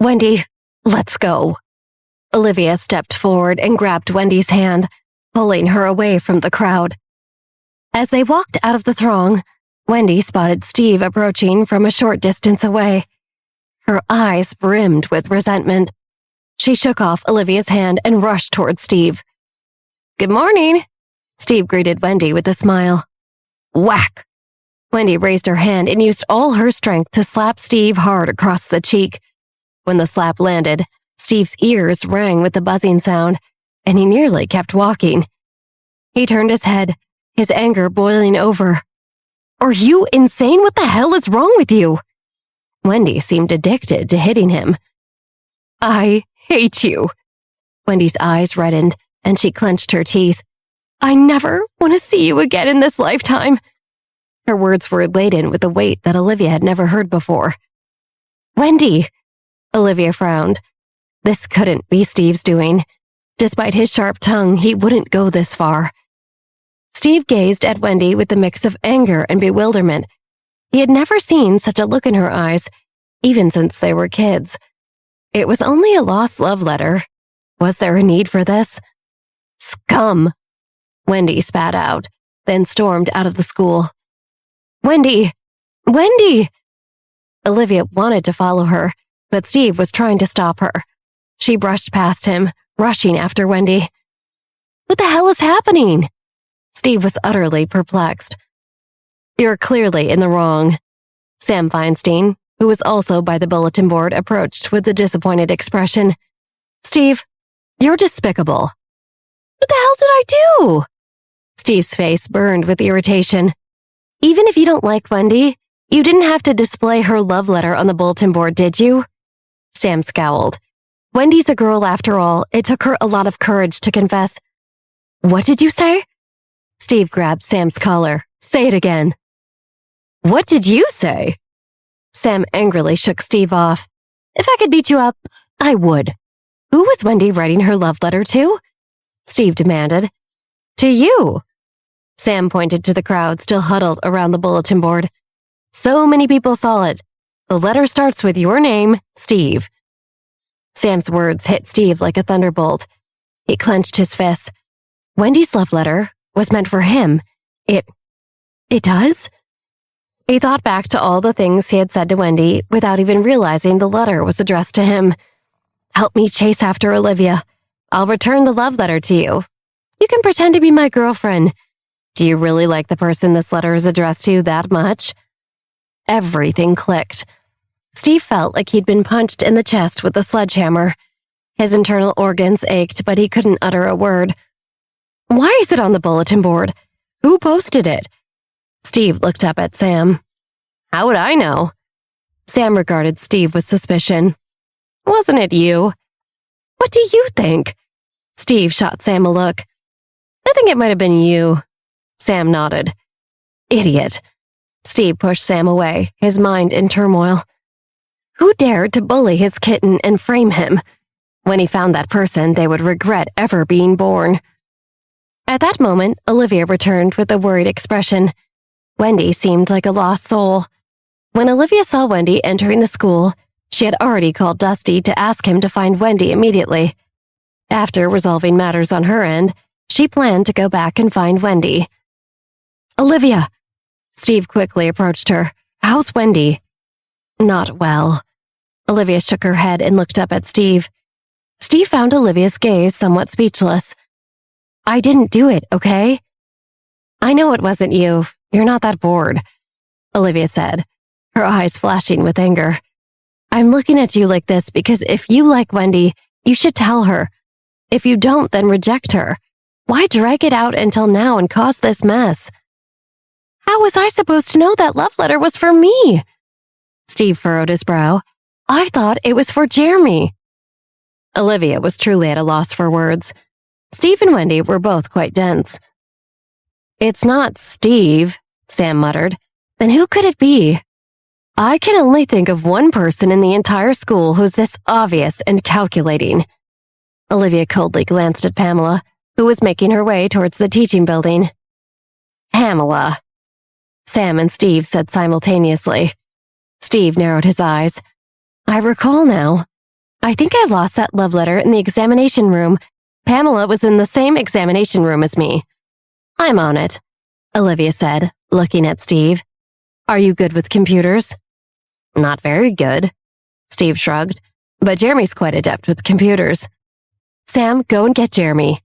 Wendy, let's go. Olivia stepped forward and grabbed Wendy's hand, pulling her away from the crowd. As they walked out of the throng, Wendy spotted Steve approaching from a short distance away. Her eyes brimmed with resentment. She shook off Olivia's hand and rushed toward Steve. "Good morning," Steve greeted Wendy with a smile. Whack! Wendy raised her hand and used all her strength to slap Steve hard across the cheek. When the slap landed, Steve's ears rang with the buzzing sound, and he nearly kept walking. He turned his head, his anger boiling over. "Are you insane? What the hell is wrong with you?" Wendy seemed addicted to hitting him. "I hate you." Wendy's eyes reddened, and she clenched her teeth. "I never want to see you again in this lifetime." Her words were laden with a weight that Olivia had never heard before. "Wendy!" Olivia frowned. This couldn't be Steve's doing. Despite his sharp tongue, he wouldn't go this far. Steve gazed at Wendy with a mix of anger and bewilderment. He had never seen such a look in her eyes, even since they were kids. It was only a lost love letter. Was there a need for this? "Scum!" Wendy spat out, then stormed out of the school. "Wendy! Wendy!" Olivia wanted to follow her, but Steve was trying to stop her. She brushed past him, rushing after Wendy. "What the hell is happening?" Steve was utterly perplexed. "You're clearly in the wrong." Sam Feinstein, who was also by the bulletin board, approached with a disappointed expression. "Steve, you're despicable." "What the hell did I do?" Steve's face burned with irritation. "Even if you don't like Wendy, you didn't have to display her love letter on the bulletin board, did you?" Sam scowled. "Wendy's a girl after all. It took her a lot of courage to confess." "What did you say?" Steve grabbed Sam's collar. "Say it again." "What did you say?" Sam angrily shook Steve off. "If I could beat you up, I would." "Who was Wendy writing her love letter to?" Steve demanded. "To you." Sam pointed to the crowd still huddled around the bulletin board. "So many people saw it. The letter starts with your name, Steve." Sam's words hit Steve like a thunderbolt. He clenched his fists. Wendy's love letter was meant for him. It does? He thought back to all the things he had said to Wendy without even realizing the letter was addressed to him. "Help me chase after Olivia. I'll return the love letter to you. You can pretend to be my girlfriend. Do you really like the person this letter is addressed to that much?" Everything clicked. Steve felt like he'd been punched in the chest with a sledgehammer. His internal organs ached, but he couldn't utter a word. "Why is it on the bulletin board? Who posted it?" Steve looked up at Sam. "How would I know?" Sam regarded Steve with suspicion. "Wasn't it you?" "What do you think?" Steve shot Sam a look. "I think it might have been you." Sam nodded. "Idiot." Steve pushed Sam away, his mind in turmoil. Who dared to bully his kitten and frame him? When he found that person, they would regret ever being born. At that moment, Olivia returned with a worried expression. Wendy seemed like a lost soul. When Olivia saw Wendy entering the school, she had already called Dusty to ask him to find Wendy immediately. After resolving matters on her end, she planned to go back and find Wendy. "Olivia!" Steve quickly approached her. "How's Wendy?" "Not well." Olivia shook her head and looked up at Steve. Steve found Olivia's gaze somewhat speechless. "I didn't do it, okay?" "I know it wasn't you. You're not that bored," Olivia said, her eyes flashing with anger. "I'm looking at you like this because if you like Wendy, you should tell her. If you don't, then reject her. Why drag it out until now and cause this mess?" "How was I supposed to know that love letter was for me?" Steve furrowed his brow. "I thought it was for Jeremy." Olivia was truly at a loss for words. Steve and Wendy were both quite dense. "It's not Steve," Sam muttered. "Then who could it be?" "I can only think of one person in the entire school who's this obvious and calculating." Olivia coldly glanced at Pamela, who was making her way towards the teaching building. "Pamela," Sam and Steve said simultaneously. Steve narrowed his eyes. "I recall now. I think I lost that love letter in the examination room. Pamela was in the same examination room as me. I'm on it, Olivia said, looking at Steve. Are you good with computers? Not very good, Steve shrugged, but Jeremy's quite adept with computers. Sam, go and get Jeremy,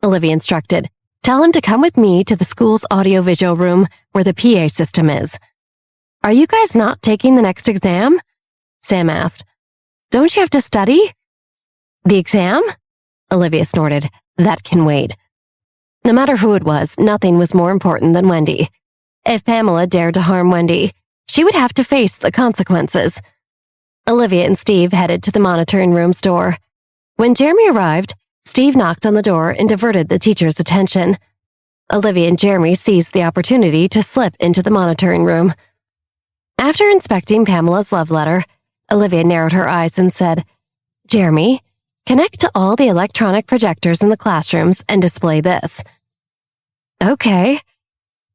Olivia instructed. Tell him to come with me to the school's audiovisual room where the PA system is. Are you guys not taking the next exam? Sam asked. Don't you have to study? The exam? Olivia snorted. That can wait. No matter who it was, nothing was more important than Wendy. If Pamela dared to harm Wendy, she would have to face the consequences. Olivia and Steve headed to the monitoring room's door. When Jeremy arrived, Steve knocked on the door and diverted the teacher's attention. Olivia and Jeremy seized the opportunity to slip into the monitoring room. After inspecting Pamela's love letter, Olivia narrowed her eyes and said, Jeremy, connect to all the electronic projectors in the classrooms and display this. Okay,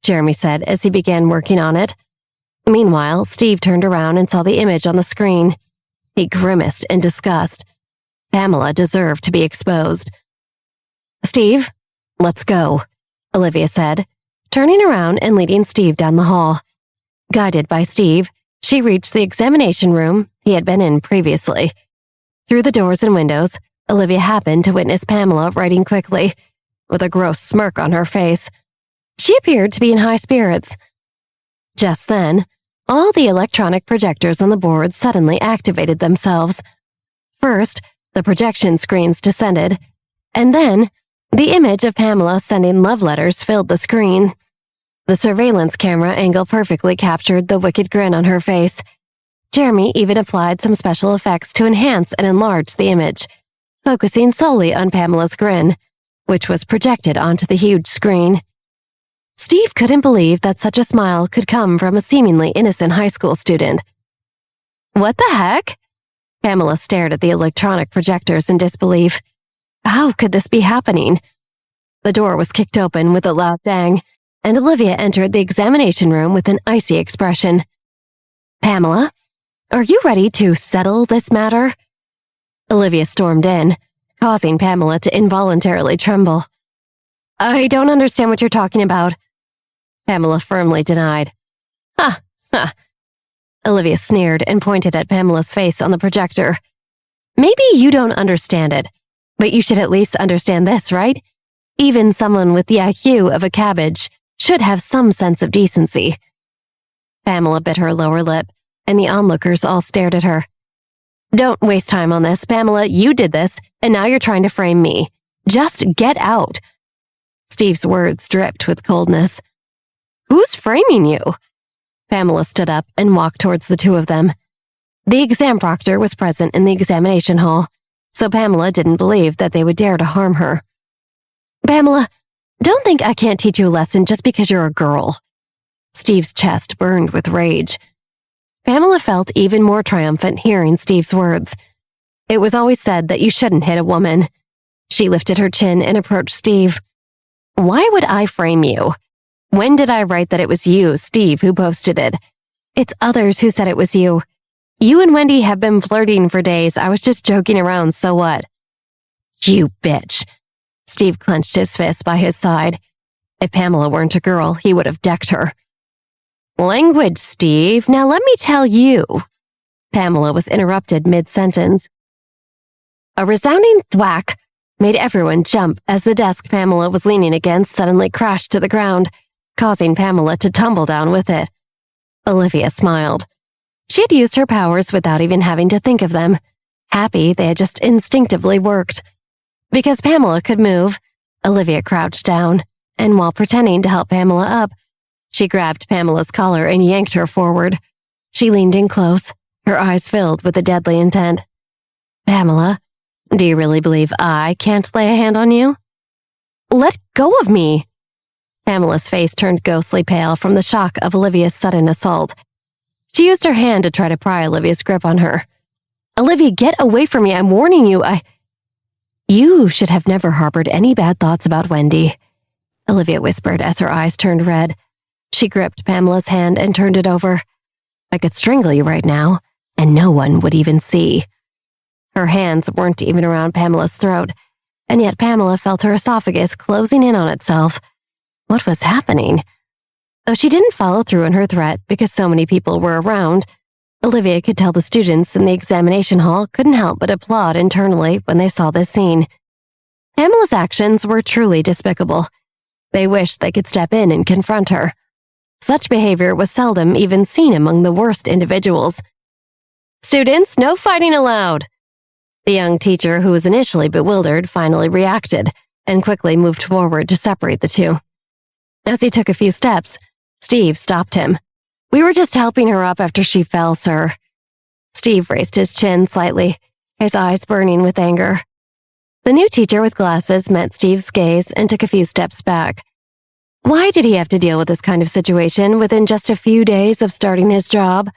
Jeremy said as he began working on it. Meanwhile, Steve turned around and saw the image on the screen. He grimaced in disgust. Pamela deserved to be exposed. Steve, let's go, Olivia said, turning around and leading Steve down the hall. Guided by Steve, she reached the examination room he had been in previously. Through the doors and windows, Olivia happened to witness Pamela writing quickly, with a gross smirk on her face. She appeared to be in high spirits. Just then, all the electronic projectors on the board suddenly activated themselves. First, the projection screens descended, and then, the image of Pamela sending love letters filled the screen. The surveillance camera angle perfectly captured the wicked grin on her face. Jeremy even applied some special effects to enhance and enlarge the image, focusing solely on Pamela's grin, which was projected onto the huge screen. Steve couldn't believe that such a smile could come from a seemingly innocent high school student. What the heck? Pamela stared at the electronic projectors in disbelief. How could this be happening? The door was kicked open with a loud bang, and Olivia entered the examination room with an icy expression. Pamela, are you ready to settle this matter? Olivia stormed in, causing Pamela to involuntarily tremble. I don't understand what you're talking about, Pamela firmly denied. Ha, ha. Olivia sneered and pointed at Pamela's face on the projector. Maybe you don't understand it, but you should at least understand this, right? Even someone with the IQ of a cabbage should have some sense of decency. Pamela bit her lower lip, and the onlookers all stared at her. Don't waste time on this, Pamela. You did this, and now you're trying to frame me. Just get out. Steve's words dripped with coldness. Who's framing you? Pamela stood up and walked towards the two of them. The exam proctor was present in the examination hall, so Pamela didn't believe that they would dare to harm her. Pamela, don't think I can't teach you a lesson just because you're a girl. Steve's chest burned with rage. Pamela felt even more triumphant hearing Steve's words. It was always said that you shouldn't hit a woman. She lifted her chin and approached Steve. Why would I frame you? When did I write that it was you, Steve, who posted it? It's others who said it was you. You and Wendy have been flirting for days. I was just joking around, so what? You bitch. Steve clenched his fist by his side. If Pamela weren't a girl, he would have decked her. Language, Steve. Now let me tell you. Pamela was interrupted mid-sentence. A resounding thwack made everyone jump as the desk Pamela was leaning against suddenly crashed to the ground, causing Pamela to tumble down with it. Olivia smiled. She had used her powers without even having to think of them, happy they had just instinctively worked. Because Pamela could move, Olivia crouched down, and while pretending to help Pamela up, she grabbed Pamela's collar and yanked her forward. She leaned in close, her eyes filled with a deadly intent. Pamela, do you really believe I can't lay a hand on you? Let go of me! Pamela's face turned ghostly pale from the shock of Olivia's sudden assault. She used her hand to try to pry Olivia's grip on her. Olivia, get away from me, I'm warning you, You should have never harbored any bad thoughts about Wendy, Olivia whispered as her eyes turned red. She gripped Pamela's hand and turned it over. I could strangle you right now, and no one would even see. Her hands weren't even around Pamela's throat, and yet Pamela felt her esophagus closing in on itself. What was happening? Though she didn't follow through on her threat because so many people were around, Olivia could tell the students in the examination hall couldn't help but applaud internally when they saw this scene. Pamela's actions were truly despicable. They wished they could step in and confront her. Such behavior was seldom even seen among the worst individuals. "Students, no fighting allowed!" The young teacher, who was initially bewildered, finally reacted and quickly moved forward to separate the two. As he took a few steps, Steve stopped him. "We were just helping her up after she fell, sir." Steve raised his chin slightly, his eyes burning with anger. The new teacher with glasses met Steve's gaze and took a few steps back. Why did he have to deal with this kind of situation within just a few days of starting his job?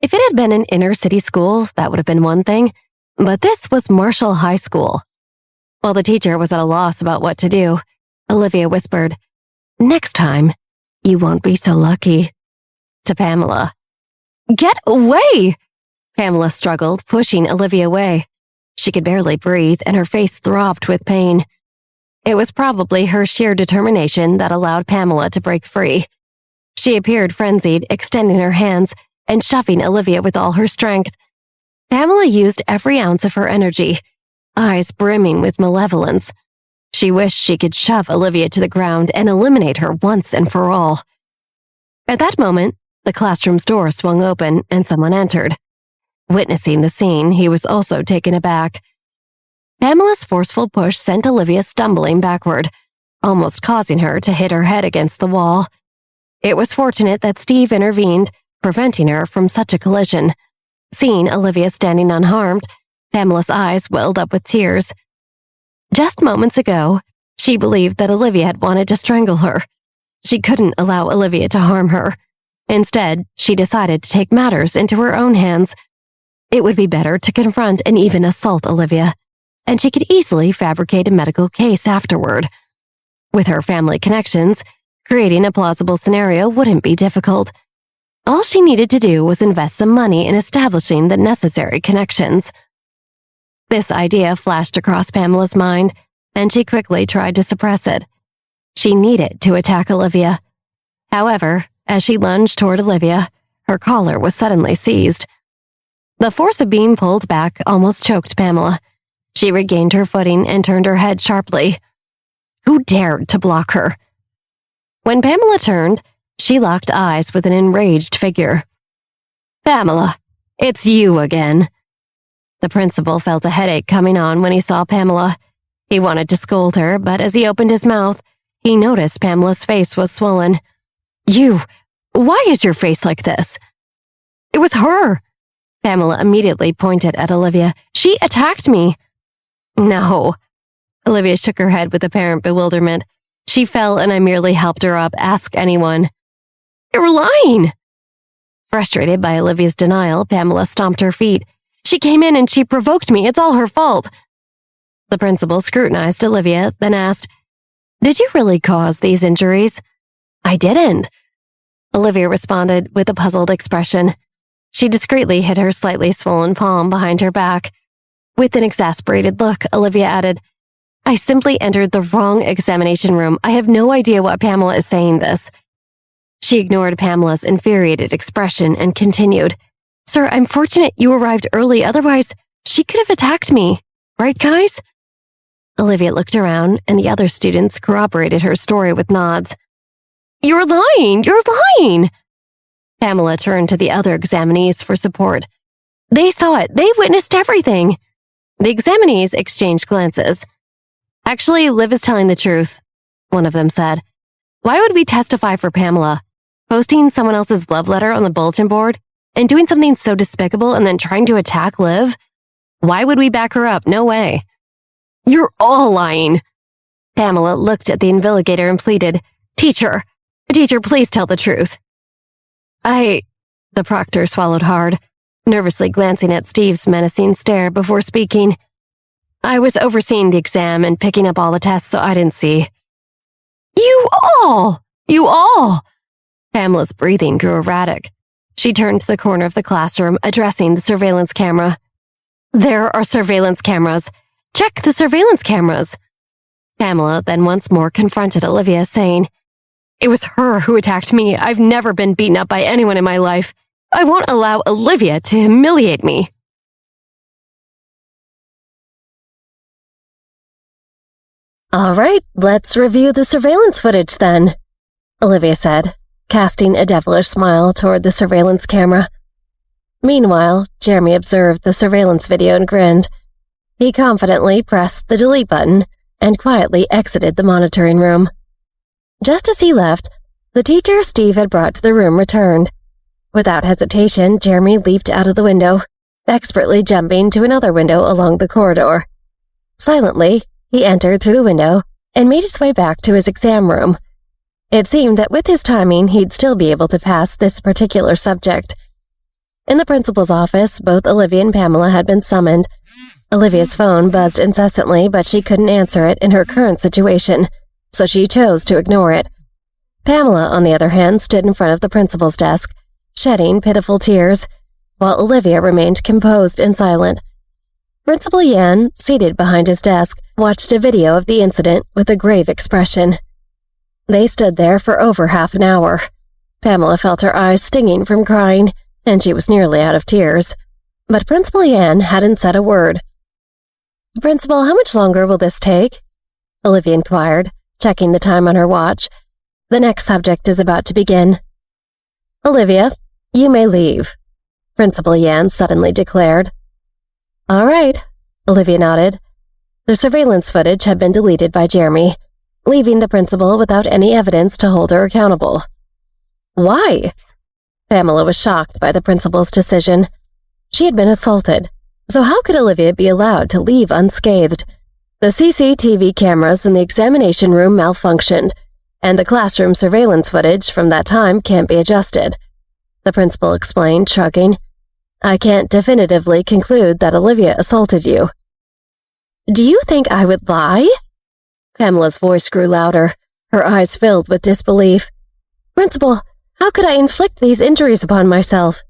If it had been an inner-city school, that would have been one thing, but this was Marshall High School. While the teacher was at a loss about what to do, Olivia whispered, "Next time, you won't be so lucky," to Pamela. "Get away!" Pamela struggled, pushing Olivia away. She could barely breathe, and her face throbbed with pain. It was probably her sheer determination that allowed Pamela to break free. She appeared frenzied, extending her hands and shoving Olivia with all her strength. Pamela used every ounce of her energy, eyes brimming with malevolence. She wished she could shove Olivia to the ground and eliminate her once and for all. At that moment, the classroom's door swung open and someone entered. Witnessing the scene, he was also taken aback. Pamela's forceful push sent Olivia stumbling backward, almost causing her to hit her head against the wall. It was fortunate that Steve intervened, preventing her from such a collision. Seeing Olivia standing unharmed, Pamela's eyes welled up with tears. Just moments ago, she believed that Olivia had wanted to strangle her. She couldn't allow Olivia to harm her. Instead, she decided to take matters into her own hands. It would be better to confront and even assault Olivia, and she could easily fabricate a medical case afterward. With her family connections, creating a plausible scenario wouldn't be difficult. All she needed to do was invest some money in establishing the necessary connections. This idea flashed across Pamela's mind, and she quickly tried to suppress it. She needed to attack Olivia. However, as she lunged toward Olivia, her collar was suddenly seized. The force of being pulled back almost choked Pamela. She regained her footing and turned her head sharply. Who dared to block her? When Pamela turned, she locked eyes with an enraged figure. "Pamela, it's you again." The principal felt a headache coming on when he saw Pamela. He wanted to scold her, but as he opened his mouth, he noticed Pamela's face was swollen. Why is your face like this?" "It was her." Pamela immediately pointed at Olivia. "She attacked me." "No." Olivia shook her head with apparent bewilderment. "She fell and I merely helped her up. Ask anyone." "You're lying." Frustrated by Olivia's denial, Pamela stomped her feet. "She came in and she provoked me. It's all her fault." The principal scrutinized Olivia, then asked, "Did you really cause these injuries?" "I didn't." Olivia responded with a puzzled expression. She discreetly hid her slightly swollen palm behind her back. With an exasperated look, Olivia added, "I simply entered the wrong examination room. I have no idea why Pamela is saying this." She ignored Pamela's infuriated expression and continued, "Sir, I'm fortunate you arrived early, otherwise she could have attacked me. Right, guys?" Olivia looked around, and the other students corroborated her story with nods. "You're lying! You're lying!" Pamela turned to the other examinees for support. "They saw it. They witnessed everything." The examinees exchanged glances. "Actually, Liv is telling the truth," one of them said. "Why would we testify for Pamela? Posting someone else's love letter on the bulletin board and doing something so despicable and then trying to attack Liv? Why would we back her up? No way." "You're all lying." Pamela looked at the invigilator and pleaded, Teacher, please tell the truth." The proctor swallowed hard, nervously glancing at Steve's menacing stare before speaking. "I was overseeing the exam and picking up all the tests, so I didn't see." You all! Pamela's breathing grew erratic. She turned to the corner of the classroom, addressing the surveillance camera. There are surveillance cameras. Check the surveillance cameras. Pamela then once more confronted Olivia, saying, "It was her who attacked me. I've never been beaten up by anyone in my life. I won't allow Olivia to humiliate me." "All right, let's review the surveillance footage then," Olivia said, casting a devilish smile toward the surveillance camera. Meanwhile, Jeremy observed the surveillance video and grinned. He confidently pressed the delete button and quietly exited the monitoring room. Just as he left, the teacher Steve had brought to the room returned. Without hesitation, Jeremy leaped out of the window, expertly jumping to another window along the corridor. Silently, he entered through the window and made his way back to his exam room. It seemed that with his timing, he'd still be able to pass this particular subject. In the principal's office, both Olivia and Pamela had been summoned. Olivia's phone buzzed incessantly, but she couldn't answer it in her current situation, so she chose to ignore it. Pamela, on the other hand, stood in front of the principal's desk, shedding pitiful tears, while Olivia remained composed and silent. Principal Yan, seated behind his desk, watched a video of the incident with a grave expression. They stood there for over half an hour. Pamela felt her eyes stinging from crying, and she was nearly out of tears. But Principal Yan hadn't said a word. "Principal, how much longer will this take?" Olivia inquired, checking the time on her watch. "The next subject is about to begin." "Olivia, you may leave," Principal Yan suddenly declared. "All right," Olivia nodded. The surveillance footage had been deleted by Jeremy, leaving the principal without any evidence to hold her accountable. "Why?" Pamela was shocked by the principal's decision. She had been assaulted, so how could Olivia be allowed to leave unscathed? The CCTV cameras in the examination room malfunctioned, and the classroom surveillance footage from that time can't be adjusted, the principal explained, shrugging. "I can't definitively conclude that Olivia assaulted you." "Do you think I would lie?" Pamela's voice grew louder, her eyes filled with disbelief. "Principal, how could I inflict these injuries upon myself?"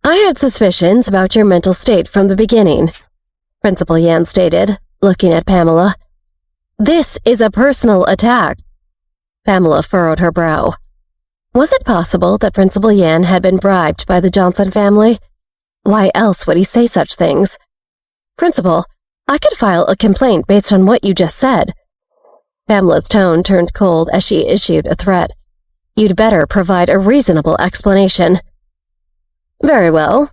"I had suspicions about your mental state from the beginning," Principal Yan stated, looking at Pamela. "This is a personal attack." Pamela furrowed her brow. Was it possible that Principal Yan had been bribed by the Johnson family? Why else would he say such things? "Principal, I could file a complaint based on what you just said." Pamela's tone turned cold as she issued a threat. "You'd better provide a reasonable explanation." "Very well."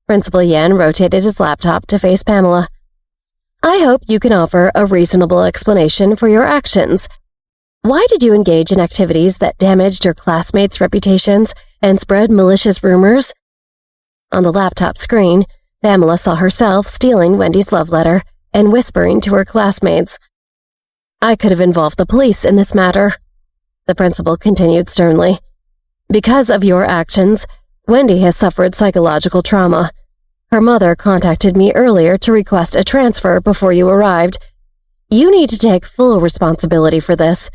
Principal Yan rotated his laptop to face Pamela. "I hope you can offer a reasonable explanation for your actions. Why did you engage in activities that damaged your classmates' reputations and spread malicious rumors?" On the laptop screen, Pamela saw herself stealing Wendy's love letter and whispering to her classmates. "I could have involved the police in this matter," the principal continued sternly. "Because of your actions, Wendy has suffered psychological trauma. Her mother contacted me earlier to request a transfer before you arrived. You need to take full responsibility for this."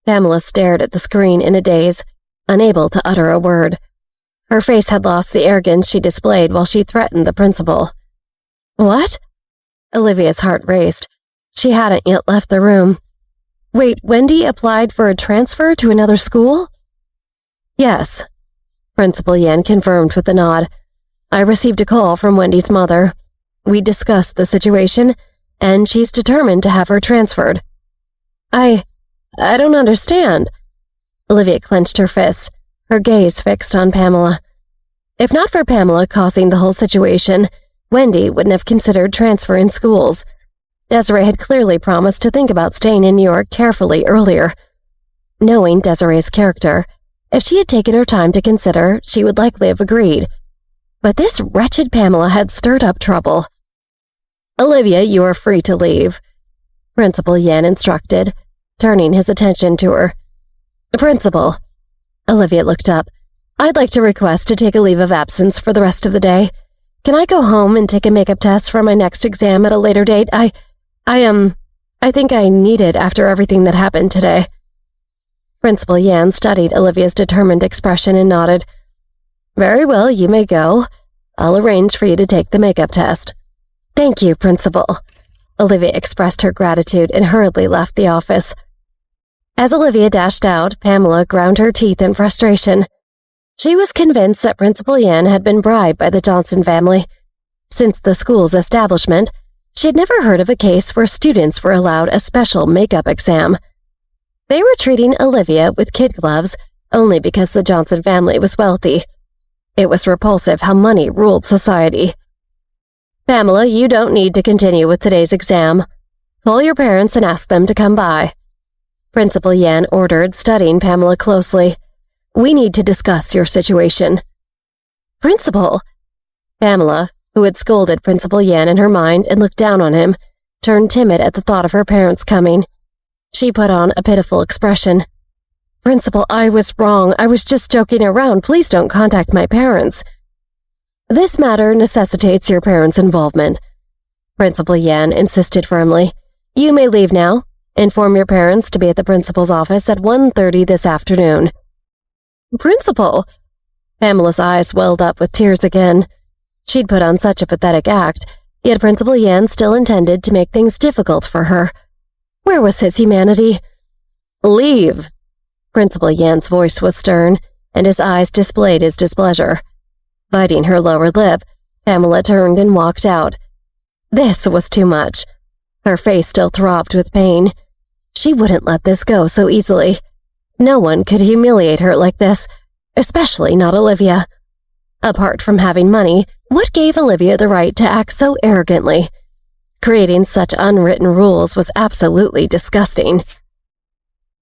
Pamela stared at the screen in a daze, unable to utter a word. Her face had lost the arrogance she displayed while she threatened the principal. "What?" Olivia's heart raced. She hadn't yet left the room. "Wait, Wendy applied for a transfer to another school?" "Yes," Principal Yan confirmed with a nod. "I received a call from Wendy's mother. We discussed the situation, and she's determined to have her transferred." I don't understand." Olivia clenched her fist, her gaze fixed on Pamela. If not for Pamela causing the whole situation, Wendy wouldn't have considered transferring schools. Desiree had clearly promised to think about staying in New York carefully earlier. Knowing Desiree's character, if she had taken her time to consider, she would likely have agreed. But this wretched Pamela had stirred up trouble. "Olivia, you are free to leave," Principal Yan instructed, turning his attention to her. "Principal," Olivia looked up, "I'd like to request to take a leave of absence for the rest of the day. Can I go home and take a makeup test for my next exam at a later date? I think I need it after everything that happened today." Principal Yan studied Olivia's determined expression and nodded. "Very well, you may go. I'll arrange for you to take the makeup test." "Thank you, Principal." Olivia expressed her gratitude and hurriedly left the office. As Olivia dashed out, Pamela ground her teeth in frustration. She was convinced that Principal Yan had been bribed by the Johnson family. Since the school's establishment, she had never heard of a case where students were allowed a special makeup exam. They were treating Olivia with kid gloves only because the Johnson family was wealthy. It was repulsive how money ruled society. "Pamela, you don't need to continue with today's exam. Call your parents and ask them to come by," Principal Yan ordered, studying Pamela closely. "We need to discuss your situation." "Principal?" Pamela, who had scolded Principal Yan in her mind and looked down on him, turned timid at the thought of her parents coming. She put on a pitiful expression. "Principal, I was wrong. I was just joking around. Please don't contact my parents." "This matter necessitates your parents' involvement," Principal Yan insisted firmly. "You may leave now. Inform your parents to be at the principal's office at 1:30 this afternoon." "Principal?" Pamela's eyes welled up with tears again. She'd put on such a pathetic act, yet Principal Yan still intended to make things difficult for her. Where was his humanity? "Leave!" Principal Yan's voice was stern, and his eyes displayed his displeasure. Biting her lower lip, Pamela turned and walked out. This was too much. Her face still throbbed with pain. She wouldn't let this go so easily. No one could humiliate her like this, especially not Olivia. Apart from having money, what gave Olivia the right to act so arrogantly? Creating such unwritten rules was absolutely disgusting.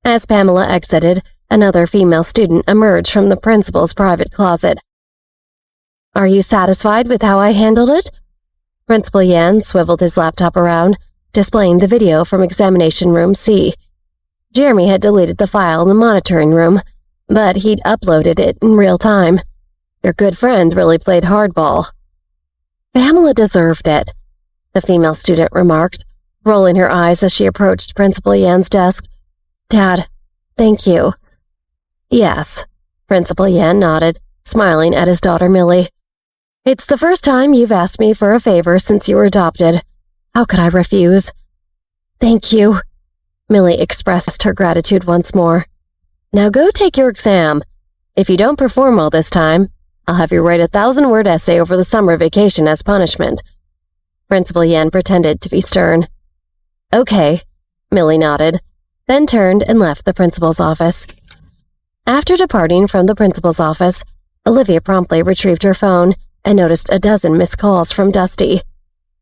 As Pamela exited, another female student emerged from the principal's private closet. "Are you satisfied with how I handled it?" Principal Yan swiveled his laptop around, displaying the video from examination room C. Jeremy had deleted the file in the monitoring room, but he'd uploaded it in real time. Your good friend really played hardball. "Pamela deserved it," the female student remarked, rolling her eyes as she approached Principal Yan's desk. "Dad, thank you." "Yes," Principal Yan nodded, smiling at his daughter Millie. "It's the first time you've asked me for a favor since you were adopted. How could I refuse?" "Thank you." Millie expressed her gratitude once more. "Now go take your exam. If you don't perform well this time, I'll have you write a 1,000-word essay over the summer vacation as punishment." Principal Yan pretended to be stern. "Okay," Millie nodded, then turned and left the principal's office. After departing from the principal's office, Olivia promptly retrieved her phone and noticed a dozen missed calls from Dusty.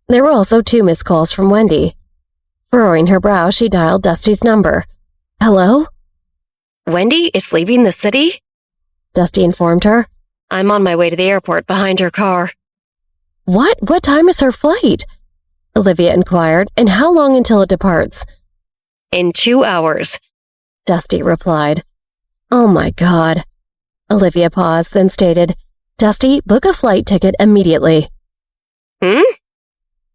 There were also 2 missed calls from Wendy. Furrowing her brow, she dialed Dusty's number. "Hello?" "Wendy is leaving the city?" Dusty informed her. "I'm on my way to the airport behind her car." "What? What time is her flight?" Olivia inquired. "And how long until it departs?" "In 2 hours," Dusty replied. "Oh my God." Olivia paused, then stated, "Dusty, book a flight ticket immediately." "Hmm?"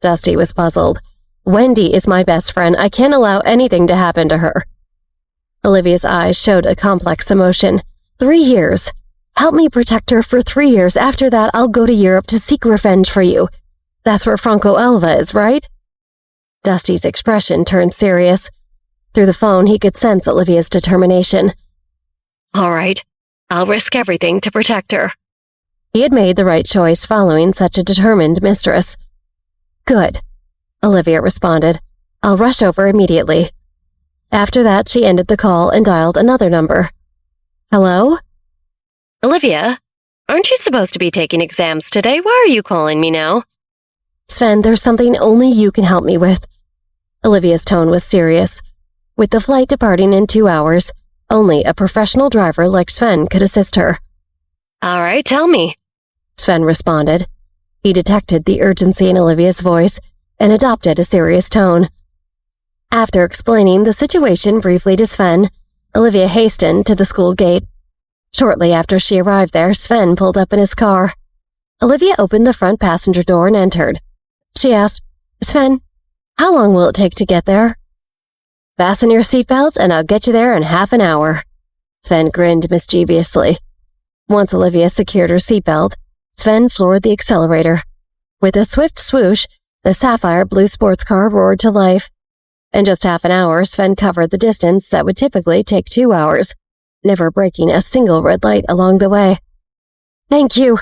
Dusty was puzzled. "Wendy is my best friend. I can't allow anything to happen to her." Olivia's eyes showed a complex emotion. 3 years. Help me protect her for 3 years. After that, I'll go to Europe to seek revenge for you. That's where Franco Alva is, right? Dusty's expression turned serious. Through the phone, he could sense Olivia's determination. "All right, I'll risk everything to protect her." He had made the right choice following such a determined mistress. "Good," Olivia responded. "I'll rush over immediately." After that, she ended the call and dialed another number. "Hello?" "Olivia, aren't you supposed to be taking exams today? Why are you calling me now?" "Sven, there's something only you can help me with." Olivia's tone was serious. With the flight departing in 2 hours, only a professional driver like Sven could assist her. "All right, tell me," Sven responded. He detected the urgency in Olivia's voice and adopted a serious tone. After explaining the situation briefly to Sven, Olivia hastened to the school gate. Shortly after she arrived there, Sven pulled up in his car. Olivia opened the front passenger door and entered. She asked, "Sven, how long will it take to get there?" "Fasten your seatbelt and I'll get you there in half an hour." Sven grinned mischievously. Once Olivia secured her seatbelt, Sven floored the accelerator. With a swift swoosh, the sapphire blue sports car roared to life. In just half an hour, Sven covered the distance that would typically take 2 hours, never breaking a single red light along the way. "Thank you."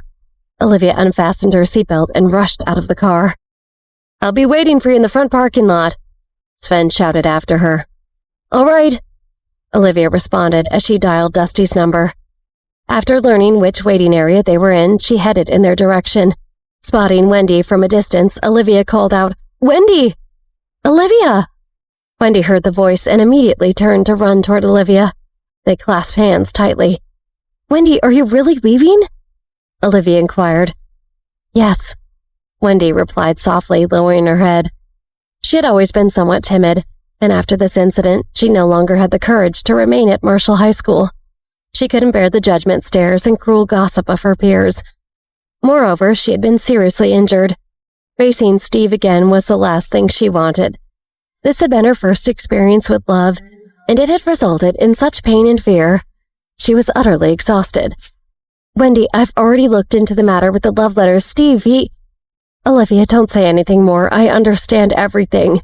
Olivia unfastened her seatbelt and rushed out of the car. "I'll be waiting for you in the front parking lot," Sven shouted after her. "All right," Olivia responded as she dialed Dusty's number. After learning which waiting area they were in, she headed in their direction. Spotting Wendy from a distance, Olivia called out, "Wendy! Olivia!" Wendy heard the voice and immediately turned to run toward Olivia. They clasped hands tightly. "Wendy, are you really leaving?" Olivia inquired. "Yes," Wendy replied softly, lowering her head. She had always been somewhat timid, and after this incident, she no longer had the courage to remain at Marshall High School. She couldn't bear the judgment stares and cruel gossip of her peers. Moreover, she had been seriously injured. Facing Steve again was the last thing she wanted. This had been her first experience with love, and it had resulted in such pain and fear. She was utterly exhausted. "Wendy, I've already looked into the matter with the love letters. Steve, he—" "Olivia, don't say anything more. I understand everything,"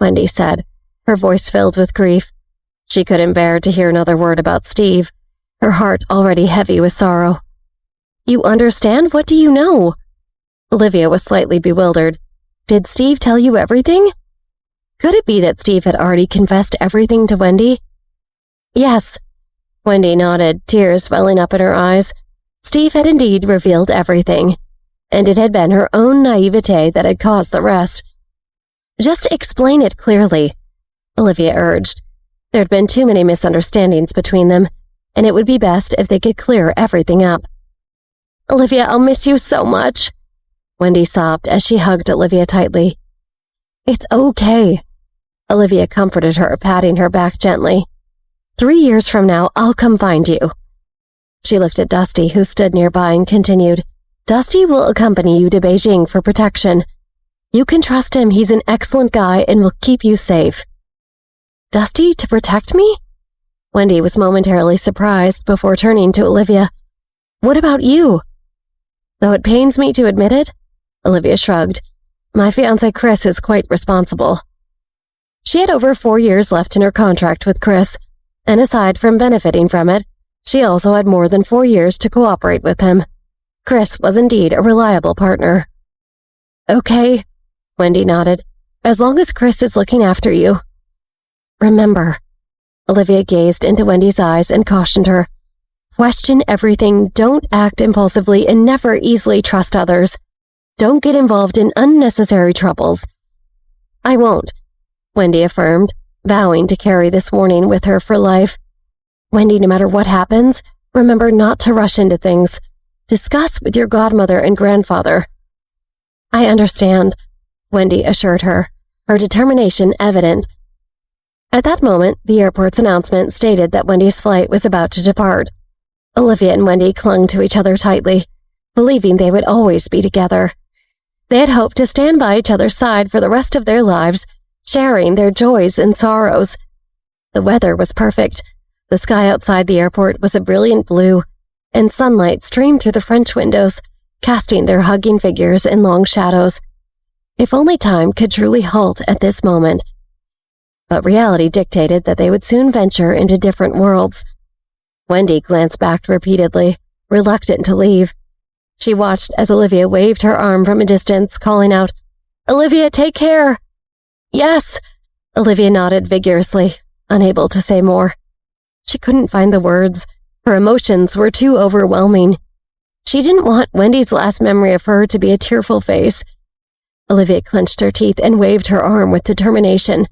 Wendy said, her voice filled with grief. She couldn't bear to hear another word about Steve, her heart already heavy with sorrow. "You understand? What do you know?" Olivia was slightly bewildered. "Did Steve tell you everything?" Could it be that Steve had already confessed everything to Wendy? "Yes," Wendy nodded, tears welling up in her eyes. Steve had indeed revealed everything, and it had been her own naivete that had caused the rest. "Just explain it clearly," Olivia urged. There had been too many misunderstandings between them, and it would be best if they could clear everything up. "Olivia, I'll miss you so much," Wendy sobbed as she hugged Olivia tightly. "It's okay," Olivia comforted her, patting her back gently. 3 years from now, I'll come find you." She looked at Dusty, who stood nearby, and continued, "Dusty will accompany you to Beijing for protection. You can trust him. He's an excellent guy and will keep you safe." "Dusty to protect me?" Wendy was momentarily surprised before turning to Olivia. "What about you?" "Though it pains me to admit it," Olivia shrugged, "my fiancé Chris is quite responsible." She had over 4 years left in her contract with Chris, and aside from benefiting from it, she also had more than 4 years to cooperate with him. Chris was indeed a reliable partner. "Okay," Wendy nodded, "as long as Chris is looking after you." "Remember," Olivia gazed into Wendy's eyes and cautioned her, "question everything, don't act impulsively, and never easily trust others. Don't get involved in unnecessary troubles." "I won't," Wendy affirmed, vowing to carry this warning with her for life. "Wendy, no matter what happens, remember not to rush into things. Discuss with your godmother and grandfather." "I understand," Wendy assured her, her determination evident. At that moment, the airport's announcement stated that Wendy's flight was about to depart. Olivia and Wendy clung to each other tightly, believing they would always be together. They had hoped to stand by each other's side for the rest of their lives, sharing their joys and sorrows. The weather was perfect. The sky outside the airport was a brilliant blue, and sunlight streamed through the French windows, casting their hugging figures in long shadows. If only time could truly halt at this moment. But reality dictated that they would soon venture into different worlds. Wendy glanced back repeatedly, reluctant to leave. She watched as Olivia waved her arm from a distance, calling out, "Olivia, take care!" "Yes," Olivia nodded vigorously, unable to say more. She couldn't find the words. Her emotions were too overwhelming. She didn't want Wendy's last memory of her to be a tearful face. Olivia clenched her teeth and waved her arm with determination.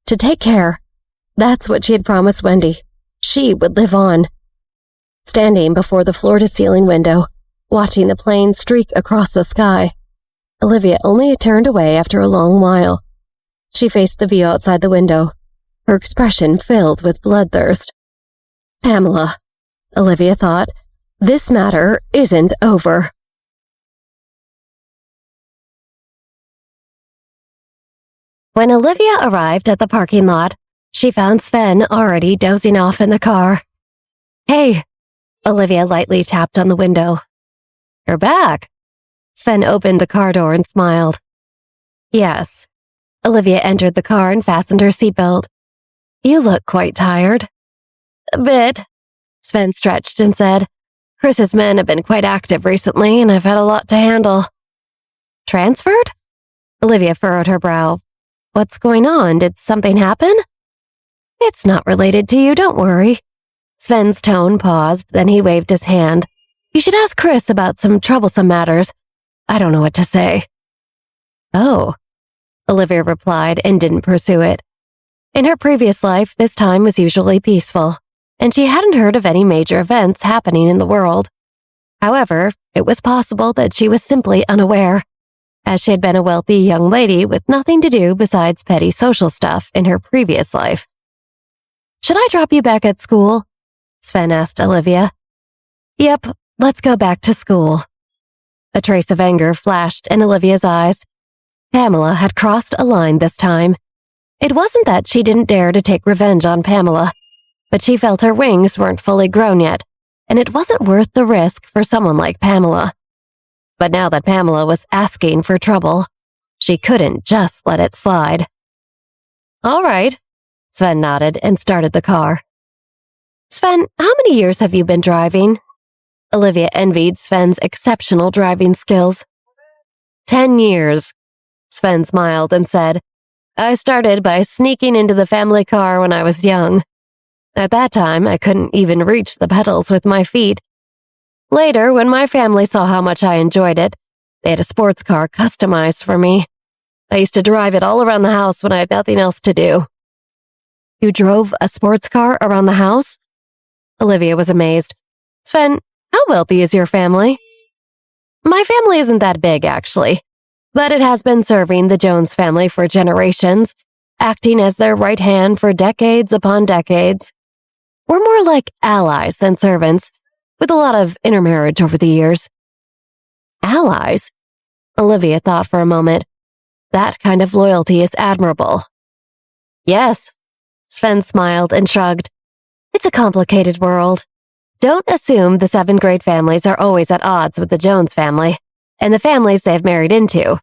To take care. That's what she had promised Wendy. She would live on. Standing before the floor-to-ceiling window, watching the plane streak across the sky, Olivia only turned away after a long while. She faced the view outside the window, her expression filled with bloodthirst. "Pamela," Olivia thought, "this matter isn't over." When Olivia arrived at the parking lot, she found Sven already dozing off in the car. "Hey," Olivia lightly tapped on the window. You're back. Sven opened the car door and smiled. Yes. Olivia entered the car and fastened her seatbelt. You look quite tired. A bit. Sven stretched and said, Chris's men have been quite active recently, and I've had a lot to handle. Transferred? Olivia furrowed her brow. What's going on? Did something happen? It's not related to you, don't worry. Sven's tone paused, then he waved his hand. You should ask Chris about some troublesome matters. I don't know what to say. Oh, Olivia replied and didn't pursue it. In her previous life, this time was usually peaceful, and she hadn't heard of any major events happening in the world. However, it was possible that she was simply unaware, as she had been a wealthy young lady with nothing to do besides petty social stuff in her previous life. Should I drop you back at school? Sven asked Olivia. Yep, let's go back to school. A trace of anger flashed in Olivia's eyes. Pamela had crossed a line this time. It wasn't that she didn't dare to take revenge on Pamela, but she felt her wings weren't fully grown yet, and it wasn't worth the risk for someone like Pamela. But now that Pamela was asking for trouble, she couldn't just let it slide. All right, Sven nodded and started the car. Sven, how many years have you been driving? Olivia envied Sven's exceptional driving skills. 10 years. Sven smiled and said, I started by sneaking into the family car when I was young. At that time, I couldn't even reach the pedals with my feet. Later, when my family saw how much I enjoyed it, they had a sports car customized for me. I used to drive it all around the house when I had nothing else to do. You drove a sports car around the house? Olivia was amazed. Sven, how wealthy is your family? My family isn't that big, actually, but it has been serving the Jones family for generations, acting as their right hand for decades upon decades. We're more like allies than servants, with a lot of intermarriage over the years. Allies? Olivia thought for a moment. That kind of loyalty is admirable. Yes. Sven smiled and shrugged. It's a complicated world. Don't assume the 7 great families are always at odds with the Jones family and the families they've married into.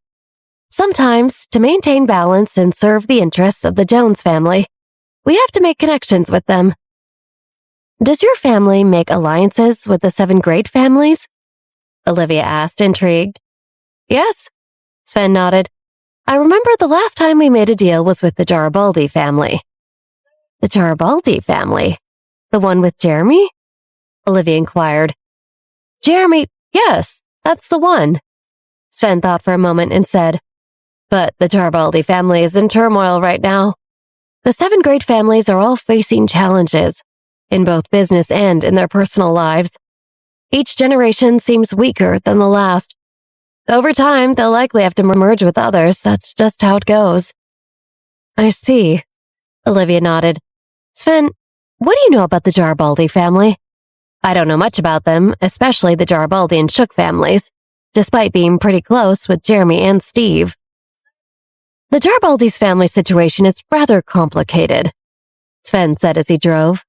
Sometimes, to maintain balance and serve the interests of the Jones family, we have to make connections with them. Does your family make alliances with the 7 great families? Olivia asked, intrigued. Yes, Sven nodded. I remember the last time we made a deal was with the Garibaldi family. The Garibaldi family? The one with Jeremy? Olivia inquired. Jeremy, yes, that's the one. Sven thought for a moment and said, but the Garibaldi family is in turmoil right now. The 7 great families are all facing challenges, in both business and in their personal lives. Each generation seems weaker than the last. Over time, they'll likely have to merge with others. That's just how it goes. I see. Olivia nodded. Sven, what do you know about the Garibaldi family? I don't know much about them, especially the Garibaldi and Shook families, despite being pretty close with Jeremy and Steve. The Garibaldi's family situation is rather complicated, Sven said as he drove.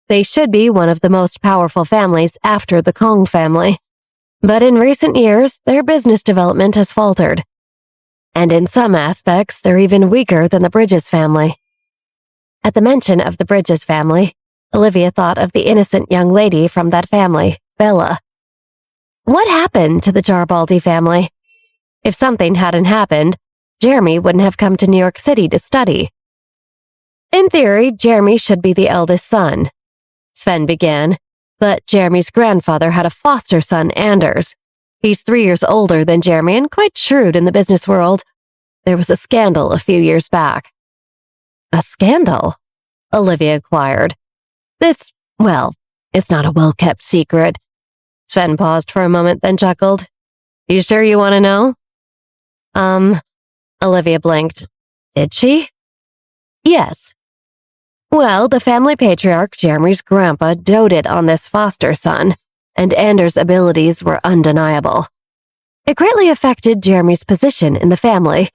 They should be one of the most powerful families after the Kong family. But in recent years, their business development has faltered. And in some aspects, they're even weaker than the Bridges family. At the mention of the Bridges family, Olivia thought of the innocent young lady from that family, Bella. What happened to the Garibaldi family? If something hadn't happened, Jeremy wouldn't have come to New York City to study. In theory, Jeremy should be the eldest son, Sven began, but Jeremy's grandfather had a foster son, Anders. He's 3 years older than Jeremy and quite shrewd in the business world. There was a scandal a few years back. A scandal? Olivia inquired. It's not a well-kept secret. Sven paused for a moment, then chuckled. You sure you want to know? Olivia blinked. Did she? Yes. Well, the family patriarch, Jeremy's grandpa, doted on this foster son, and Anders' abilities were undeniable. It greatly affected Jeremy's position in the family.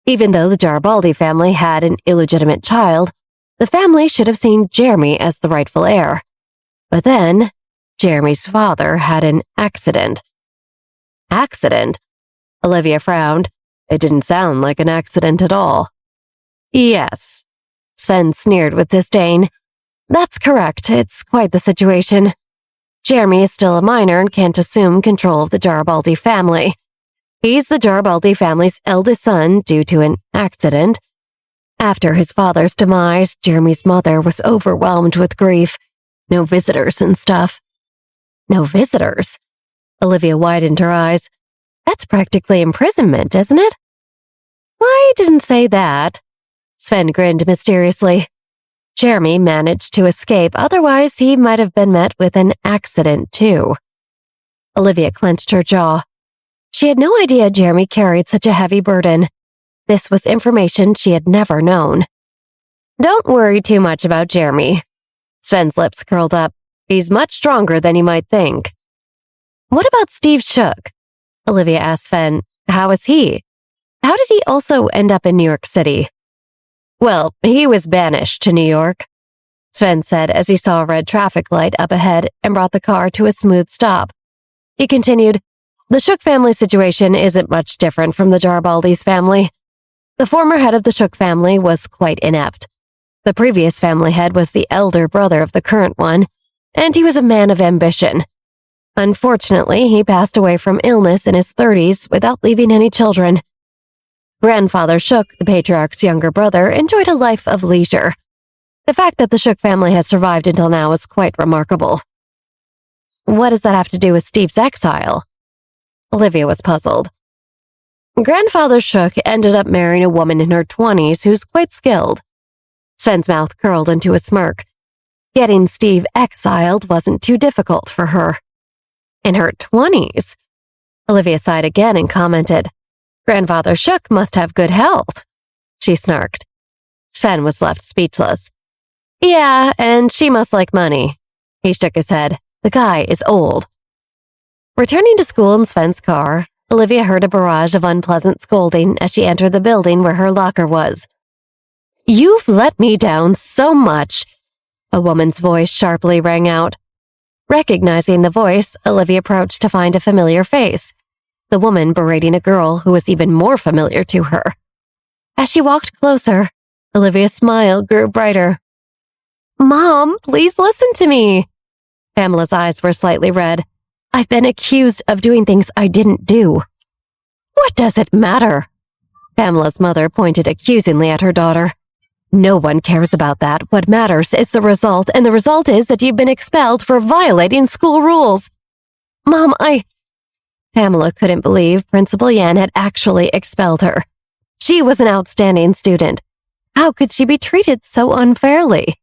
Even though the Garibaldi family had an illegitimate child, the family should have seen Jeremy as the rightful heir. But then, Jeremy's father had an accident. Accident? Olivia frowned. It didn't sound like an accident at all. Yes. Sven sneered with disdain. That's correct. It's quite the situation. Jeremy is still a minor and can't assume control of the Garibaldi family. He's the Garibaldi family's eldest son due to an accident. After his father's demise, Jeremy's mother was overwhelmed with grief. No visitors and stuff. No visitors? Olivia widened her eyes. That's practically imprisonment, isn't it? I didn't say that. Sven grinned mysteriously. Jeremy managed to escape, otherwise he might have been met with an accident too. Olivia clenched her jaw. She had no idea Jeremy carried such a heavy burden. This was information she had never known. Don't worry too much about Jeremy. Sven's lips curled up. He's much stronger than you might think. What about Steve Shook? Olivia asked Sven. How is he? How did he also end up in New York City? Well, he was banished to New York, Sven said as he saw a red traffic light up ahead and brought the car to a smooth stop. He continued, the Shook family situation isn't much different from the Garibaldi's family. The former head of the Shook family was quite inept. The previous family head was the elder brother of the current one, and he was a man of ambition. Unfortunately, he passed away from illness in his 30s without leaving any children. Grandfather Shook, the patriarch's younger brother, enjoyed a life of leisure. The fact that the Shook family has survived until now is quite remarkable. What does that have to do with Steve's exile? Olivia was puzzled. Grandfather Shook ended up marrying a woman in her 20s who's quite skilled. Sven's mouth curled into a smirk. Getting Steve exiled wasn't too difficult for her. In her 20s? Olivia sighed again and commented, Grandfather Shook must have good health. She snarked. Sven was left speechless. Yeah, and she must like money. He shook his head. The guy is old. Returning to school in Sven's car, Olivia heard a barrage of unpleasant scolding as she entered the building where her locker was. You've let me down so much, a woman's voice sharply rang out. Recognizing the voice, Olivia approached to find a familiar face, the woman berating a girl who was even more familiar to her. As she walked closer, Olivia's smile grew brighter. Mom, please listen to me. Pamela's eyes were slightly red. I've been accused of doing things I didn't do. What does it matter? Pamela's mother pointed accusingly at her daughter. No one cares about that. What matters is the result, and the result is that you've been expelled for violating school rules. Mom, Pamela couldn't believe Principal Yan had actually expelled her. She was an outstanding student. How could she be treated so unfairly?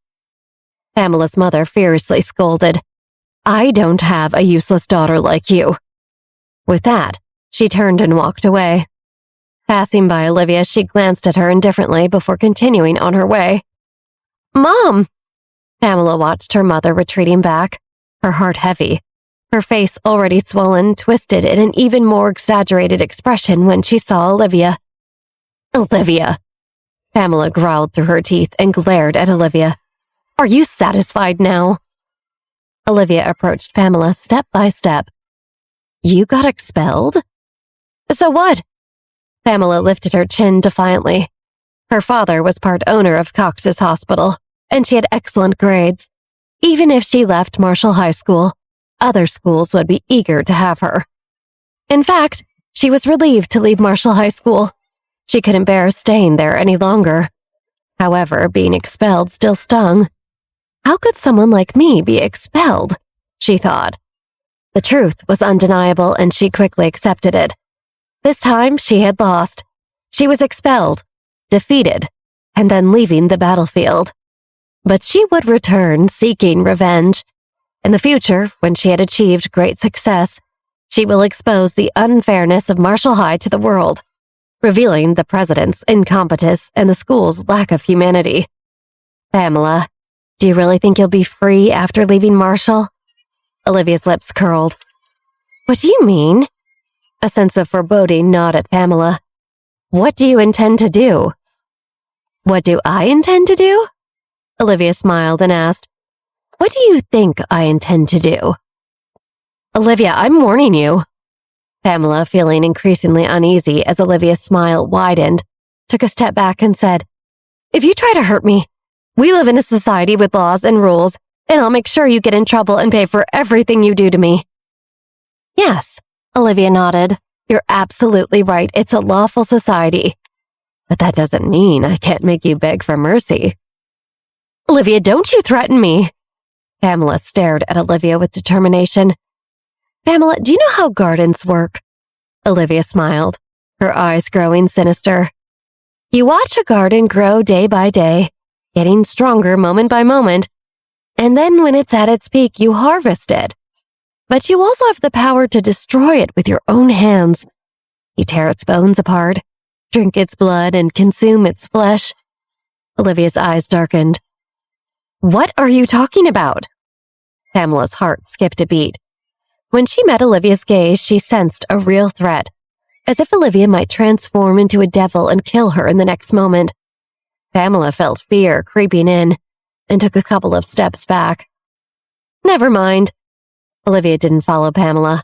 Pamela's mother furiously scolded. I don't have a useless daughter like you. With that, she turned and walked away. Passing by Olivia, she glanced at her indifferently before continuing on her way. Mom! Pamela watched her mother retreating back, her heart heavy. Her face already swollen, twisted in an even more exaggerated expression when she saw Olivia. Olivia! Pamela growled through her teeth and glared at Olivia. Are you satisfied now? Olivia approached Pamela step by step. You got expelled? So what? Pamela lifted her chin defiantly. Her father was part owner of Cox's Hospital, and she had excellent grades. Even if she left Marshall High School, other schools would be eager to have her. In fact, she was relieved to leave Marshall High School. She couldn't bear staying there any longer. However, being expelled still stung. How could someone like me be expelled? She thought. The truth was undeniable, and she quickly accepted it. This time, she had lost. She was expelled, defeated, and then leaving the battlefield. But she would return, seeking revenge. In the future, when she had achieved great success, she will expose the unfairness of Marshall High to the world, revealing the president's incompetence and the school's lack of humanity. Pamela, do you really think you'll be free after leaving Marshall? Olivia's lips curled. What do you mean? A sense of foreboding gnawed at Pamela. What do you intend to do? What do I intend to do? Olivia smiled and asked, What do you think I intend to do? Olivia, I'm warning you. Pamela, feeling increasingly uneasy as Olivia's smile widened, took a step back and said, "If you try to hurt me, we live in a society with laws and rules, and I'll make sure you get in trouble and pay for everything you do to me." "Yes," Olivia nodded. "You're absolutely right. It's a lawful society. But that doesn't mean I can't make you beg for mercy." "Olivia, don't you threaten me." Pamela stared at Olivia with determination. "Pamela, do you know how gardens work?" Olivia smiled, her eyes growing sinister. "You watch a garden grow day by day, getting stronger moment by moment, and then when it's at its peak, you harvest it. But you also have the power to destroy it with your own hands. You tear its bones apart, drink its blood, and consume its flesh." Olivia's eyes darkened. "What are you talking about?" Pamela's heart skipped a beat. When she met Olivia's gaze, she sensed a real threat, as if Olivia might transform into a devil and kill her in the next moment. Pamela felt fear creeping in and took a couple of steps back. "Never mind." Olivia didn't follow Pamela.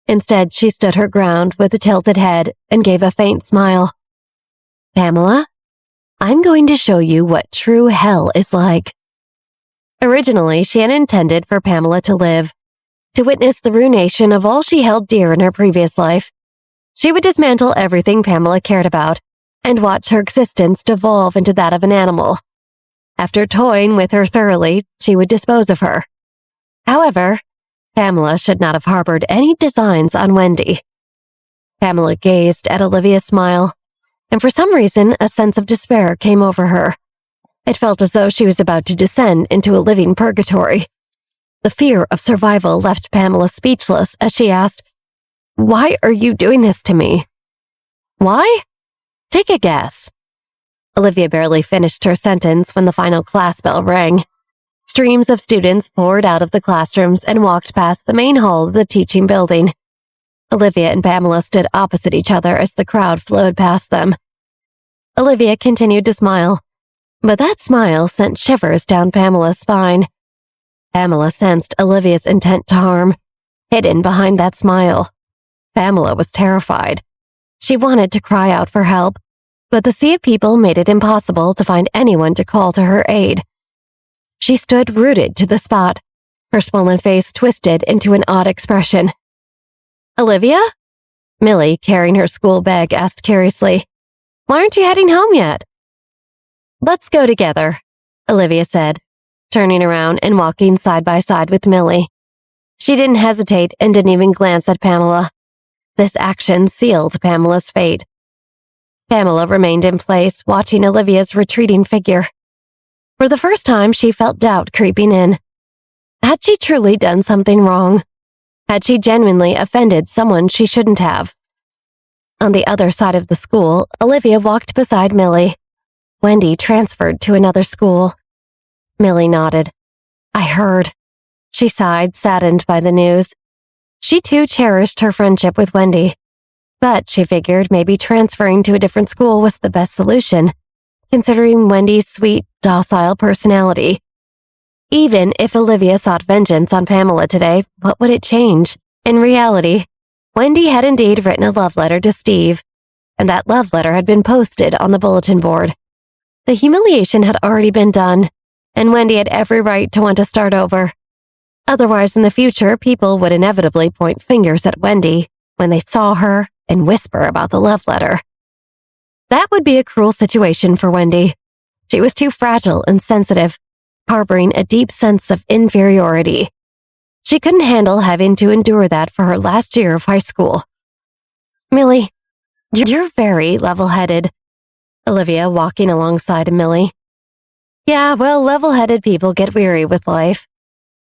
Instead, she stood her ground with a tilted head and gave a faint smile. "Pamela, I'm going to show you what true hell is like." Originally, she had intended for Pamela to live, to witness the ruination of all she held dear in her previous life. She would dismantle everything Pamela cared about and watch her existence devolve into that of an animal. After toying with her thoroughly, she would dispose of her. However, Pamela should not have harbored any designs on Wendy. Pamela gazed at Olivia's smile, and for some reason, a sense of despair came over her. It felt as though she was about to descend into a living purgatory. The fear of survival left Pamela speechless as she asked, "Why are you doing this to me?" "Why? Take a guess." Olivia barely finished her sentence when the final class bell rang. Streams of students poured out of the classrooms and walked past the main hall of the teaching building. Olivia and Pamela stood opposite each other as the crowd flowed past them. Olivia continued to smile, but that smile sent shivers down Pamela's spine. Pamela sensed Olivia's intent to harm, hidden behind that smile. Pamela was terrified. She wanted to cry out for help, but the sea of people made it impossible to find anyone to call to her aid. She stood rooted to the spot, her swollen face twisted into an odd expression. "Olivia?" Millie, carrying her school bag, asked curiously. "Why aren't you heading home yet?" "Let's go together," Olivia said, turning around and walking side by side with Millie. She didn't hesitate and didn't even glance at Pamela. This action sealed Pamela's fate. Pamela remained in place, watching Olivia's retreating figure. For the first time, she felt doubt creeping in. Had she truly done something wrong? Had she genuinely offended someone she shouldn't have? On the other side of the school, Olivia walked beside Millie. Wendy transferred to another school. Millie nodded. "I heard." She sighed, saddened by the news. She too cherished her friendship with Wendy, but she figured maybe transferring to a different school was the best solution, considering Wendy's sweet, docile personality. Even if Olivia sought vengeance on Pamela today, what would it change? In reality, Wendy had indeed written a love letter to Steve, and that love letter had been posted on the bulletin board. The humiliation had already been done, and Wendy had every right to want to start over. Otherwise, in the future, people would inevitably point fingers at Wendy when they saw her and whisper about the love letter. That would be a cruel situation for Wendy. She was too fragile and sensitive, harboring a deep sense of inferiority. She couldn't handle having to endure that for her last year of high school. "Millie, you're very level-headed," Olivia walking alongside Millie. "Yeah, well, level-headed people get weary with life."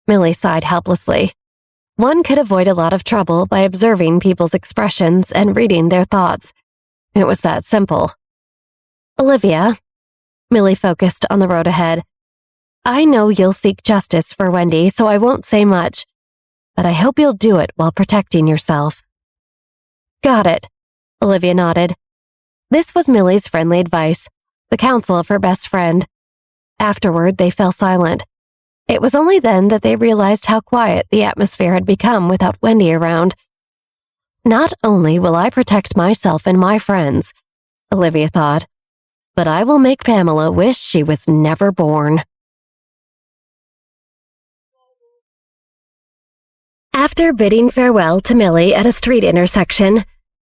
Millie sighed helplessly. One could avoid a lot of trouble by observing people's expressions and reading their thoughts. It was that simple. "Olivia," Millie focused on the road ahead. "I know you'll seek justice for Wendy, so I won't say much, but I hope you'll do it while protecting yourself." "Got it," Olivia nodded. This was Millie's friendly advice, the counsel of her best friend. Afterward, they fell silent. It was only then that they realized how quiet the atmosphere had become without Wendy around. Not only will I protect myself and my friends, Olivia thought, but I will make Pamela wish she was never born. After bidding farewell to Millie at a street intersection,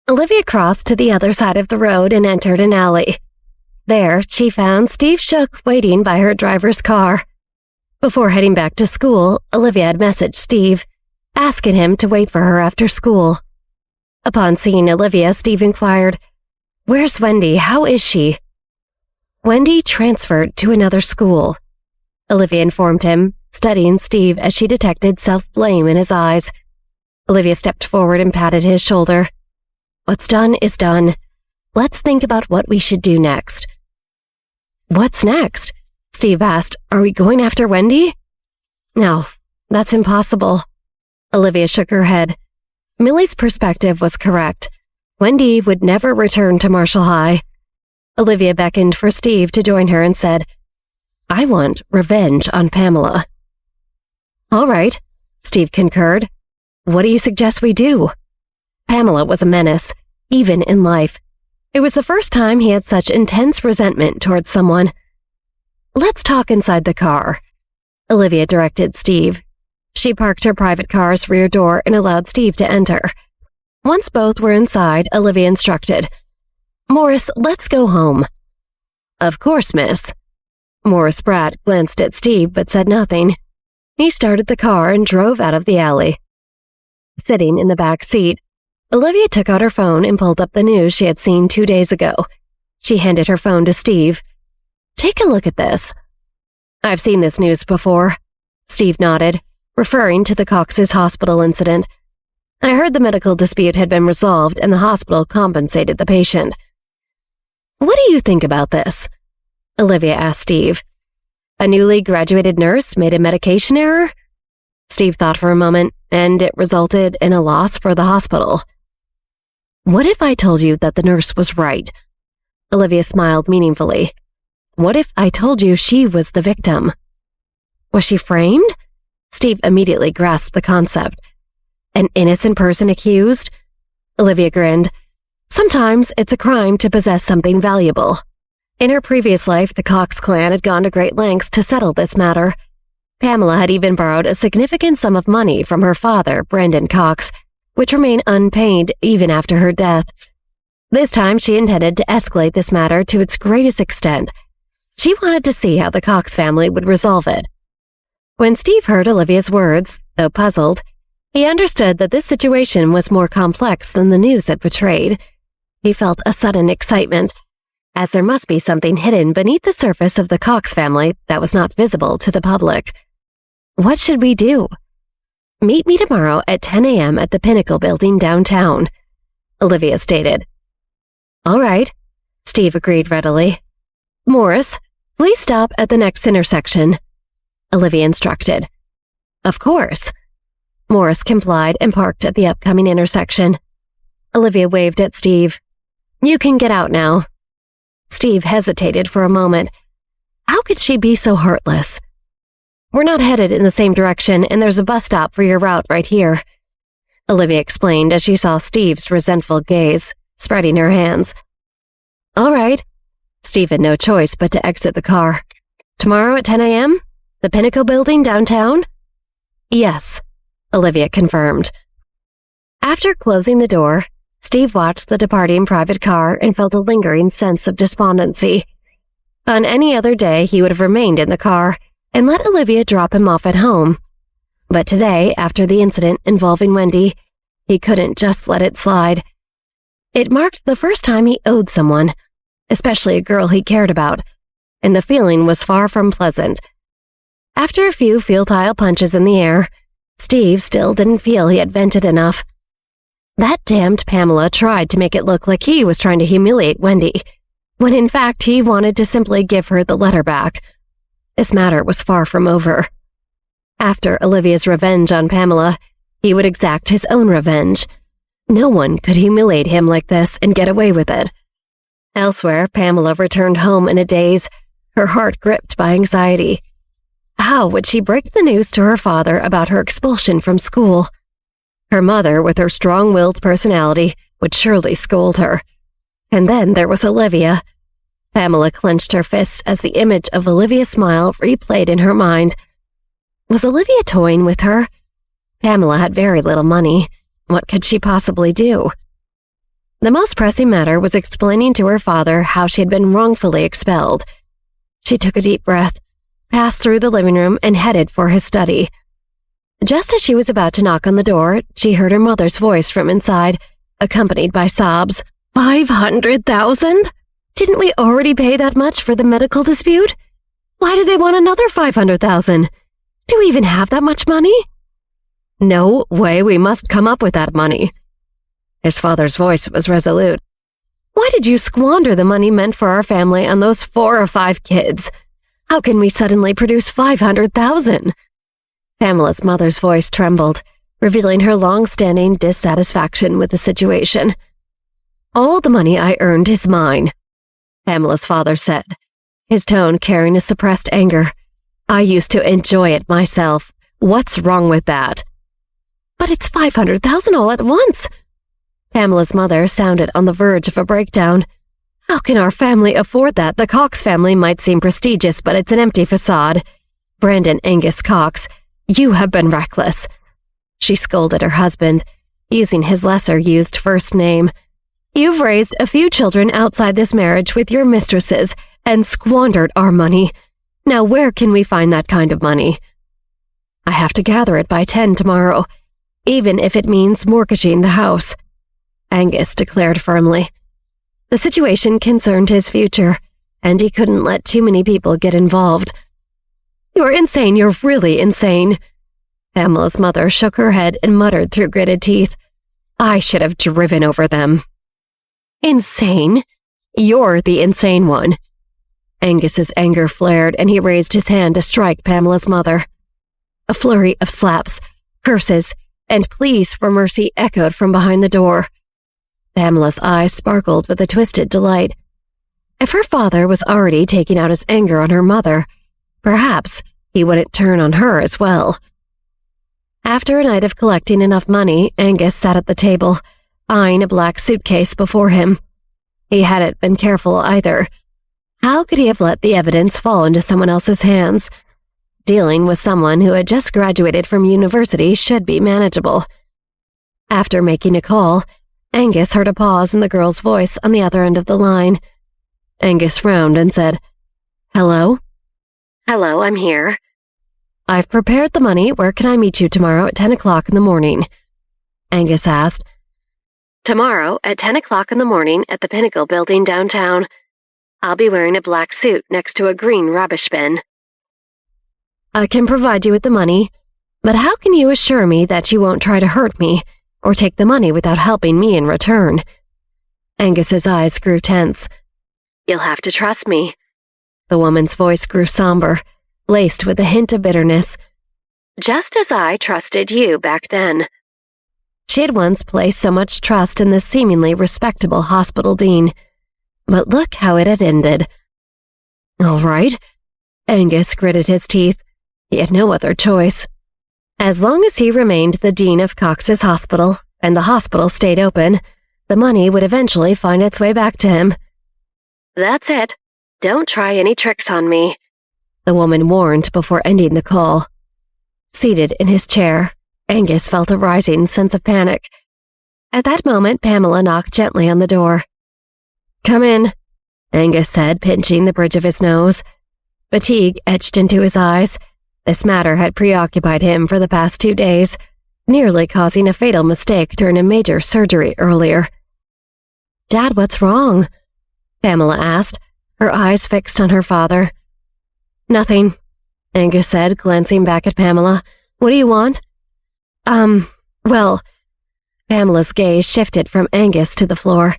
Olivia crossed to the other side of the road and entered an alley. There, she found Steve Shook waiting by her driver's car. Before heading back to school, Olivia had messaged Steve, asking him to wait for her after school. Upon seeing Olivia, Steve inquired, "Where's Wendy? How is she?" "Wendy transferred to another school," Olivia informed him, studying Steve as she detected self-blame in his eyes. Olivia stepped forward and patted his shoulder. "What's done is done. Let's think about what we should do next." "What's next?" Steve asked. "Are we going after Wendy?" "No, that's impossible." Olivia shook her head. Millie's perspective was correct. Wendy would never return to Marshall High. Olivia beckoned for Steve to join her and said, "I want revenge on Pamela." "All right," Steve concurred. "What do you suggest we do?" Pamela was a menace, even in life. It was the first time he had such intense resentment towards someone. "Let's talk inside the car," Olivia directed Steve. She parked her private car's rear door and allowed Steve to enter. Once both were inside, Olivia instructed, "Morris, let's go home." "Of course, miss." Morris Bratt glanced at Steve but said nothing. He started the car and drove out of the alley. Sitting in the back seat, Olivia took out her phone and pulled up the news she had seen 2 days ago. She handed her phone to Steve. "Take a look at this." "I've seen this news before," Steve nodded, referring to the Cox's hospital incident. "I heard the medical dispute had been resolved and the hospital compensated the patient." "What do you think about this?" Olivia asked Steve. "A newly graduated nurse made a medication error?" Steve thought for a moment, and it resulted in a loss for the hospital. "What if I told you that the nurse was right?" Olivia smiled meaningfully. "What if I told you she was the victim?" "Was she framed?" Steve immediately grasped the concept. "An innocent person accused?" Olivia grinned. "Sometimes it's a crime to possess something valuable. In her previous life, the Cox clan had gone to great lengths to settle this matter. Pamela had even borrowed a significant sum of money from her father, Brandon Cox, which remained unpaid even after her death. This time, she intended to escalate this matter to its greatest extent. She wanted to see how the Cox family would resolve it. When Steve heard Olivia's words, though puzzled, he understood that this situation was more complex than the news had portrayed. He felt a sudden excitement, as there must be something hidden beneath the surface of the Cox family that was not visible to the public. "What should we do?" "Meet me tomorrow at 10 a.m. at the Pinnacle building downtown," Olivia stated. "All right," Steve agreed readily. "Morris, please stop at the next intersection," Olivia instructed. "Of course." Morris complied and parked at the upcoming intersection. Olivia waved at Steve. "You can get out now." Steve hesitated for a moment. How could she be so heartless? "We're not headed in the same direction, and there's a bus stop for your route right here," Olivia explained as she saw Steve's resentful gaze, spreading her hands. "All right." Steve had no choice but to exit the car. "Tomorrow at 10 a.m.? The Pinnacle building downtown?" "Yes," Olivia confirmed. After closing the door, Steve watched the departing private car and felt a lingering sense of despondency. On any other day, he would have remained in the car and let Olivia drop him off at home. But today, after the incident involving Wendy, he couldn't just let it slide. It marked the first time he owed someone, especially a girl he cared about, and the feeling was far from pleasant. After a few futile punches in the air, Steve still didn't feel he had vented enough. That damned Pamela tried to make it look like he was trying to humiliate Wendy, when in fact he wanted to simply give her the letter back. This matter was far from over. After Olivia's revenge on Pamela, he would exact his own revenge. No one could humiliate him like this and get away with it. Elsewhere, Pamela returned home in a daze, her heart gripped by anxiety. How would she break the news to her father about her expulsion from school? Her mother, with her strong-willed personality, would surely scold her. And then there was Olivia. Pamela clenched her fist as the image of Olivia's smile replayed in her mind. Was Olivia toying with her? Pamela had very little money. What could she possibly do? The most pressing matter was explaining to her father how she had been wrongfully expelled. She took a deep breath, passed through the living room, and headed for his study. Just as she was about to knock on the door, she heard her mother's voice from inside, accompanied by sobs. 500,000? Didn't we already pay that much for the medical dispute? Why do they want another 500,000? Do we even have that much money? No way, we must come up with that money. His father's voice was resolute. Why did you squander the money meant for our family on those 4 or 5 kids? How can we suddenly produce 500,000? Pamela's mother's voice trembled, revealing her long-standing dissatisfaction with the situation. All the money I earned is mine, Pamela's father said, his tone carrying a suppressed anger. I used to enjoy it myself. What's wrong with that? But it's 500,000 all at once. Pamela's mother sounded on the verge of a breakdown. How can our family afford that? The Cox family might seem prestigious, but it's an empty facade. Brandon Angus Cox, you have been reckless. She scolded her husband, using his lesser-used first name. You've raised a few children outside this marriage with your mistresses and squandered our money. Now where can we find that kind of money? I have to gather it by 10 tomorrow, even if it means mortgaging the house, Angus declared firmly. The situation concerned his future, and he couldn't let too many people get involved. You're insane, you're really insane. Pamela's mother shook her head and muttered through gritted teeth. I should have driven over them. Insane? You're the insane one. Angus's anger flared, and he raised his hand to strike Pamela's mother. A flurry of slaps, curses, and pleas for mercy echoed from behind the door. Pamela's eyes sparkled with a twisted delight. If her father was already taking out his anger on her mother, perhaps he wouldn't turn on her as well. After a night of collecting enough money, Angus sat at the table, eyeing a black suitcase before him. He hadn't been careful either. How could he have let the evidence fall into someone else's hands? Dealing with someone who had just graduated from university should be manageable. After making a call, Angus heard a pause in the girl's voice on the other end of the line. Angus frowned and said, Hello? Hello, I'm here. I've prepared the money. Where can I meet you tomorrow at 10 o'clock in the morning? Angus asked. Tomorrow at 10 o'clock in the morning at the Pinnacle building downtown. I'll be wearing a black suit next to a green rubbish bin. I can provide you with the money, but how can you assure me that you won't try to hurt me or take the money without helping me in return? Angus's eyes grew tense. You'll have to trust me. The woman's voice grew somber, laced with a hint of bitterness. Just as I trusted you back then. She had once placed so much trust in this seemingly respectable hospital dean, but look how it had ended. All right. Angus gritted his teeth. He had no other choice. As long as he remained the dean of Cox's hospital, and the hospital stayed open, the money would eventually find its way back to him. That's it. Don't try any tricks on me, the woman warned before ending the call. Seated in his chair, Angus felt a rising sense of panic. At that moment, Pamela knocked gently on the door. Come in, Angus said, pinching the bridge of his nose. Fatigue etched into his eyes. This matter had preoccupied him for the past 2 days, nearly causing a fatal mistake during a major surgery earlier. Dad, what's wrong? Pamela asked, her eyes fixed on her father. Nothing, Angus said, glancing back at Pamela. What do you want? Well, Pamela's gaze shifted from Angus to the floor.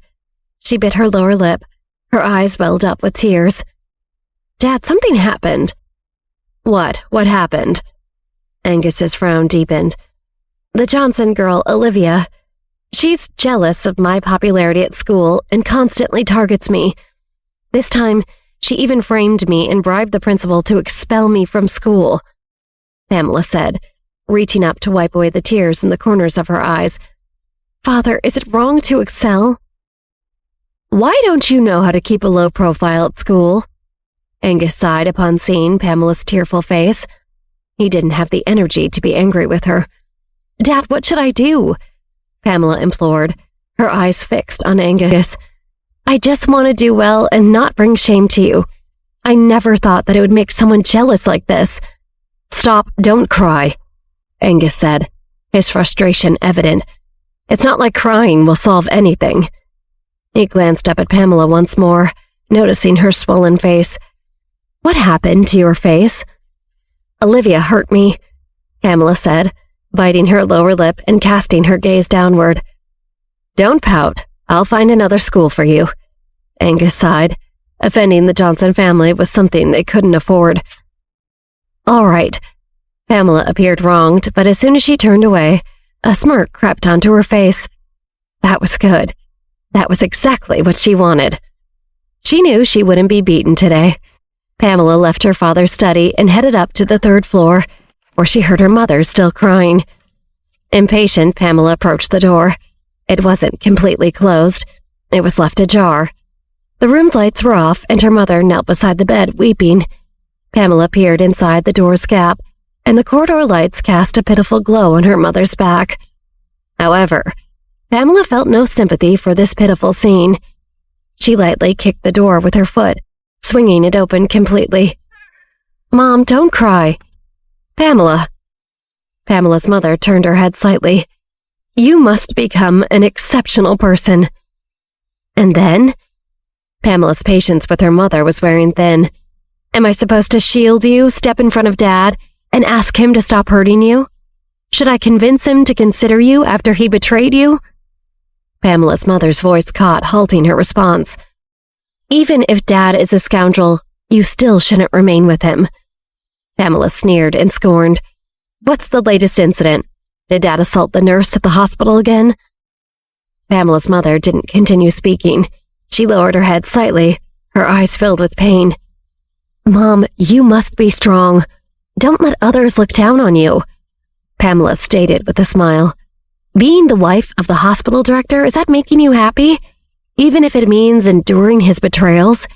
She bit her lower lip. Her eyes welled up with tears. Dad, something happened. What? What happened? Angus's frown deepened. The Johnson girl, Olivia. She's jealous of my popularity at school and constantly targets me. This time, she even framed me and bribed the principal to expel me from school, Pamela said, reaching up to wipe away the tears in the corners of her eyes. "Father, is it wrong to excel?" "Why don't you know how to keep a low profile at school?" Angus sighed upon seeing Pamela's tearful face. He didn't have the energy to be angry with her. "Dad, what should I do?" Pamela implored, her eyes fixed on Angus. "I just want to do well and not bring shame to you. I never thought that it would make someone jealous like this." "Stop, don't cry," Angus said, his frustration evident. "It's not like crying will solve anything." He glanced up at Pamela once more, noticing her swollen face. "What happened to your face?" "Olivia hurt me," Pamela said, biting her lower lip and casting her gaze downward. "Don't pout. I'll find another school for you," Angus sighed. Offending the Johnson family was something they couldn't afford. "All right." Pamela appeared wronged, but as soon as she turned away, a smirk crept onto her face. That was good. That was exactly what she wanted. She knew she wouldn't be beaten today. Pamela left her father's study and headed up to the 3rd floor, where she heard her mother still crying. Impatient, Pamela approached the door. It wasn't completely closed. It was left ajar. The room's lights were off, and her mother knelt beside the bed, weeping. Pamela peered inside the door's gap, and the corridor lights cast a pitiful glow on her mother's back. However, Pamela felt no sympathy for this pitiful scene. She lightly kicked the door with her foot, swinging it open completely. "Mom, don't cry." "Pamela." Pamela's mother turned her head slightly. "You must become an exceptional person." "And then?" Pamela's patience with her mother was wearing thin. "Am I supposed to shield you, step in front of Dad, and ask him to stop hurting you? Should I convince him to consider you after he betrayed you?" Pamela's mother's voice caught, halting her response. "Even if Dad is a scoundrel, you still shouldn't remain with him." Pamela sneered and scorned. "What's the latest incident? Did Dad assault the nurse at the hospital again?" Pamela's mother didn't continue speaking. She lowered her head slightly, her eyes filled with pain. "Mom, you must be strong. Don't let others look down on you," Pamela stated with a smile. "Being the wife of the hospital director, is that making you happy? Even if it means enduring his betrayals?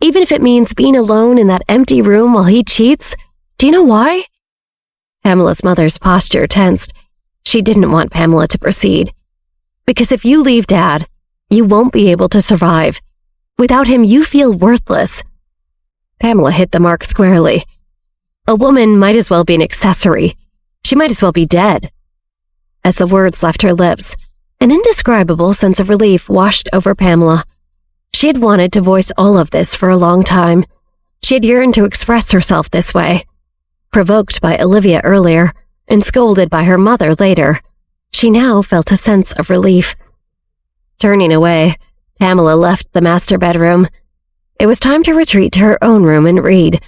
Even if it means being alone in that empty room while he cheats? Do you know why?" Pamela's mother's posture tensed. She didn't want Pamela to proceed. "Because if you leave Dad, you won't be able to survive. Without him, you feel worthless." Pamela hit the mark squarely. A woman might as well be an accessory. She might as well be dead. As the words left her lips, an indescribable sense of relief washed over Pamela. She had wanted to voice all of this for a long time. She had yearned to express herself this way. Provoked by Olivia earlier, and scolded by her mother later, she now felt a sense of relief. Turning away, Pamela left the master bedroom. It was time to retreat to her own room and read.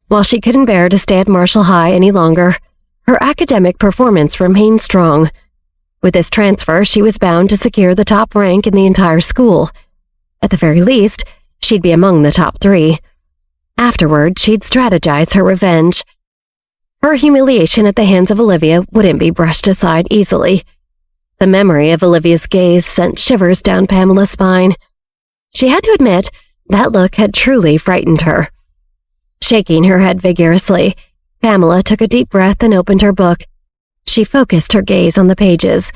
While she couldn't bear to stay at Marshall High any longer, her academic performance remained strong. With this transfer, she was bound to secure the top rank in the entire school. At the very least, she'd be among the top 3. Afterward, she'd strategize her revenge. Her humiliation at the hands of Olivia wouldn't be brushed aside easily. The memory of Olivia's gaze sent shivers down Pamela's spine. She had to admit that look had truly frightened her. Shaking her head vigorously, Pamela took a deep breath and opened her book. She focused her gaze on the pages.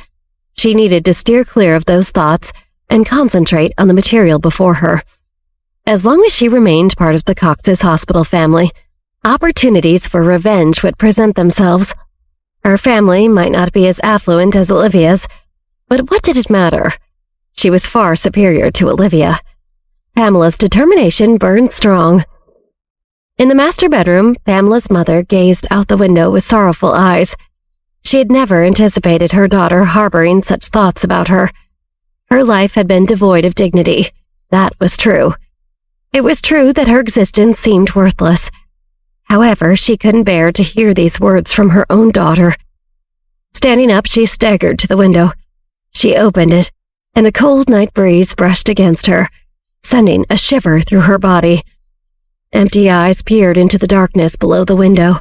She needed to steer clear of those thoughts and concentrate on the material before her. As long as she remained part of the Cox's hospital family, opportunities for revenge would present themselves. Her family might not be as affluent as Olivia's, but what did it matter? She was far superior to Olivia. Pamela's determination burned strong. In the master bedroom, Pamela's mother gazed out the window with sorrowful eyes. She had never anticipated her daughter harboring such thoughts about her. Her life had been devoid of dignity. That was true. It was true that her existence seemed worthless. However, she couldn't bear to hear these words from her own daughter. Standing up, she staggered to the window. She opened it, and the cold night breeze brushed against her, sending a shiver through her body. Empty eyes peered into the darkness below the window.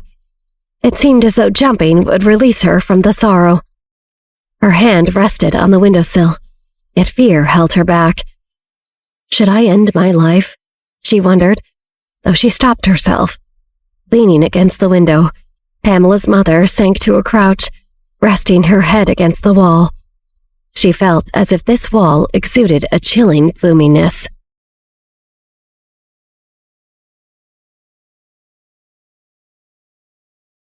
It seemed as though jumping would release her from the sorrow. Her hand rested on the windowsill, yet fear held her back. Should I end my life? She wondered, though she stopped herself. Leaning against the window, Pamela's mother sank to a crouch, resting her head against the wall. She felt as if this wall exuded a chilling gloominess.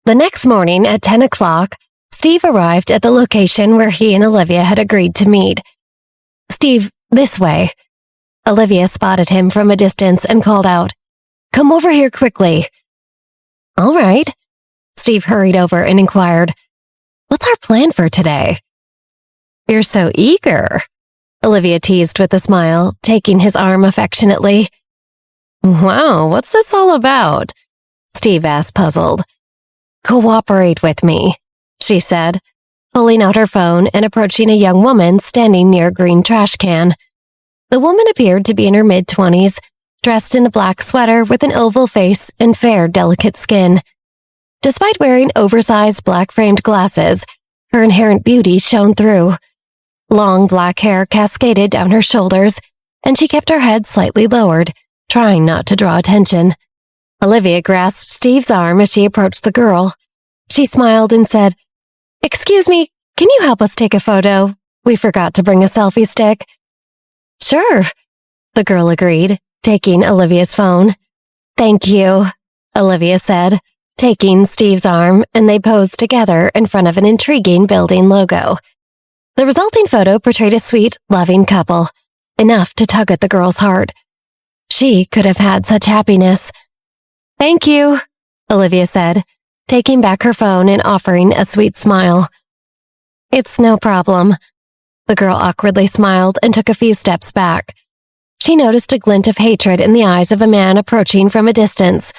The next morning at 10 o'clock, Steve arrived at the location where he and Olivia had agreed to meet. "Steve, this way." Olivia spotted him from a distance and called out, "Come over here quickly." "All right." Steve hurried over and inquired, "What's our plan for today?" "You're so eager," Olivia teased with a smile, taking his arm affectionately. "Wow, what's this all about?" Steve asked, puzzled. "Cooperate with me," she said, pulling out her phone and approaching a young woman standing near a green trash can. The woman appeared to be in her mid-20s, dressed in a black sweater with an oval face and fair, delicate skin. Despite wearing oversized black-framed glasses, her inherent beauty shone through. Long black hair cascaded down her shoulders, and she kept her head slightly lowered, trying not to draw attention. Olivia grasped Steve's arm as she approached the girl. She smiled and said, "Excuse me, can you help us take a photo? We forgot to bring a selfie stick." "Sure," the girl agreed, taking Olivia's phone. "Thank you," Olivia said, taking Steve's arm, and they posed together in front of an intriguing building logo. The resulting photo portrayed a sweet, loving couple, enough to tug at the girl's heart. She could have had such happiness. "Thank you," Olivia said, taking back her phone and offering a sweet smile. "It's no problem." The girl awkwardly smiled and took a few steps back. She noticed a glint of hatred in the eyes of a man approaching from a distance.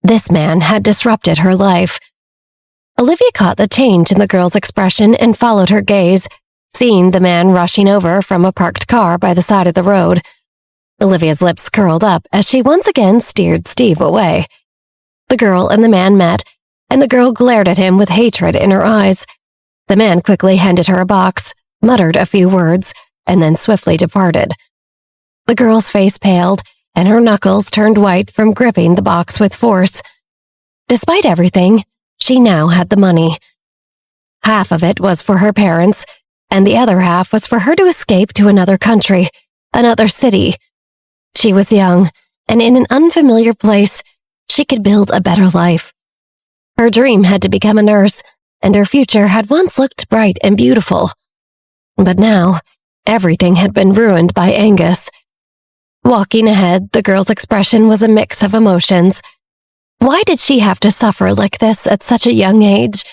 This man had disrupted her life. Olivia caught the change in the girl's expression and followed her gaze, seeing the man rushing over from a parked car by the side of the road. Olivia's lips curled up as she once again steered Steve away. The girl and the man met, and the girl glared at him with hatred in her eyes. The man quickly handed her a box, muttered a few words, and then swiftly departed. The girl's face paled, and her knuckles turned white from gripping the box with force. Despite everything, she now had the money. Half of it was for her parents, and the other half was for her to escape to another country, another city. She was young, and in an unfamiliar place, she could build a better life. Her dream had to become a nurse, and her future had once looked bright and beautiful. But now, everything had been ruined by Angus. Walking ahead, the girl's expression was a mix of emotions. Why did she have to suffer like this at such a young age?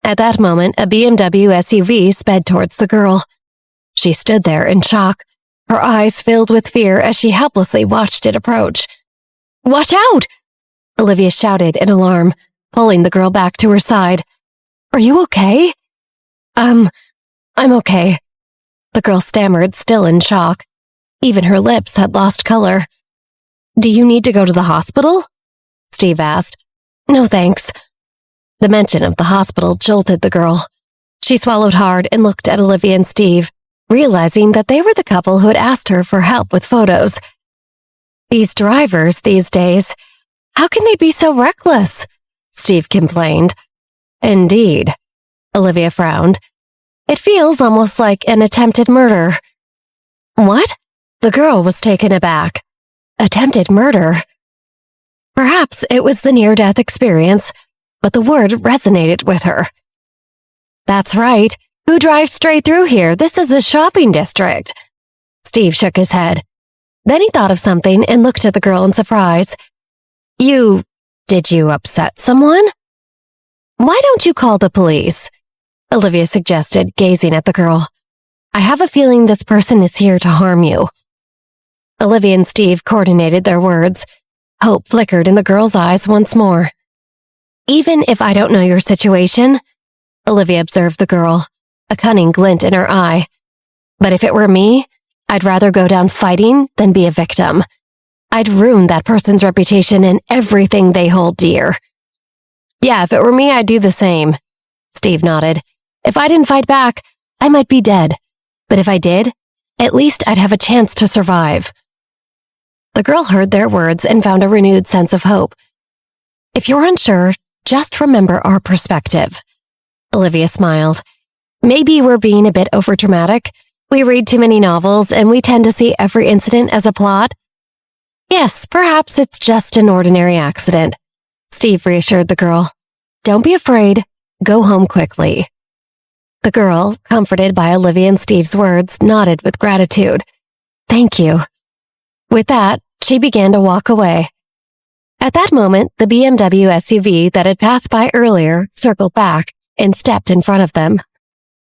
At that moment, a BMW SUV sped towards the girl. She stood there in shock, her eyes filled with fear as she helplessly watched it approach. "Watch out!" Olivia shouted in alarm, pulling the girl back to her side. "Are you okay?" I'm okay," the girl stammered, still in shock. Even her lips had lost color. "Do you need to go to the hospital?" Steve asked. "No, thanks." The mention of the hospital jolted the girl. She swallowed hard and looked at Olivia and Steve, realizing that they were the couple who had asked her for help with photos. "These drivers these days, how can they be so reckless?" Steve complained. "Indeed," Olivia frowned. "It feels almost like an attempted murder." "What?" The girl was taken aback. Attempted murder? Perhaps it was the near-death experience, but the word resonated with her. "That's right. Who drives straight through here? This is a shopping district." Steve shook his head. Then he thought of something and looked at the girl in surprise. Did you upset someone?" "Why don't you call the police?" Olivia suggested, gazing at the girl. "I have a feeling this person is here to harm you." Olivia and Steve coordinated their words. Hope flickered in the girl's eyes once more. "Even if I don't know your situation," Olivia observed the girl, a cunning glint in her eye. "But if it were me, I'd rather go down fighting than be a victim. I'd ruin that person's reputation and everything they hold dear." Yeah, if it were me, I'd do the same. Steve nodded. If I didn't fight back, I might be dead. But if I did, at least I'd have a chance to survive. The girl heard their words and found a renewed sense of hope. If you're unsure, just remember our perspective. Olivia smiled. Maybe we're being a bit overdramatic. We read too many novels and we tend to see every incident as a plot. Yes, perhaps it's just an ordinary accident. Steve reassured the girl. Don't be afraid. Go home quickly. The girl, comforted by Olivia and Steve's words, nodded with gratitude. Thank you. With that, she began to walk away. At that moment, the BMW SUV that had passed by earlier circled back and stepped in front of them.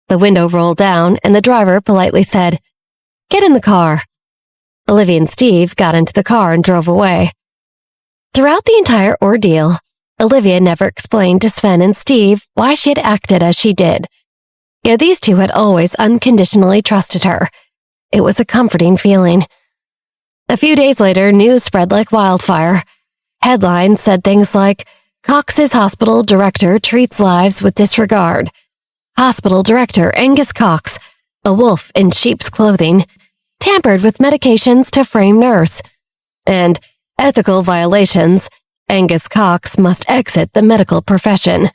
The window rolled down and the driver politely said, "Get in the car." Olivia and Steve got into the car and drove away. Throughout the entire ordeal, Olivia never explained to Sven and Steve why she had acted as she did. Yet these two had always unconditionally trusted her. It was a comforting feeling. A few days later, news spread like wildfire. Headlines said things like, Cox's hospital director treats lives with disregard. Hospital director Angus Cox, a wolf in sheep's clothing, tampered with medications to frame nurse. And ethical violations, Angus Cox must exit the medical profession.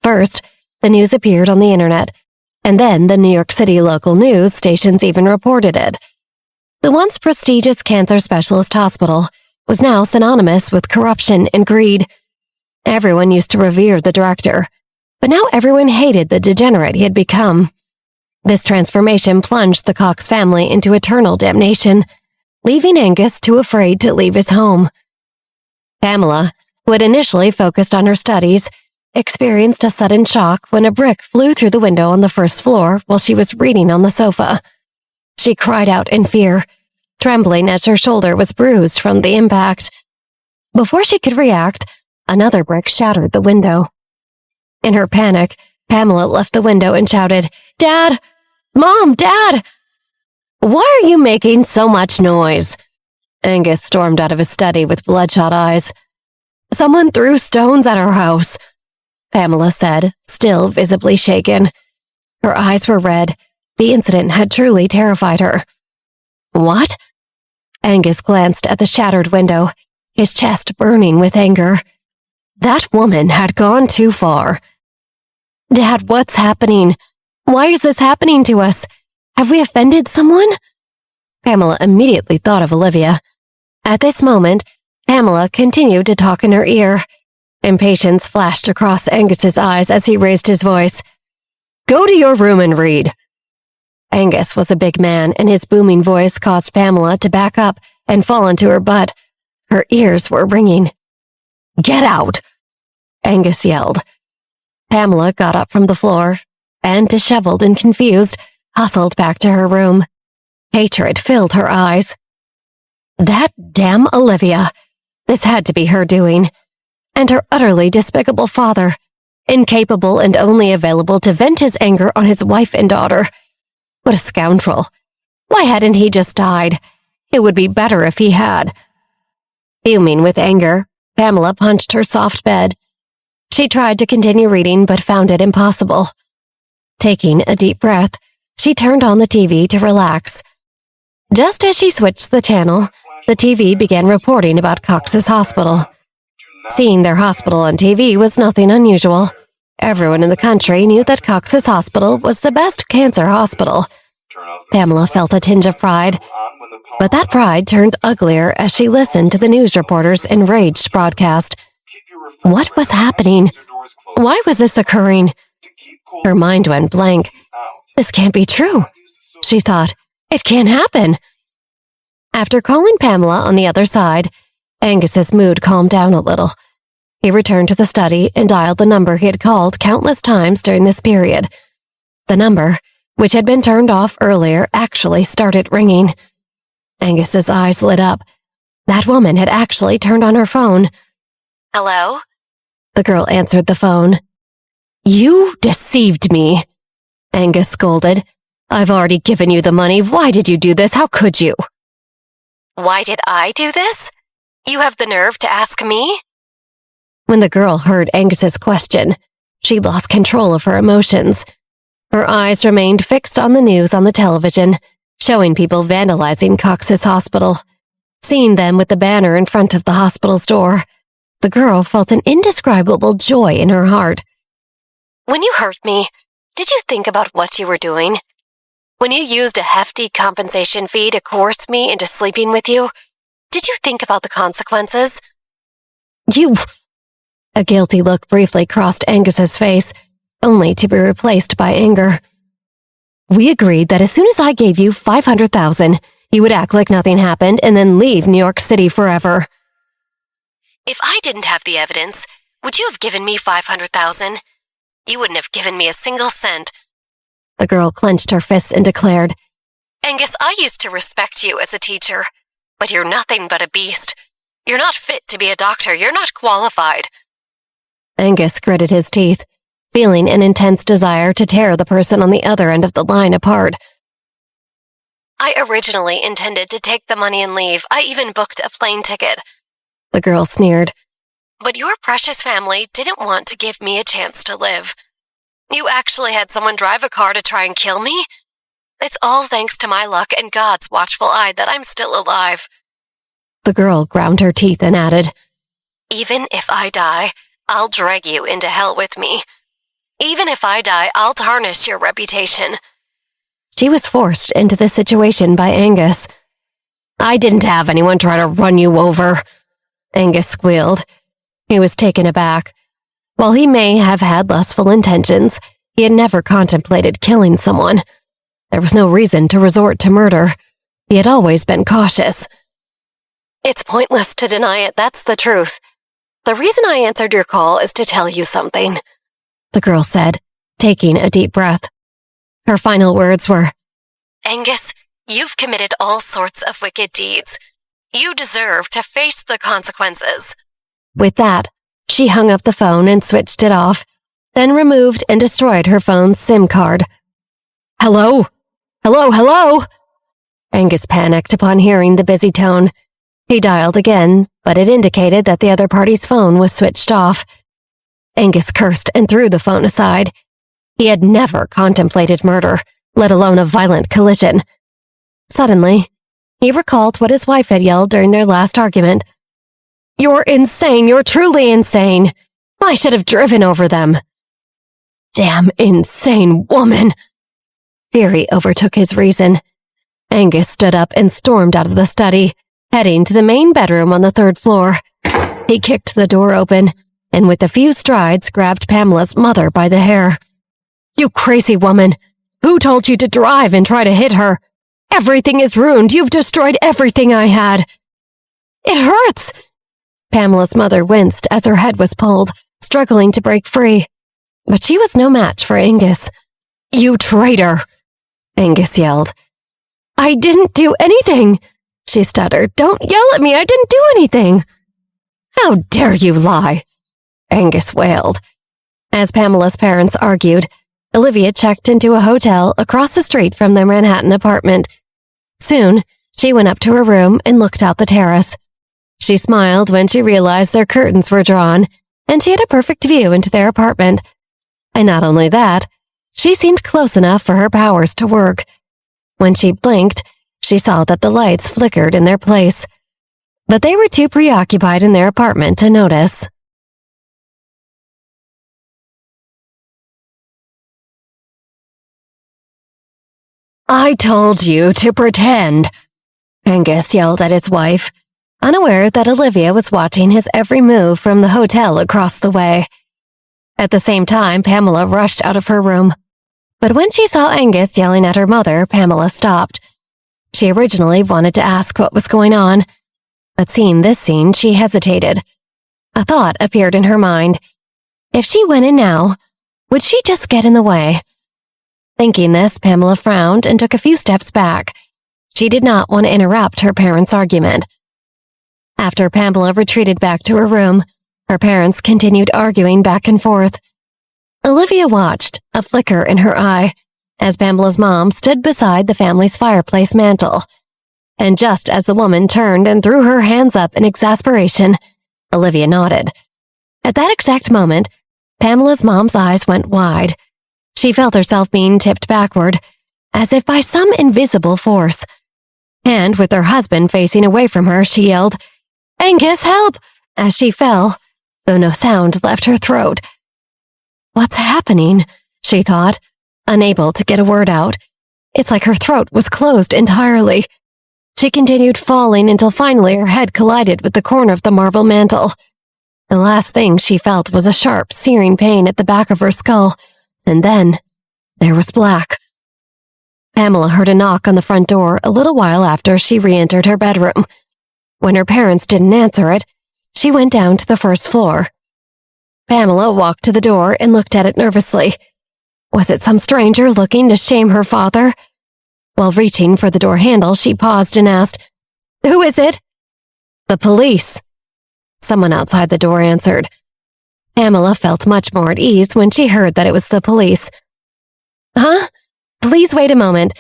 First, the news appeared on the internet, and then the New York City local news stations even reported it. The once prestigious cancer specialist hospital was now synonymous with corruption and greed. Everyone used to revere the director, but now everyone hated the degenerate he had become. This transformation plunged the Cox family into eternal damnation, leaving Angus too afraid to leave his home. Pamela, who had initially focused on her studies, experienced a sudden shock when a brick flew through the window on the first floor while she was reading on the sofa. She cried out in fear, trembling as her shoulder was bruised from the impact. Before she could react, another brick shattered the window. In her panic, Pamela left the window and shouted, "Dad! Mom! Dad! Why are you making so much noise?" Angus stormed out of his study with bloodshot eyes. "Someone threw stones at our house," Pamela said, still visibly shaken. Her eyes were red. The incident had truly terrified her. "What?" Angus glanced at the shattered window, his chest burning with anger. That woman had gone too far. "Dad, what's happening? Why is this happening to us? Have we offended someone?" Pamela immediately thought of Olivia. At this moment, Pamela continued to talk in her ear. Impatience flashed across Angus's eyes as he raised his voice. "Go to your room and read." Angus was a big man, and his booming voice caused Pamela to back up and fall into her butt. Her ears were ringing. "Get out!" Angus yelled. Pamela got up from the floor and, disheveled and confused, hustled back to her room. Hatred filled her eyes. That damn Olivia. This had to be her doing. And her utterly despicable father, incapable and only available to vent his anger on his wife and daughter. What a scoundrel. Why hadn't he just died? It would be better if he had. Fuming with anger, Pamela punched her soft bed. She tried to continue reading but found it impossible. Taking a deep breath, she turned on the TV to relax. Just as she switched the channel, the TV began reporting about Cox's hospital. Seeing their hospital on TV was nothing unusual. Everyone in the country knew that Cox's hospital was the best cancer hospital. Pamela felt a tinge of pride, but that pride turned uglier as she listened to the news reporters' enraged broadcast. What was happening? Why was this occurring? Her mind went blank. This can't be true, she thought. It can't happen. After calling Pamela on the other side, Angus's mood calmed down a little. He returned to the study and dialed the number he had called countless times during this period. The number, which had been turned off earlier, actually started ringing. Angus's eyes lit up. That woman had actually turned on her phone. "Hello?" The girl answered the phone. "You deceived me," Angus scolded. "I've already given you the money. Why did you do this? How could you?" "Why did I do this? You have the nerve to ask me?" When the girl heard Angus's question, she lost control of her emotions. Her eyes remained fixed on the news on the television, showing people vandalizing Cox's hospital. Seeing them with the banner in front of the hospital's door, the girl felt an indescribable joy in her heart. When you hurt me, did you think about what you were doing? When you used a hefty compensation fee to coerce me into sleeping with you, did you think about the consequences? A guilty look briefly crossed Angus's face, only to be replaced by anger. We agreed that as soon as I gave you $500,000, you would act like nothing happened and then leave New York City forever. If I didn't have the evidence, would you have given me $500,000? You wouldn't have given me a single cent. The girl clenched her fists and declared, Angus, I used to respect you as a teacher, but you're nothing but a beast. You're not fit to be a doctor. You're not qualified. Angus gritted his teeth, feeling an intense desire to tear the person on the other end of the line apart. I originally intended to take the money and leave. I even booked a plane ticket. The girl sneered. But your precious family didn't want to give me a chance to live. You actually had someone drive a car to try and kill me? It's all thanks to my luck and God's watchful eye that I'm still alive. The girl ground her teeth and added, Even if I die, I'll drag you into hell with me. Even if I die, I'll tarnish your reputation. She was forced into this situation by Angus. I didn't have anyone try to run you over, Angus squealed. He was taken aback. While he may have had lustful intentions, he had never contemplated killing someone. There was no reason to resort to murder. He had always been cautious. It's pointless to deny it, that's the truth. The reason I answered your call is to tell you something, the girl said, taking a deep breath. Her final words were, Angus, you've committed all sorts of wicked deeds. You deserve to face the consequences. With that, she hung up the phone and switched it off, then removed and destroyed her phone's SIM card. Hello? Hello? Angus panicked upon hearing the busy tone. He dialed again, but it indicated that the other party's phone was switched off. Angus cursed and threw the phone aside. He had never contemplated murder, let alone a violent collision. Suddenly, he recalled what his wife had yelled during their last argument. You're insane. You're truly insane. I should have driven over them. Damn insane woman. Fury overtook his reason. Angus stood up and stormed out of the study, heading to the main bedroom on the 3rd floor. He kicked the door open, and with a few strides grabbed Pamela's mother by the hair. You crazy woman! Who told you to drive and try to hit her? Everything is ruined. You've destroyed everything I had. It hurts! Pamela's mother winced as her head was pulled, struggling to break free. But she was no match for Angus. You traitor! Angus yelled. I didn't do anything, she stuttered. Don't yell at me. I didn't do anything. How dare you lie? Angus wailed. As Pamela's parents argued, Olivia checked into a hotel across the street from their Manhattan apartment. Soon, she went up to her room and looked out the terrace. She smiled when she realized their curtains were drawn, and she had a perfect view into their apartment. And not only that, she seemed close enough for her powers to work. When she blinked, she saw that the lights flickered in their place. But they were too preoccupied in their apartment to notice. I told you to pretend, Angus yelled at his wife, unaware that Olivia was watching his every move from the hotel across the way. At the same time, Pamela rushed out of her room. But when she saw Angus yelling at her mother, Pamela stopped. She originally wanted to ask what was going on, but seeing this scene, she hesitated. A thought appeared in her mind. If she went in now, would she just get in the way? Thinking this, Pamela frowned and took a few steps back. She did not want to interrupt her parents' argument. After Pamela retreated back to her room, her parents continued arguing back and forth. Olivia watched, a flicker in her eye, as Pamela's mom stood beside the family's fireplace mantel. And just as the woman turned and threw her hands up in exasperation, Olivia nodded. At that exact moment, Pamela's mom's eyes went wide. She felt herself being tipped backward, as if by some invisible force. And with her husband facing away from her, she yelled, "Angus, help!" as she fell, though no sound left her throat. What's happening? She thought, unable to get a word out. It's like her throat was closed entirely. She continued falling until finally her head collided with the corner of the marble mantel. The last thing she felt was a sharp, searing pain at the back of her skull, and then there was black. Pamela heard a knock on the front door a little while after she re-entered her bedroom. When her parents didn't answer it, she went down to the first floor. Pamela walked to the door and looked at it nervously. Was it some stranger looking to shame her father? While reaching for the door handle, she paused and asked, "Who is it?" "The police." Someone outside the door answered. Pamela felt much more at ease when she heard that it was the police. "Huh? Please wait a moment."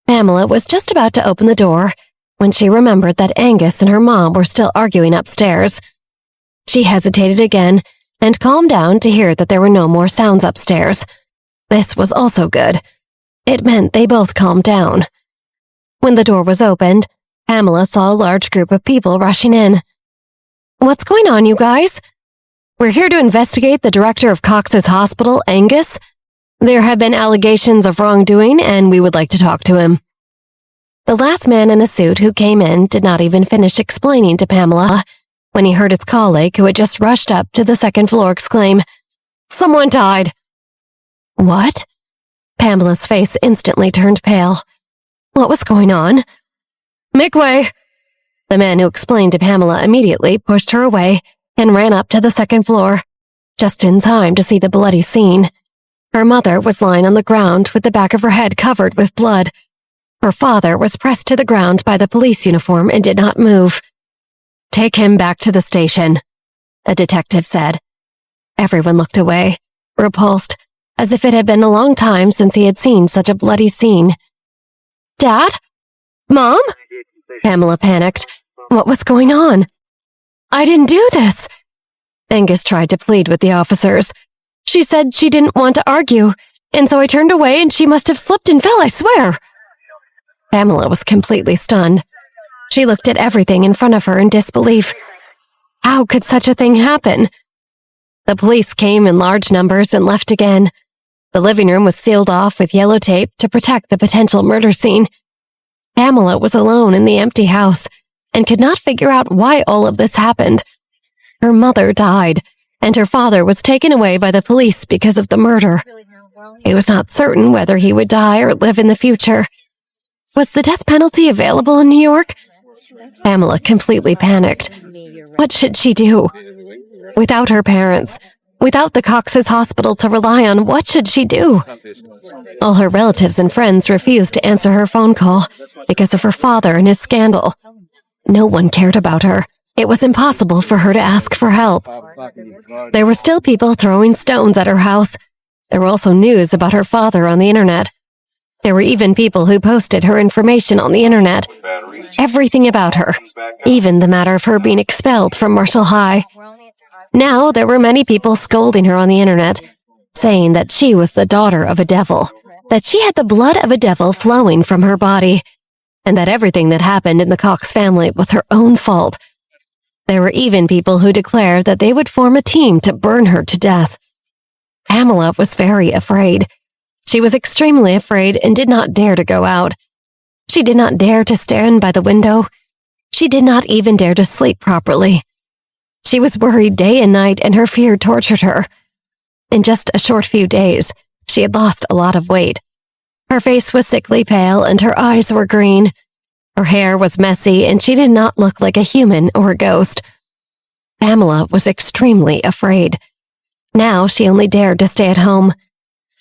Pamela was just about to open the door when she remembered that Angus and her mom were still arguing upstairs. She hesitated again and calmed down to hear that there were no more sounds upstairs. This was also good. It meant they both calmed down. When the door was opened, Pamela saw a large group of people rushing in. "What's going on, you guys?" "We're here to investigate the director of Cox's hospital, Angus. There have been allegations of wrongdoing, and we would like to talk to him." The last man in a suit who came in did not even finish explaining to Pamela when he heard his colleague, who had just rushed up to the second floor, exclaim, "Someone died!" "What?" Pamela's face instantly turned pale. What was going on? "Make way!" The man who explained to Pamela immediately pushed her away and ran up to the second floor, just in time to see the bloody scene. Her mother was lying on the ground with the back of her head covered with blood. Her father was pressed to the ground by the police uniform and did not move. "Take him back to the station," a detective said. Everyone looked away, repulsed, as if it had been a long time since he had seen such a bloody scene. "Dad? Mom?" Pamela panicked. What was going on? "I didn't do this." Angus tried to plead with the officers. "She said she didn't want to argue, and so I turned away and she must have slipped and fell, I swear." Pamela was completely stunned. She looked at everything in front of her in disbelief. How could such a thing happen? The police came in large numbers and left again. The living room was sealed off with yellow tape to protect the potential murder scene. Pamela was alone in the empty house and could not figure out why all of this happened. Her mother died, and her father was taken away by the police because of the murder. It was not certain whether he would die or live in the future. Was the death penalty available in New York? Pamela completely panicked. What should she do? Without her parents, without the Cox's hospital to rely on, what should she do? All her relatives and friends refused to answer her phone call because of her father and his scandal. No one cared about her. It was impossible for her to ask for help. There were still people throwing stones at her house. There were also news about her father on the internet. There were even people who posted her information on the internet. Everything about her, even the matter of her being expelled from Marshall High. Now there were many people scolding her on the internet, saying that she was the daughter of a devil, that she had the blood of a devil flowing from her body, and that everything that happened in the Cox family was her own fault. There were even people who declared that they would form a team to burn her to death. Pamela was very afraid. She was extremely afraid and did not dare to go out. She did not dare to stand by the window. She did not even dare to sleep properly. She was worried day and night, and her fear tortured her. In just a short few days, she had lost a lot of weight. Her face was sickly pale, and her eyes were green. Her hair was messy, and she did not look like a human or a ghost. Pamela was extremely afraid. Now she only dared to stay at home.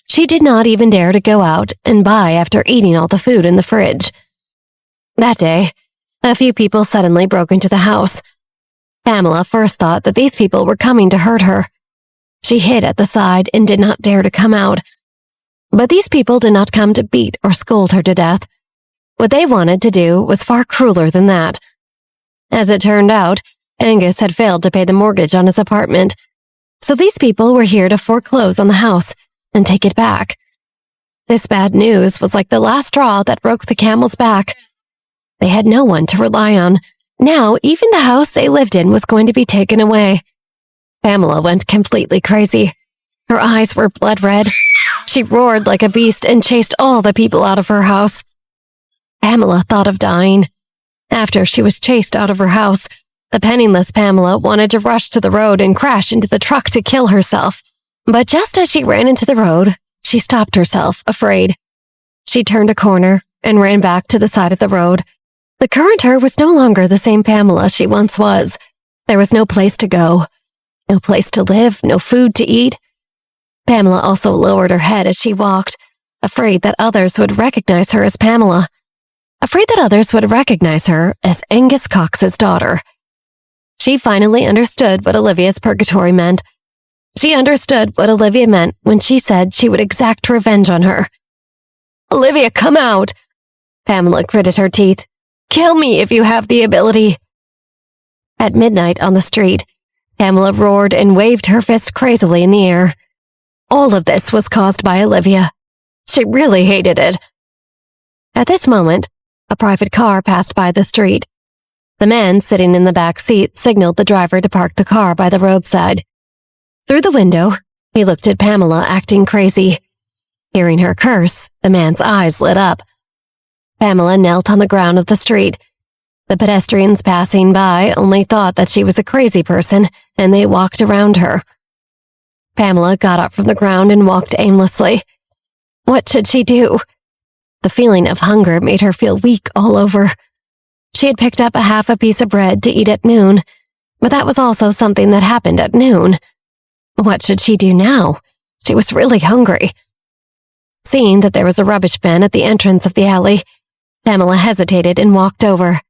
She did not even dare to go out and buy after eating all the food in the fridge. That day, a few people suddenly broke into the house. Pamela first thought that these people were coming to hurt her. She hid at the side and did not dare to come out. But these people did not come to beat or scold her to death. What they wanted to do was far crueler than that. As it turned out, Angus had failed to pay the mortgage on his apartment, So these people were here to foreclose on the house and take it back. This bad news was like the last straw that broke the camel's back. They had no one to rely on. Now, even the house they lived in was going to be taken away. Pamela went completely crazy. Her eyes were blood red. She roared like a beast and chased all the people out of her house. Pamela thought of dying. After she was chased out of her house, the penniless Pamela wanted to rush to the road and crash into the truck to kill herself. But just as she ran into the road, she stopped herself, afraid. She turned a corner and ran back to the side of the road. The current her was no longer the same Pamela she once was. There was no place to go, no place to live, no food to eat. Pamela also lowered her head as she walked, afraid that others would recognize her as Pamela. Afraid that others would recognize her as Angus Cox's daughter. She finally understood what Olivia's purgatory meant. She understood what Olivia meant when she said she would exact revenge on her. "Olivia, come out!" Pamela gritted her teeth. "Kill me if you have the ability." At midnight on the street, Pamela roared and waved her fist crazily in the air. All of this was caused by Olivia. She really hated it. At this moment, a private car passed by the street. The man sitting in the back seat signaled the driver to park the car by the roadside. Through the window, he looked at Pamela acting crazy. Hearing her curse, the man's eyes lit up. Pamela knelt on the ground of the street. The pedestrians passing by only thought that she was a crazy person, and they walked around her. Pamela got up from the ground and walked aimlessly. What should she do? The feeling of hunger made her feel weak all over. She had picked up half a piece of bread to eat at noon, but that was also something that happened at noon. What should she do now? She was really hungry. Seeing that there was a rubbish bin at the entrance of the alley, Pamela hesitated and walked over.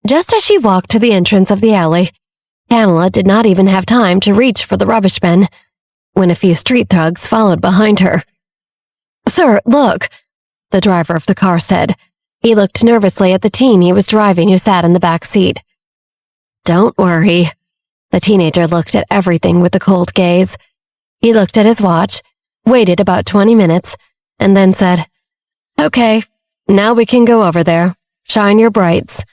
Just as she walked to the entrance of the alley, Pamela did not even have time to reach for the rubbish bin when a few street thugs followed behind her. "Sir, look," the driver of the car said. He looked nervously at the teen he was driving who sat in the back seat. "Don't worry." The teenager looked at everything with a cold gaze. He looked at his watch, waited about 20 minutes, and then said, "Okay, now we can go over there. Shine your brights."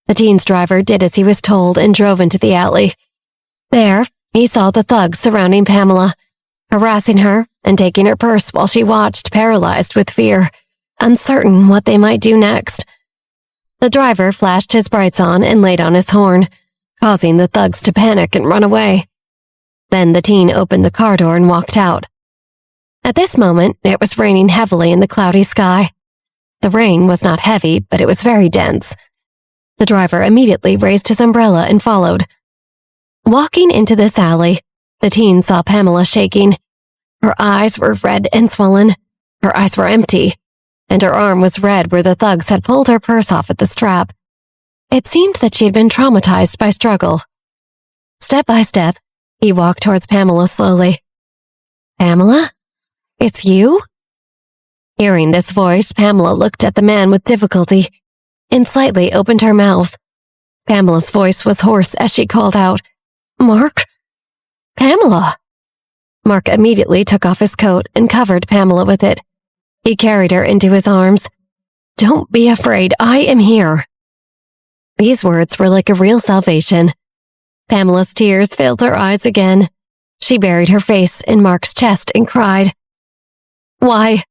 The teen's driver did as he was told and drove into the alley. There, he saw the thugs surrounding Pamela, harassing her and taking her purse while she watched, paralyzed with fear, uncertain what they might do next. The driver flashed his brights on and laid on his horn, causing the thugs to panic and run away. Then the teen opened the car door and walked out. At this moment, it was raining heavily in the cloudy sky. The rain was not heavy, but it was very dense. The driver immediately raised his umbrella and followed. Walking into this alley, the teen saw Pamela shaking. Her eyes were red and swollen. Her eyes were empty, and her arm was red where the thugs had pulled her purse off at the strap. It seemed that she had been traumatized by struggle. Step by step, he walked towards Pamela slowly. "Pamela? It's you?" Hearing this voice, Pamela looked at the man with difficulty and slightly opened her mouth. Pamela's voice was hoarse as she called out, "Mark? Pamela!" Mark immediately took off his coat and covered Pamela with it. He carried her into his arms. "Don't be afraid, I am here." These words were like a real salvation. Pamela's tears filled her eyes again. She buried her face in Mark's chest and cried. Why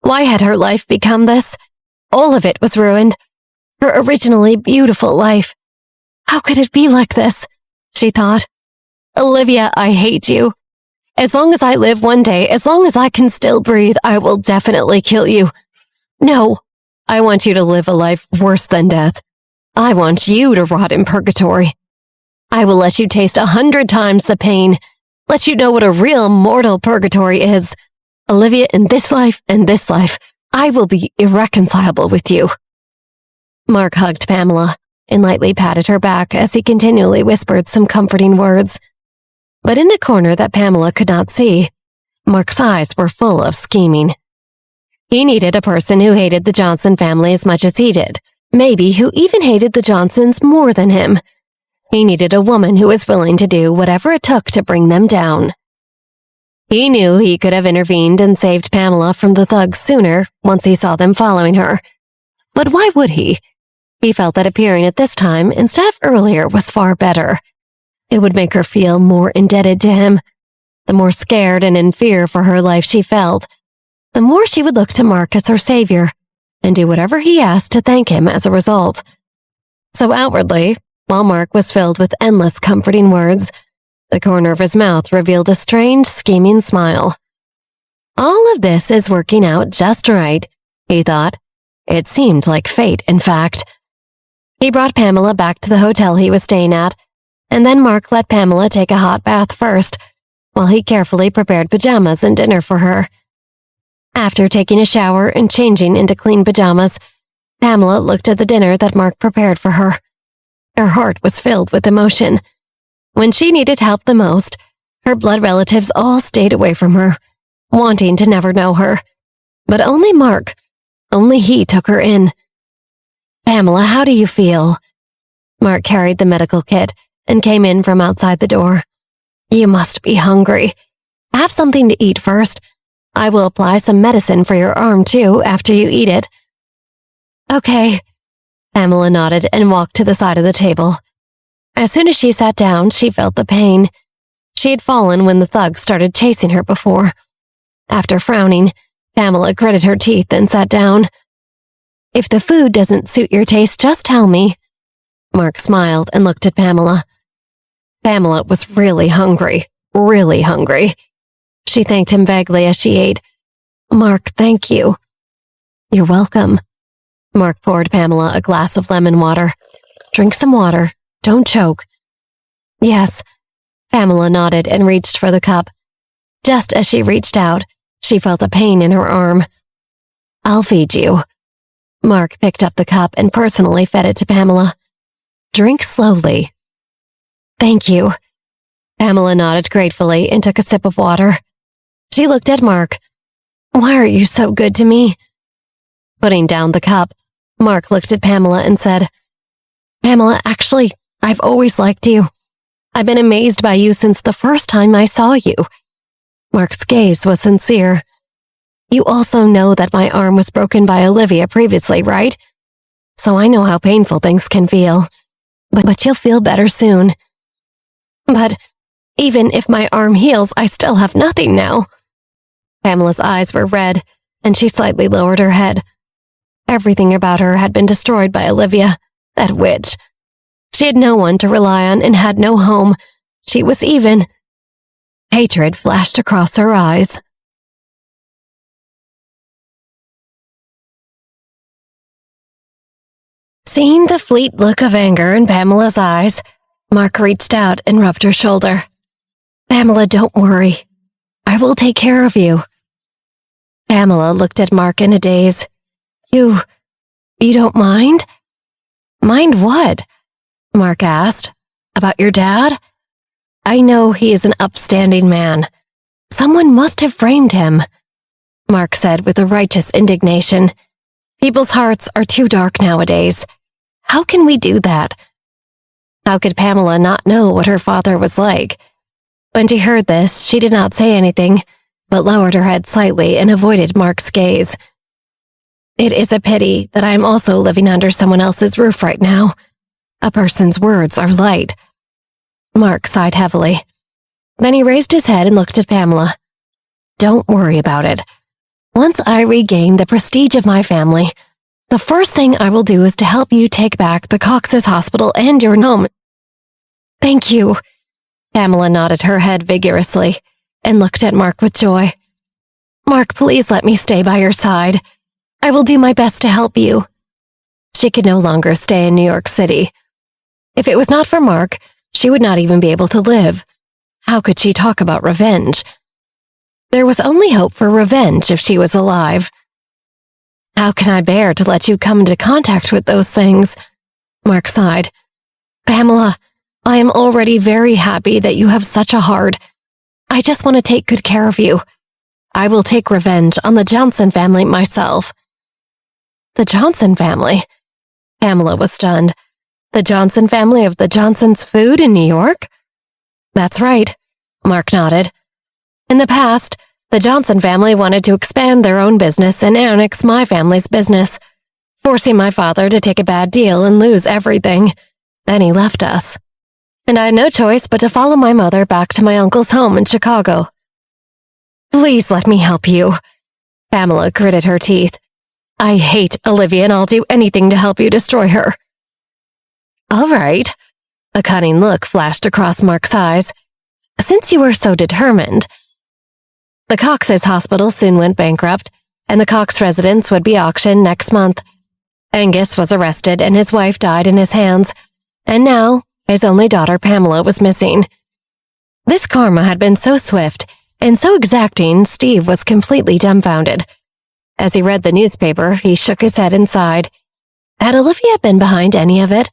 had her life become this? All of it was ruined. Her originally beautiful life. How could it be like this? She thought. "Olivia, I hate you. As long as I live one day, as long as I can still breathe, I will definitely kill you. No, I want you to live a life worse than death. I want you to rot in purgatory. I will let you taste 100 times the pain, let you know what a real mortal purgatory is. Olivia, in this life and this life, I will be irreconcilable with you." Mark hugged Pamela and lightly patted her back as he continually whispered some comforting words. But in a corner that Pamela could not see, Mark's eyes were full of scheming. He needed a person who hated the Johnson family as much as he did, maybe who even hated the Johnsons more than him. He needed a woman who was willing to do whatever it took to bring them down. He knew he could have intervened and saved Pamela from the thugs sooner once he saw them following her. But why would he? He felt that appearing at this time instead of earlier was far better. It would make her feel more indebted to him. The more scared and in fear for her life she felt, the more she would look to Mark as her savior and do whatever he asked to thank him as a result. So outwardly, while Mark was filled with endless comforting words, the corner of his mouth revealed a strange, scheming smile. All of this is working out just right, he thought. It seemed like fate, in fact. He brought Pamela back to the hotel he was staying at, and then Mark let Pamela take a hot bath first, while he carefully prepared pajamas and dinner for her. After taking a shower and changing into clean pajamas, Pamela looked at the dinner that Mark prepared for her. Her heart was filled with emotion. When she needed help the most, her blood relatives all stayed away from her, wanting to never know her. But only Mark, only he took her in. "Pamela, how do you feel?" Mark carried the medical kit and came in from outside the door. "You must be hungry. Have something to eat first. I will apply some medicine for your arm, too, after you eat it." "Okay." Pamela nodded and walked to the side of the table. As soon as she sat down, she felt the pain. She had fallen when the thugs started chasing her before. After frowning, Pamela gritted her teeth and sat down. "If the food doesn't suit your taste, just tell me." Mark smiled and looked at Pamela. Pamela was really hungry, really hungry. She thanked him vaguely as she ate. "Mark, thank you." "You're welcome." Mark poured Pamela a glass of lemon water. "Drink some water. Don't choke." "Yes." Pamela nodded and reached for the cup. Just as she reached out, she felt a pain in her arm. "I'll feed you." Mark picked up the cup and personally fed it to Pamela. "Drink slowly." "Thank you." Pamela nodded gratefully and took a sip of water. She looked at Mark. "Why are you so good to me?" Putting down the cup, Mark looked at Pamela and said, "Pamela, actually, I've always liked you. I've been amazed by you since the first time I saw you." Mark's gaze was sincere. "You also know that my arm was broken by Olivia previously, right? So I know how painful things can feel. But you'll feel better soon." "But even if my arm heals, I still have nothing now." Pamela's eyes were red, and she slightly lowered her head. Everything about her had been destroyed by Olivia, that witch. She had no one to rely on and had no home. She was even. Hatred flashed across her eyes. Seeing the fleet look of anger in Pamela's eyes, Mark reached out and rubbed her shoulder. "Pamela, don't worry. I will take care of you." Pamela looked at Mark in a daze. You don't mind?" "Mind what?" Mark asked. "About your dad?" "I know he is an upstanding man. Someone must have framed him," Mark said with a righteous indignation. "People's hearts are too dark nowadays. How can we do that?" How could Pamela not know what her father was like? When she heard this, she did not say anything, but lowered her head slightly and avoided Mark's gaze. "It is a pity that I am also living under someone else's roof right now. A person's words are light." Mark sighed heavily. Then he raised his head and looked at Pamela. "Don't worry about it. Once I regain the prestige of my family, the first thing I will do is to help you take back the Cox's hospital and your home." "Thank you." Pamela nodded her head vigorously and looked at Mark with joy. "Mark, please let me stay by your side. I will do my best to help you." She could no longer stay in New York City. If it was not for Mark, she would not even be able to live. How could she talk about revenge? There was only hope for revenge if she was alive. "How can I bear to let you come into contact with those things?" Mark sighed. "Pamela, I am already very happy that you have such a heart. I just want to take good care of you. I will take revenge on the Johnson family myself." "The Johnson family?" Pamela was stunned. The Johnson family of the Johnson's Food in New York? That's right, Mark nodded. In the past, the Johnson family wanted to expand their own business and annex my family's business, forcing my father to take a bad deal and lose everything. Then he left us. And I had no choice but to follow my mother back to my uncle's home in Chicago. Please let me help you. Pamela gritted her teeth. I hate Olivia and I'll do anything to help you destroy her. All right. A cunning look flashed across Mark's eyes. Since you were so determined. The Cox's hospital soon went bankrupt, and the Cox residence would be auctioned next month. Angus was arrested and his wife died in his hands, and now his only daughter Pamela was missing. This karma had been so swift and so exacting, Steve was completely dumbfounded. As he read the newspaper, he shook his head and sighed. Had Olivia been behind any of it?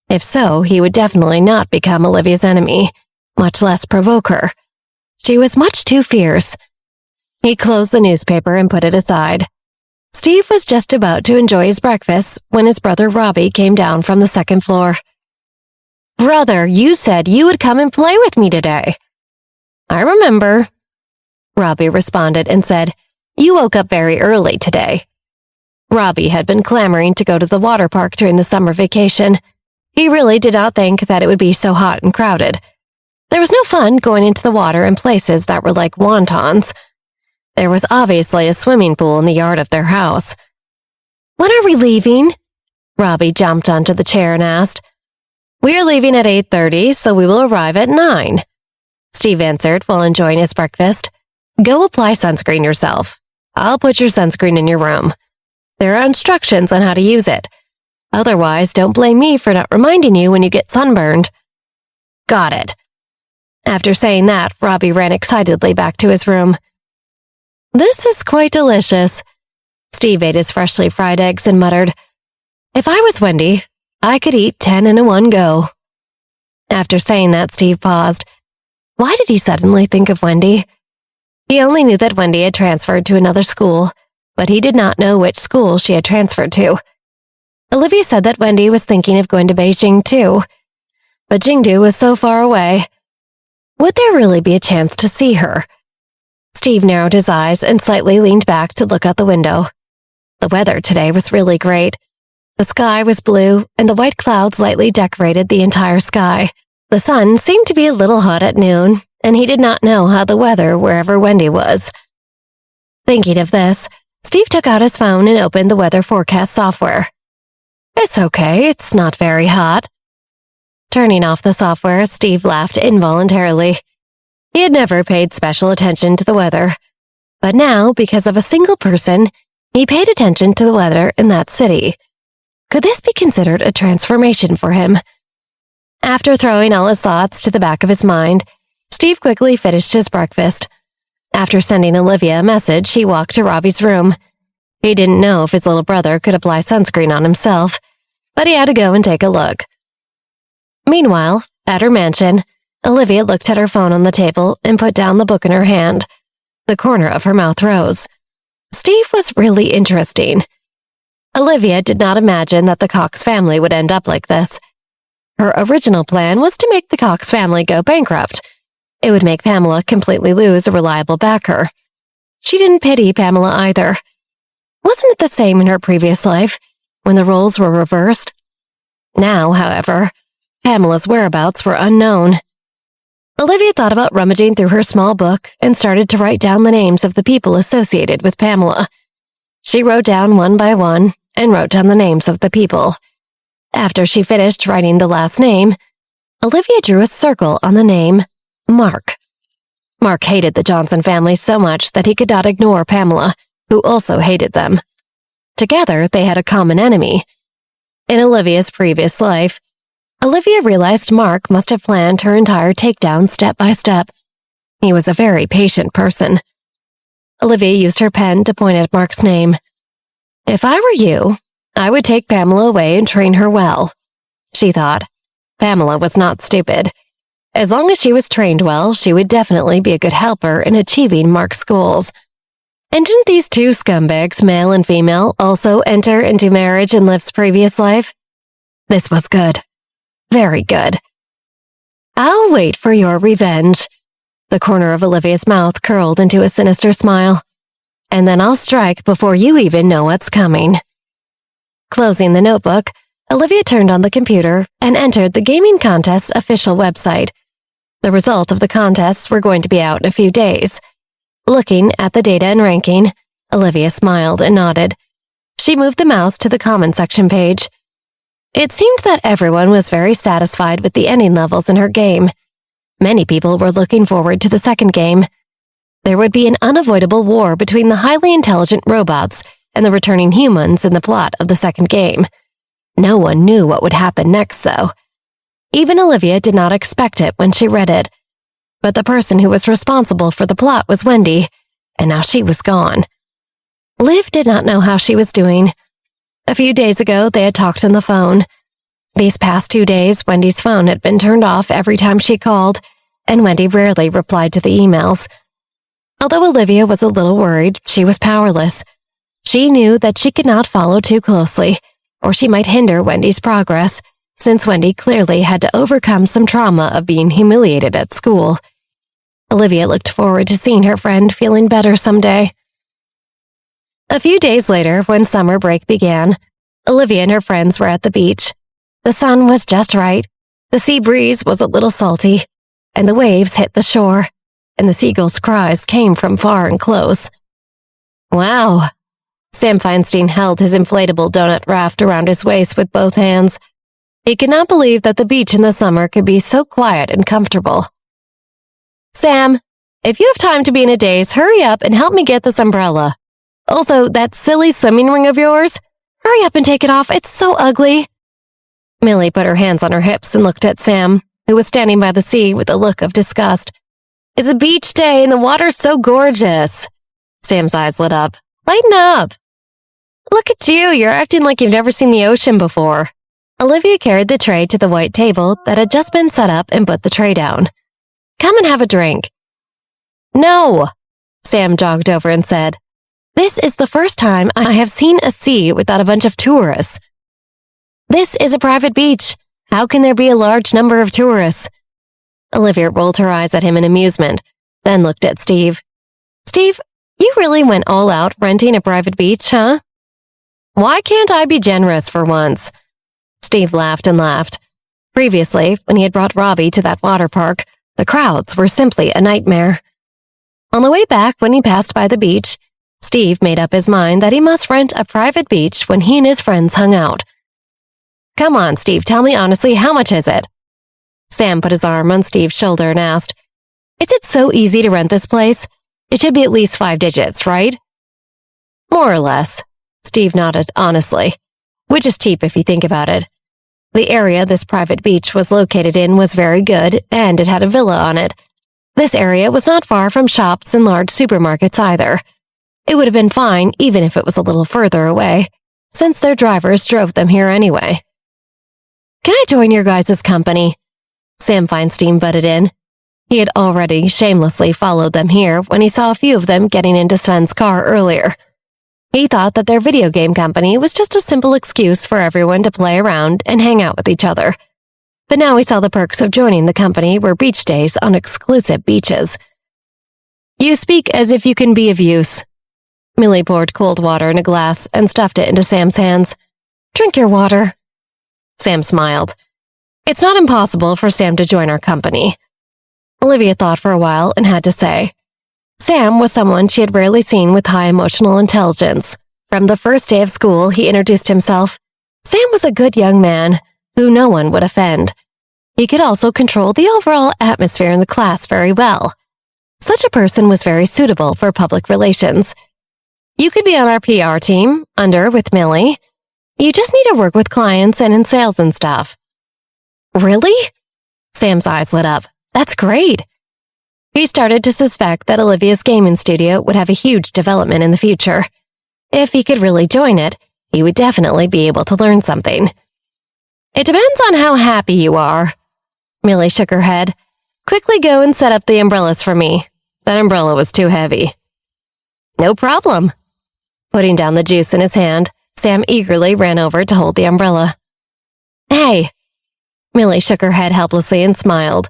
If so, he would definitely not become Olivia's enemy, much less provoke her. She was much too fierce. He closed the newspaper and put it aside. Steve was just about to enjoy his breakfast when his brother Robbie came down from the second floor. Brother, you said you would come and play with me today. I remember, Robbie responded and said, You woke up very early today. Robbie had been clamoring to go to the water park during the summer vacation. He really did not think that it would be so hot and crowded. There was no fun going into the water in places that were like wontons. There was obviously a swimming pool in the yard of their house. When are we leaving? Robbie jumped onto the chair and asked. We are leaving at 8:30, so we will arrive at 9. Steve answered while enjoying his breakfast. Go apply sunscreen yourself. I'll put your sunscreen in your room. There are instructions on how to use it. Otherwise, don't blame me for not reminding you when you get sunburned. Got it. After saying that, Robbie ran excitedly back to his room. This is quite delicious. Steve ate his freshly fried eggs and muttered, If I was Wendy, I could eat 10 in one go. After saying that, Steve paused. Why did he suddenly think of Wendy? He only knew that Wendy had transferred to another school, but he did not know which school she had transferred to. Olivia said that Wendy was thinking of going to Beijing too, but Jingdu was so far away. Would there really be a chance to see her? Steve narrowed his eyes and slightly leaned back to look out the window. The weather today was really great. The sky was blue, and the white clouds lightly decorated the entire sky. The sun seemed to be a little hot at noon, and he did not know how the weather wherever Wendy was. Thinking of this, Steve took out his phone and opened the weather forecast software. It's okay, it's not very hot. Turning off the software, Steve laughed involuntarily. He had never paid special attention to the weather, but now, because of a single person, he paid attention to the weather in that city. Could this be considered a transformation for him? After throwing all his thoughts to the back of his mind, Steve quickly finished his breakfast. After sending Olivia a message, he walked to Robbie's room. He didn't know if his little brother could apply sunscreen on himself, but he had to go and take a look. Meanwhile, at her mansion, Olivia looked at her phone on the table and put down the book in her hand. The corner of her mouth rose. Steve was really interesting. Olivia did not imagine that the Cox family would end up like this. Her original plan was to make the Cox family go bankrupt. It would make Pamela completely lose a reliable backer. She didn't pity Pamela either. Wasn't it the same in her previous life, when the roles were reversed? Now, however, Pamela's whereabouts were unknown. Olivia thought about rummaging through her small book and started to write down the names of the people associated with Pamela. She wrote down one by one and wrote down the names of the people. After she finished writing the last name, Olivia drew a circle on the name Mark. Mark hated the Johnson family so much that he could not ignore Pamela, who also hated them. Together, they had a common enemy. In Olivia's previous life, Olivia realized Mark must have planned her entire takedown step by step. He was a very patient person. Olivia used her pen to point at Mark's name. If I were you, I would take Pamela away and train her well, she thought. Pamela was not stupid. As long as she was trained well, she would definitely be a good helper in achieving Mark's goals. And didn't these two scumbags, male and female, also enter into marriage in Liv's previous life? This was good. Very good. I'll wait for your revenge. The corner of Olivia's mouth curled into a sinister smile. And then I'll strike before you even know what's coming. Closing the notebook, Olivia turned on the computer and entered the gaming contest's official website. The result of the contests were going to be out in a few days. Looking at the data and ranking, Olivia smiled and nodded. She moved the mouse to the comment section page. It seemed that everyone was very satisfied with the ending levels in her game. Many people were looking forward to the second game. There would be an unavoidable war between the highly intelligent robots and the returning humans in the plot of the second game. No one knew what would happen next, though. Even Olivia did not expect it when she read it. But the person who was responsible for the plot was Wendy, and now she was gone. Liv did not know how she was doing. A few days ago, they had talked on the phone. These past 2 days, Wendy's phone had been turned off every time she called, and Wendy rarely replied to the emails. Although Olivia was a little worried, she was powerless. She knew that she could not follow too closely, or she might hinder Wendy's progress, since Wendy clearly had to overcome some trauma of being humiliated at school. Olivia looked forward to seeing her friend feeling better someday. A few days later, when summer break began, Olivia and her friends were at the beach. The sun was just right, the sea breeze was a little salty, and the waves hit the shore, and the seagulls' cries came from far and close. Wow! Sam Feinstein held his inflatable donut raft around his waist with both hands. He could not believe that the beach in the summer could be so quiet and comfortable. Sam, if you have time to be in a daze, hurry up and help me get this umbrella. Also, that silly swimming ring of yours, hurry up and take it off, it's so ugly. Millie put her hands on her hips and looked at Sam, who was standing by the sea with a look of disgust. It's a beach day and the water's so gorgeous. Sam's eyes lit up. Lighten up. Look at you, you're acting like you've never seen the ocean before. Olivia carried the tray to the white table that had just been set up and put the tray down. Come and have a drink. No, Sam jogged over and said. This is the first time I have seen a sea without a bunch of tourists. This is a private beach. How can there be a large number of tourists? Olivia rolled her eyes at him in amusement, then looked at Steve. Steve, you really went all out renting a private beach, huh? Why can't I be generous for once? Steve laughed and laughed. Previously, when he had brought Robbie to that water park, the crowds were simply a nightmare. On the way back, when he passed by the beach, Steve made up his mind that he must rent a private beach when he and his friends hung out. Come on, Steve, tell me honestly, how much is it? Sam put his arm on Steve's shoulder and asked, Is it so easy to rent this place? It should be at least 5 digits, right? More or less, Steve nodded honestly, which is cheap if you think about it. The area this private beach was located in was very good, and it had a villa on it. This area was not far from shops and large supermarkets either. It would have been fine even if it was a little further away, since their drivers drove them here anyway. Can I join your guys' company? Sam Feinstein butted in. He had already shamelessly followed them here when he saw a few of them getting into Sven's car earlier. He thought that their video game company was just a simple excuse for everyone to play around and hang out with each other. But now he saw the perks of joining the company were beach days on exclusive beaches. You speak as if you can be of use. Millie poured cold water in a glass and stuffed it into Sam's hands. Drink your water. Sam smiled. It's not impossible for Sam to join our company. Olivia thought for a while and had to say, Sam was someone she had rarely seen with high emotional intelligence. From the first day of school, he introduced himself. Sam was a good young man who no one would offend. He could also control the overall atmosphere in the class very well. Such a person was very suitable for public relations. You could be on our PR team, with Millie. You just need to work with clients and in sales and stuff. Really? Sam's eyes lit up. That's great. He started to suspect that Olivia's gaming studio would have a huge development in the future. If he could really join it, he would definitely be able to learn something. It depends on how happy you are. Millie shook her head. Quickly go and set up the umbrellas for me. That umbrella was too heavy. No problem. Putting down the juice in his hand, Sam eagerly ran over to hold the umbrella. Hey, Millie shook her head helplessly and smiled.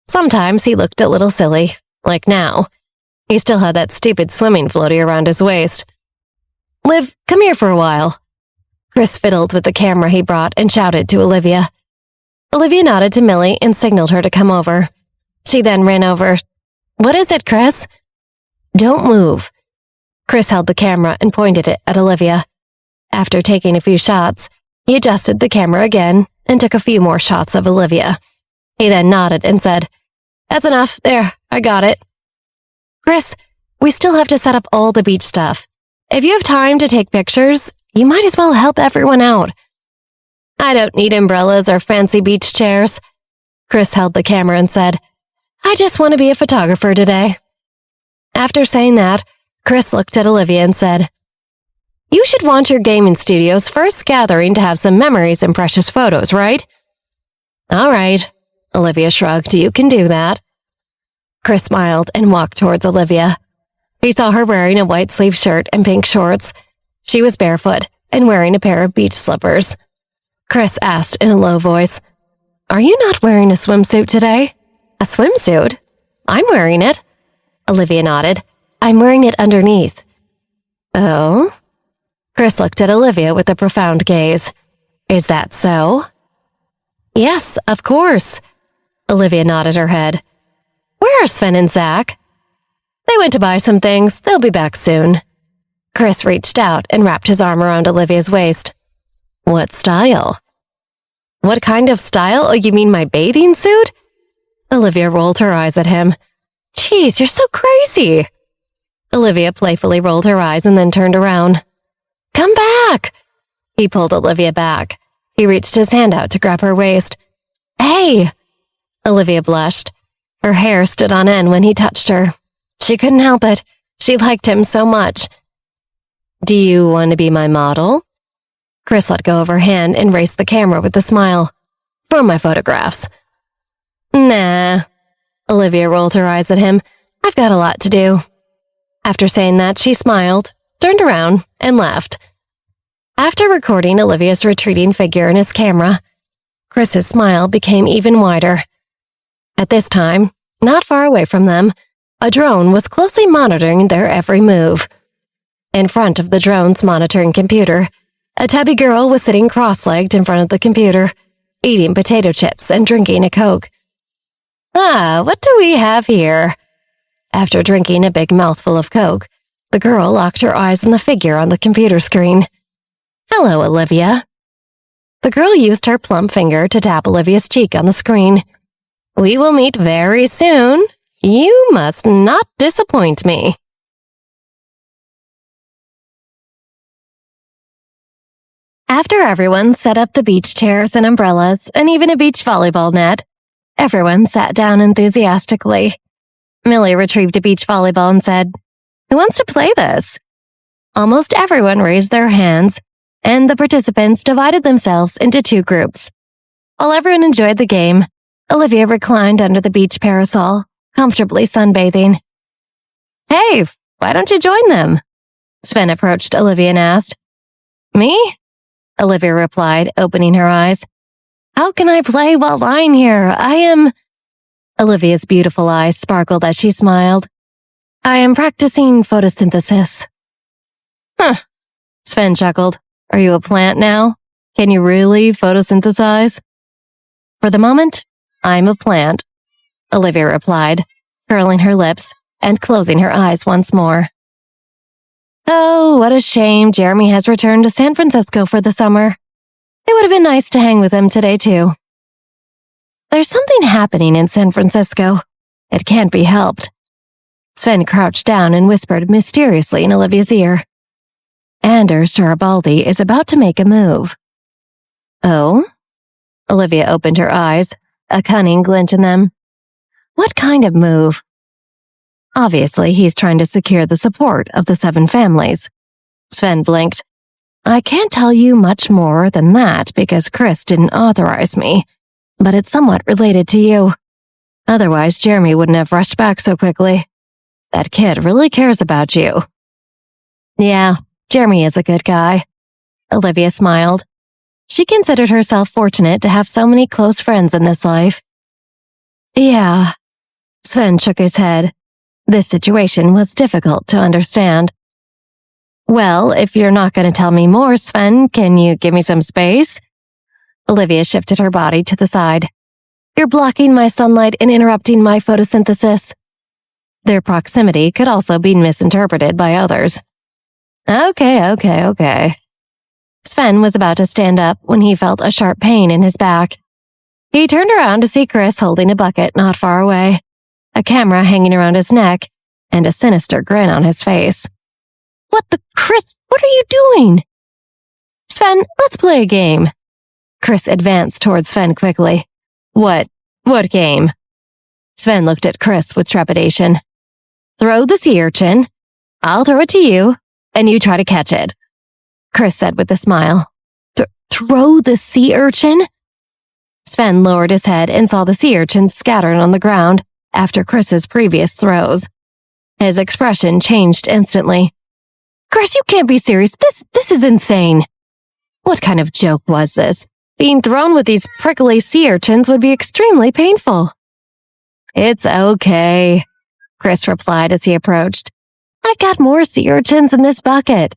Sometimes he looked a little silly, like now. He still had that stupid swimming floaty around his waist. Liv, come here for a while. Chris fiddled with the camera he brought and shouted to Olivia. Olivia nodded to Millie and signaled her to come over. She then ran over. What is it, Chris? Don't move. Chris held the camera and pointed it at Olivia. After taking a few shots, he adjusted the camera again and took a few more shots of Olivia. He then nodded and said, That's enough. There, I got it. Chris, we still have to set up all the beach stuff. If you have time to take pictures, you might as well help everyone out. I don't need umbrellas or fancy beach chairs. Chris held the camera and said, I just want to be a photographer today. After saying that, Chris looked at Olivia and said, You should want your gaming studio's first gathering to have some memories and precious photos, right? All right, Olivia shrugged. You can do that. Chris smiled and walked towards Olivia. He saw her wearing a white sleeve shirt and pink shorts. She was barefoot and wearing a pair of beach slippers. Chris asked in a low voice, Are you not wearing a swimsuit today? A swimsuit? I'm wearing it. Olivia nodded. I'm wearing it underneath. Oh? Chris looked at Olivia with a profound gaze. Is that so? Yes, of course. Olivia nodded her head. Where are Sven and Zach? They went to buy some things. They'll be back soon. Chris reached out and wrapped his arm around Olivia's waist. What style? What kind of style? Oh, you mean my bathing suit? Olivia rolled her eyes at him. Jeez, you're so crazy. Olivia playfully rolled her eyes and then turned around. Come back. He pulled Olivia back. He reached his hand out to grab her waist. Hey! Olivia blushed. Her hair stood on end when he touched her. She couldn't help it. She liked him so much. Do you want to be my model? Chris let go of her hand and raised the camera with a smile. For my photographs. Nah. Olivia rolled her eyes at him. I've got a lot to do. After saying that, she smiled, turned around, and left. After recording Olivia's retreating figure in his camera, Chris's smile became even wider. At this time, not far away from them, a drone was closely monitoring their every move. In front of the drone's monitoring computer, a tubby girl was sitting cross-legged in front of the computer, eating potato chips and drinking a Coke. Ah, what do we have here? After drinking a big mouthful of Coke, the girl locked her eyes on the figure on the computer screen. Hello, Olivia. The girl used her plump finger to tap Olivia's cheek on the screen. We will meet very soon. You must not disappoint me. After everyone set up the beach chairs and umbrellas and even a beach volleyball net, everyone sat down enthusiastically. Millie retrieved a beach volleyball and said, Who wants to play this? Almost everyone raised their hands, and the participants divided themselves into two groups. While everyone enjoyed the game, Olivia reclined under the beach parasol, comfortably sunbathing. Hey, why don't you join them? Sven approached Olivia and asked. Me? Olivia replied, opening her eyes. How can I play while lying here? I am... Olivia's beautiful eyes sparkled as she smiled. I am practicing photosynthesis. Huh. Sven chuckled. Are you a plant now? Can you really photosynthesize? For the moment, I'm a plant, Olivia replied, curling her lips and closing her eyes once more. Oh, what a shame Jeremy has returned to San Francisco for the summer. It would have been nice to hang with him today, too. There's something happening in San Francisco. It can't be helped. Sven crouched down and whispered mysteriously in Olivia's ear. Anders Garibaldi is about to make a move. Oh? Olivia opened her eyes, a cunning glint in them. What kind of move? Obviously, he's trying to secure the support of the 7 families. Sven blinked. I can't tell you much more than that because Chris didn't authorize me, but it's somewhat related to you. Otherwise, Jeremy wouldn't have rushed back so quickly. That kid really cares about you. Yeah, Jeremy is a good guy. Olivia smiled. She considered herself fortunate to have so many close friends in this life. Yeah. Sven shook his head. This situation was difficult to understand. Well, if you're not going to tell me more, Sven, can you give me some space? Olivia shifted her body to the side. You're blocking my sunlight and interrupting my photosynthesis. Their proximity could also be misinterpreted by others. Okay. Sven was about to stand up when he felt a sharp pain in his back. He turned around to see Chris holding a bucket not far away, a camera hanging around his neck, and a sinister grin on his face. Chris, what are you doing? Sven, let's play a game. Chris advanced towards Sven quickly. What game? Sven looked at Chris with trepidation. Throw the sea urchin. I'll throw it to you, and you try to catch it. Chris said with a smile. Throw the sea urchin? Sven lowered his head and saw the sea urchin scattered on the ground after Chris's previous throws. His expression changed instantly. Chris, you can't be serious. This is insane. What kind of joke was this? Being thrown with these prickly sea urchins would be extremely painful. It's okay, Chris replied as he approached. I've got more sea urchins in this bucket.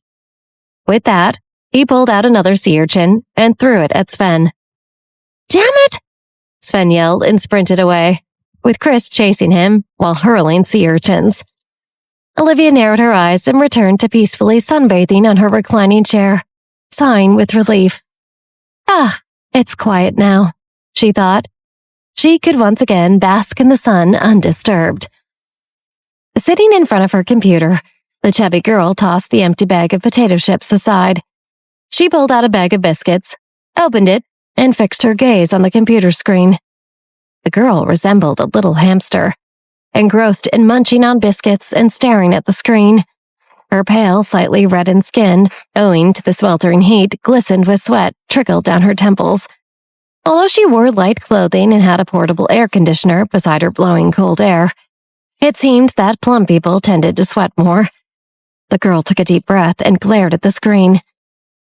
With that, he pulled out another sea urchin and threw it at Sven. Damn it! Sven yelled and sprinted away, with Chris chasing him while hurling sea urchins. Olivia narrowed her eyes and returned to peacefully sunbathing on her reclining chair, sighing with relief. It's quiet now, she thought. She could once again bask in the sun undisturbed. Sitting in front of her computer, the chubby girl tossed the empty bag of potato chips aside. She pulled out a bag of biscuits, opened it, and fixed her gaze on the computer screen. The girl resembled a little hamster, engrossed in munching on biscuits and staring at the screen. Her pale, slightly reddened skin, owing to the sweltering heat, glistened with sweat trickled down her temples. Although she wore light clothing and had a portable air conditioner beside her blowing cold air, it seemed that plump people tended to sweat more. The girl took a deep breath and glared at the screen.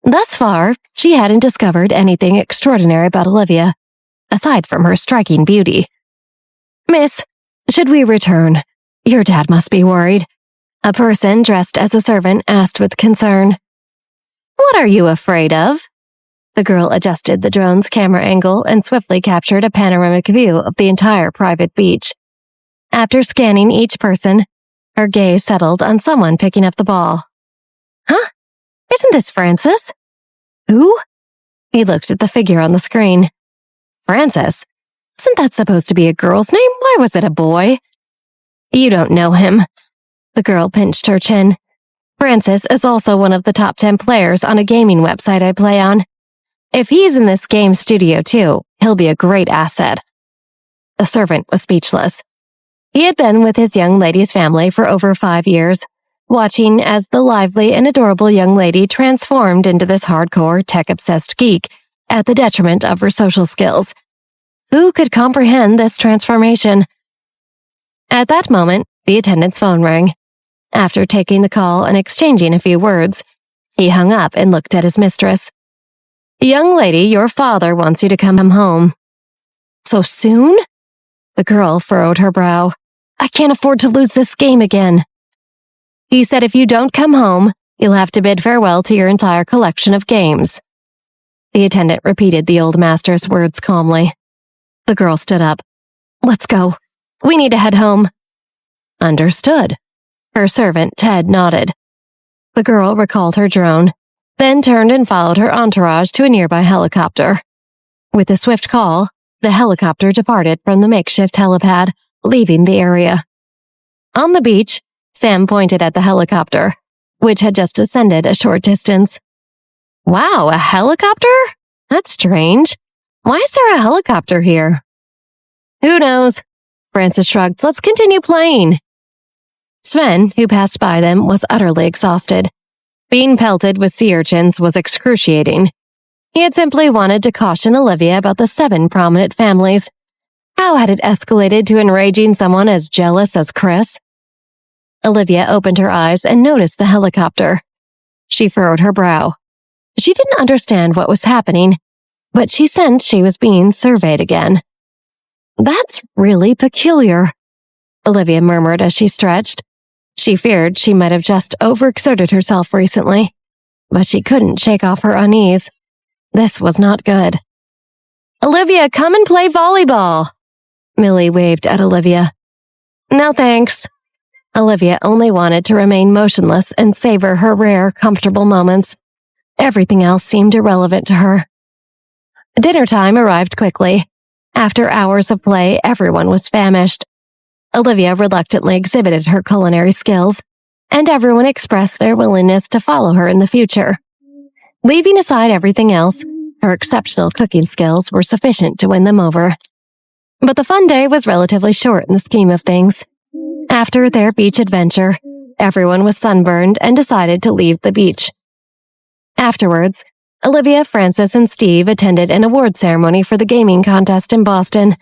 Thus far, she hadn't discovered anything extraordinary about Olivia, aside from her striking beauty. Miss, should we return? Your dad must be worried. A person dressed as a servant asked with concern. What are you afraid of? The girl adjusted the drone's camera angle and swiftly captured a panoramic view of the entire private beach. After scanning each person, her gaze settled on someone picking up the ball. Huh? Isn't this Francis? Who? He looked at the figure on the screen. Francis? Isn't that supposed to be a girl's name? Why was it a boy? You don't know him. The girl pinched her chin. Francis is also one of the top 10 players on a gaming website I play on. If he's in this game studio too, he'll be a great asset. The servant was speechless. He had been with his young lady's family for over 5 years, watching as the lively and adorable young lady transformed into this hardcore, tech-obsessed geek at the detriment of her social skills. Who could comprehend this transformation? At that moment, the attendant's phone rang. After taking the call and exchanging a few words, he hung up and looked at his mistress. Young lady, your father wants you to come home. So soon? The girl furrowed her brow. I can't afford to lose this game again. He said if you don't come home, you'll have to bid farewell to your entire collection of games. The attendant repeated the old master's words calmly. The girl stood up. Let's go. We need to head home. Understood. Her servant, Ted, nodded. The girl recalled her drone, then turned and followed her entourage to a nearby helicopter. With a swift call, the helicopter departed from the makeshift helipad, leaving the area. On the beach, Sam pointed at the helicopter, which had just descended a short distance. Wow, a helicopter? That's strange. Why is there a helicopter here? Who knows? Francis shrugged. Let's continue playing. Sven, who passed by them, was utterly exhausted. Being pelted with sea urchins was excruciating. He had simply wanted to caution Olivia about the 7 prominent families. How had it escalated to enraging someone as jealous as Chris? Olivia opened her eyes and noticed the helicopter. She furrowed her brow. She didn't understand what was happening, but she sensed she was being surveyed again. "That's really peculiar," Olivia murmured as she stretched. She feared she might have just overexerted herself recently, but she couldn't shake off her unease. This was not good. "Olivia, come and play volleyball," Millie waved at Olivia. "No thanks." Olivia only wanted to remain motionless and savor her rare, comfortable moments. Everything else seemed irrelevant to her. Dinner time arrived quickly. After hours of play, everyone was famished. Olivia reluctantly exhibited her culinary skills, and everyone expressed their willingness to follow her in the future. Leaving aside everything else, her exceptional cooking skills were sufficient to win them over. But the fun day was relatively short in the scheme of things. After their beach adventure, everyone was sunburned and decided to leave the beach. Afterwards, Olivia, Frances, and Steve attended an award ceremony for the gaming contest in Boston,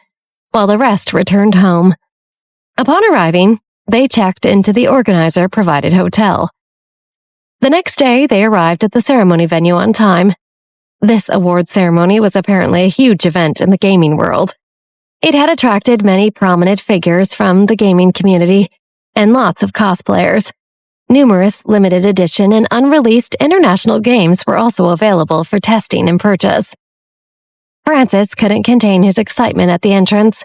while the rest returned home. Upon arriving, they checked into the organizer-provided hotel. The next day, they arrived at the ceremony venue on time. This award ceremony was apparently a huge event in the gaming world. It had attracted many prominent figures from the gaming community and lots of cosplayers. Numerous limited edition and unreleased international games were also available for testing and purchase. Francis couldn't contain his excitement at the entrance.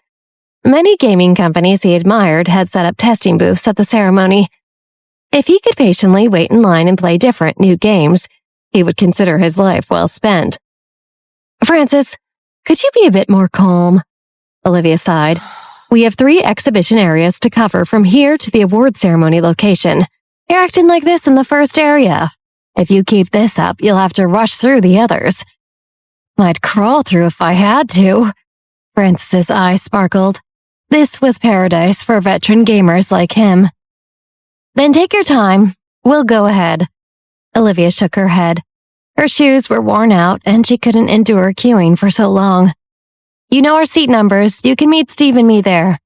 Many gaming companies he admired had set up testing booths at the ceremony. If he could patiently wait in line and play different new games, he would consider his life well spent. "Francis, could you be a bit more calm?" Olivia sighed. "We have 3 exhibition areas to cover from here to the award ceremony location. You're acting like this in the first area. If you keep this up, you'll have to rush through the others." "I'd crawl through if I had to." Francis's eyes sparkled. This was paradise for veteran gamers like him. "Then take your time. We'll go ahead." Olivia shook her head. Her shoes were worn out and she couldn't endure queuing for so long. "You know our seat numbers. You can meet Steve and me there."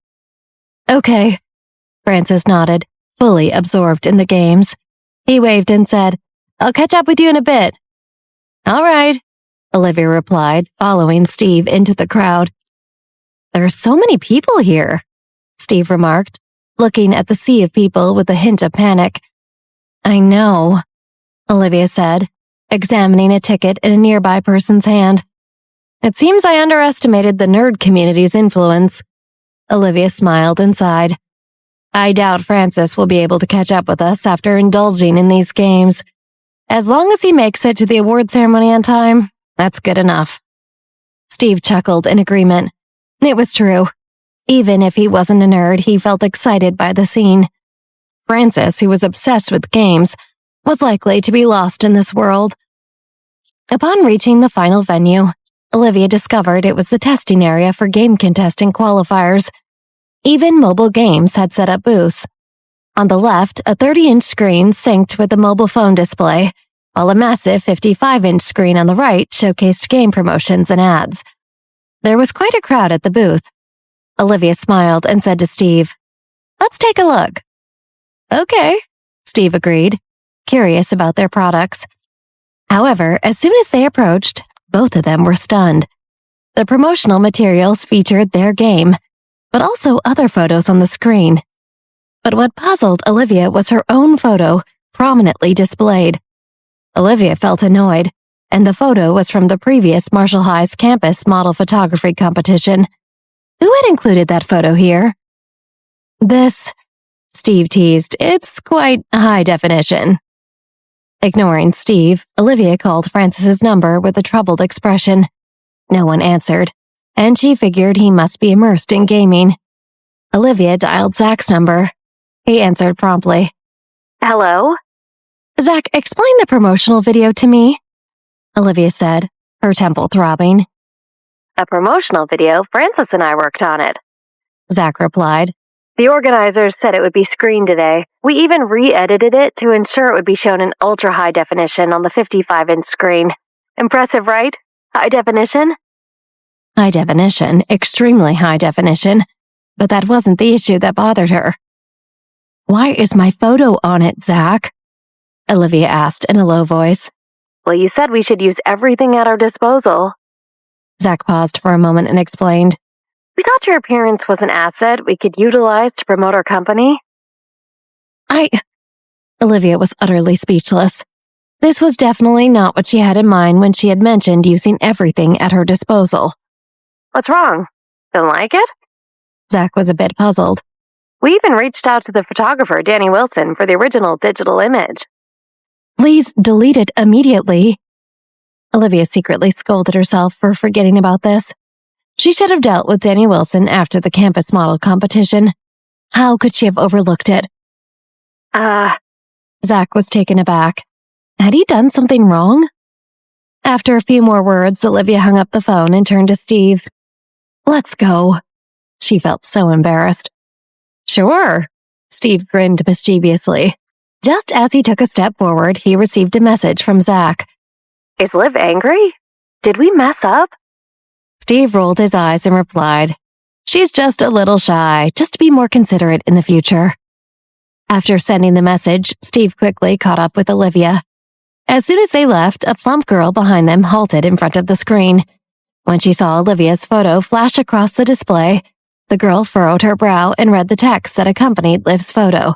"Okay." Francis nodded, fully absorbed in the games. He waved and said, "I'll catch up with you in a bit." "All right," Olivia replied, following Steve into the crowd. "There are so many people here," Steve remarked, looking at the sea of people with a hint of panic. "I know," Olivia said, examining a ticket in a nearby person's hand. "It seems I underestimated the nerd community's influence." Olivia smiled and sighed. "I doubt Francis will be able to catch up with us after indulging in these games. As long as he makes it to the award ceremony on time, that's good enough." Steve chuckled in agreement. It was true. Even if he wasn't a nerd, he felt excited by the scene. Francis, who was obsessed with games, was likely to be lost in this world. Upon reaching the final venue, Olivia discovered it was the testing area for game contestant qualifiers. Even mobile games had set up booths. On the left, a 30-inch screen synced with a mobile phone display, while a massive 55-inch screen on the right showcased game promotions and ads. There was quite a crowd at the booth. Olivia smiled and said to Steve, "Let's take a look." "Okay," Steve agreed, curious about their products. However, as soon as they approached, both of them were stunned. The promotional materials featured their game, but also other photos on the screen. But what puzzled Olivia was her own photo prominently displayed. Olivia felt annoyed, and the photo was from the previous Marshall High's campus model photography competition. Who had included that photo here? "This," Steve teased, "it's quite high definition." Ignoring Steve, Olivia called Francis's number with a troubled expression. No one answered, and she figured he must be immersed in gaming. Olivia dialed Zach's number. He answered promptly. "Hello?" "Zach, explain the promotional video to me," Olivia said, her temple throbbing. "A promotional video? Francis and I worked on it," Zach replied. "The organizers said it would be screened today. We even re-edited it to ensure it would be shown in ultra-high definition on the 55-inch screen. Impressive, right? High definition?" High definition, extremely high definition. But that wasn't the issue that bothered her. "Why is my photo on it, Zach?" Olivia asked in a low voice. "Well, you said we should use everything at our disposal." Zach paused for a moment and explained. We thought your appearance was an asset we could utilize to promote our company. Olivia was utterly speechless. This was definitely not what she had in mind when she had mentioned using everything at her disposal. What's wrong? Don't like it? Zach was a bit puzzled. We even reached out to the photographer, Danny Wilson, for the original digital image. Please delete it immediately. Olivia secretly scolded herself for forgetting about this. She should have dealt with Danny Wilson after the campus model competition. How could she have overlooked it? Zach was taken aback. Had he done something wrong? After a few more words, Olivia hung up the phone and turned to Steve. Let's go. She felt so embarrassed. Sure. Steve grinned mischievously. Just as he took a step forward, he received a message from Zach. Is Liv angry? Did we mess up? Steve rolled his eyes and replied, She's just a little shy. Just be more considerate in the future. After sending the message, Steve quickly caught up with Olivia. As soon as they left, a plump girl behind them halted in front of the screen. When she saw Olivia's photo flash across the display, the girl furrowed her brow and read the text that accompanied Liv's photo.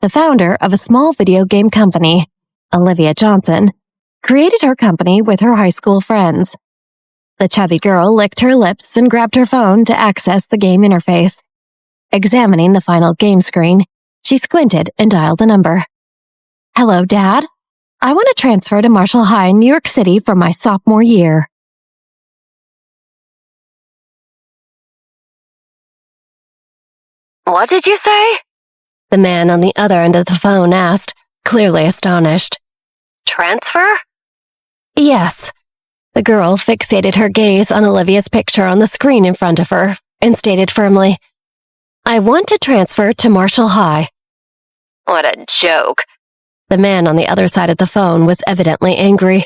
The founder of a small video game company, Olivia Johnson, created her company with her high school friends. The chubby girl licked her lips and grabbed her phone to access the game interface. Examining the final game screen, she squinted and dialed a number. Hello, Dad. I want to transfer to Marshall High in New York City for my sophomore year. What did you say? The man on the other end of the phone asked, clearly astonished. Transfer? Yes. The girl fixated her gaze on Olivia's picture on the screen in front of her and stated firmly, I want to transfer to Marshall High. What a joke. The man on the other side of the phone was evidently angry.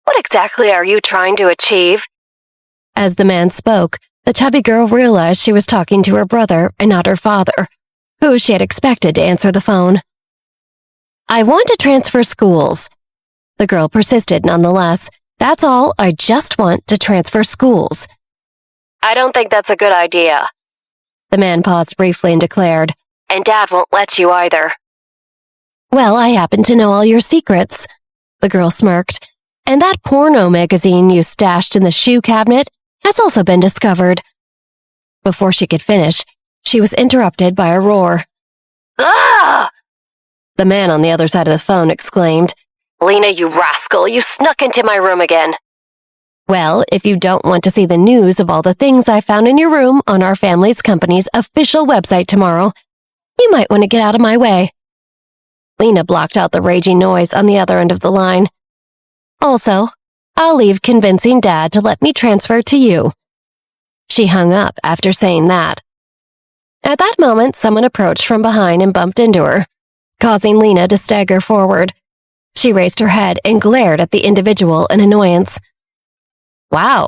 What exactly are you trying to achieve? As the man spoke, the chubby girl realized she was talking to her brother and not her father, who she had expected to answer the phone. I want to transfer schools. The girl persisted nonetheless. That's all, I just want to transfer schools. I don't think that's a good idea. The man paused briefly and declared, and Dad won't let you either. Well, I happen to know all your secrets, the girl smirked, and that porno magazine you stashed in the shoe cabinet has also been discovered. Before she could finish, she was interrupted by a roar. Ah! The man on the other side of the phone exclaimed, Lena, you rascal, you snuck into my room again. Well, if you don't want to see the news of all the things I found in your room on our family's company's official website tomorrow, you might want to get out of my way. Lena blocked out the raging noise on the other end of the line. Also, I'll leave convincing Dad to let me transfer to you. She hung up after saying that. At that moment, someone approached from behind and bumped into her, causing Lena to stagger forward. She raised her head and glared at the individual in annoyance. Wow.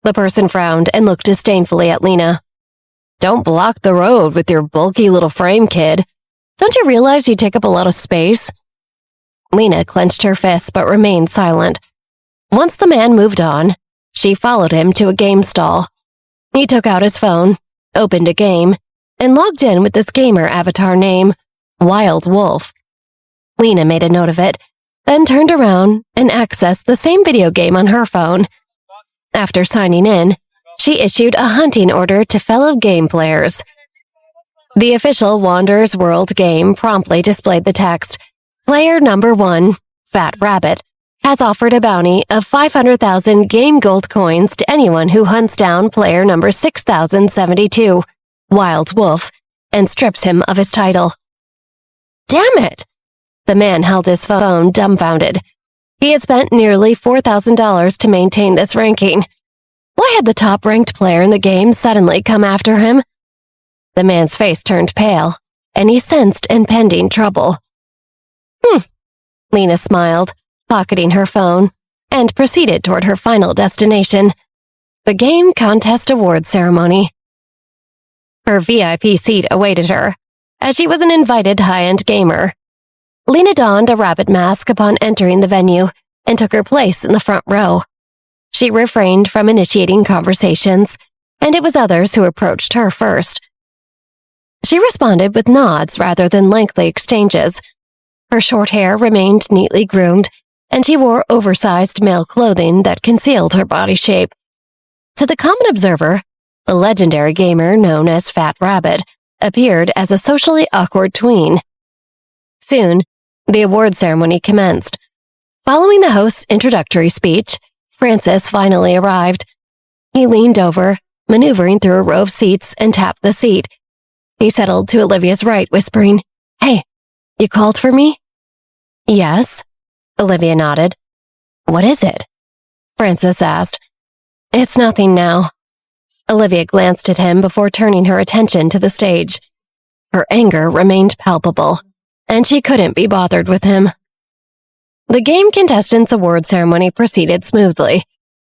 The person frowned and looked disdainfully at Lena. Don't block the road with your bulky little frame, kid. Don't you realize you take up a lot of space? Lena clenched her fists but remained silent. Once the man moved on, she followed him to a game stall. He took out his phone, opened a game, and logged in with this gamer avatar name, Wild Wolf. Lena made a note of it, then turned around and accessed the same video game on her phone. After signing in, she issued a hunting order to fellow game players. The official Wanderer's World game promptly displayed the text, Player number 1, Fat Rabbit, has offered a bounty of 500,000 game gold coins to anyone who hunts down player number 6072, Wild Wolf, and strips him of his title. Damn it! The man held his phone dumbfounded. He had spent nearly $4,000 to maintain this ranking. Why had the top-ranked player in the game suddenly come after him? The man's face turned pale, and he sensed impending trouble. Lena smiled, pocketing her phone, and proceeded toward her final destination, the Game Contest Award Ceremony. Her VIP seat awaited her, as she was an invited high-end gamer. Lena donned a rabbit mask upon entering the venue and took her place in the front row. She refrained from initiating conversations, and it was others who approached her first. She responded with nods rather than lengthy exchanges. Her short hair remained neatly groomed, and she wore oversized male clothing that concealed her body shape. To the common observer, the legendary gamer known as Fat Rabbit appeared as a socially awkward tween. Soon, the award ceremony commenced. Following the host's introductory speech, Francis finally arrived. He leaned over, maneuvering through a row of seats, and tapped the seat. He settled to Olivia's right, whispering, "Hey, you called for me?" "Yes," Olivia nodded. "What is it?" Francis asked. "It's nothing now." Olivia glanced at him before turning her attention to the stage. Her anger remained palpable, and she couldn't be bothered with him. The game contestants' award ceremony proceeded smoothly.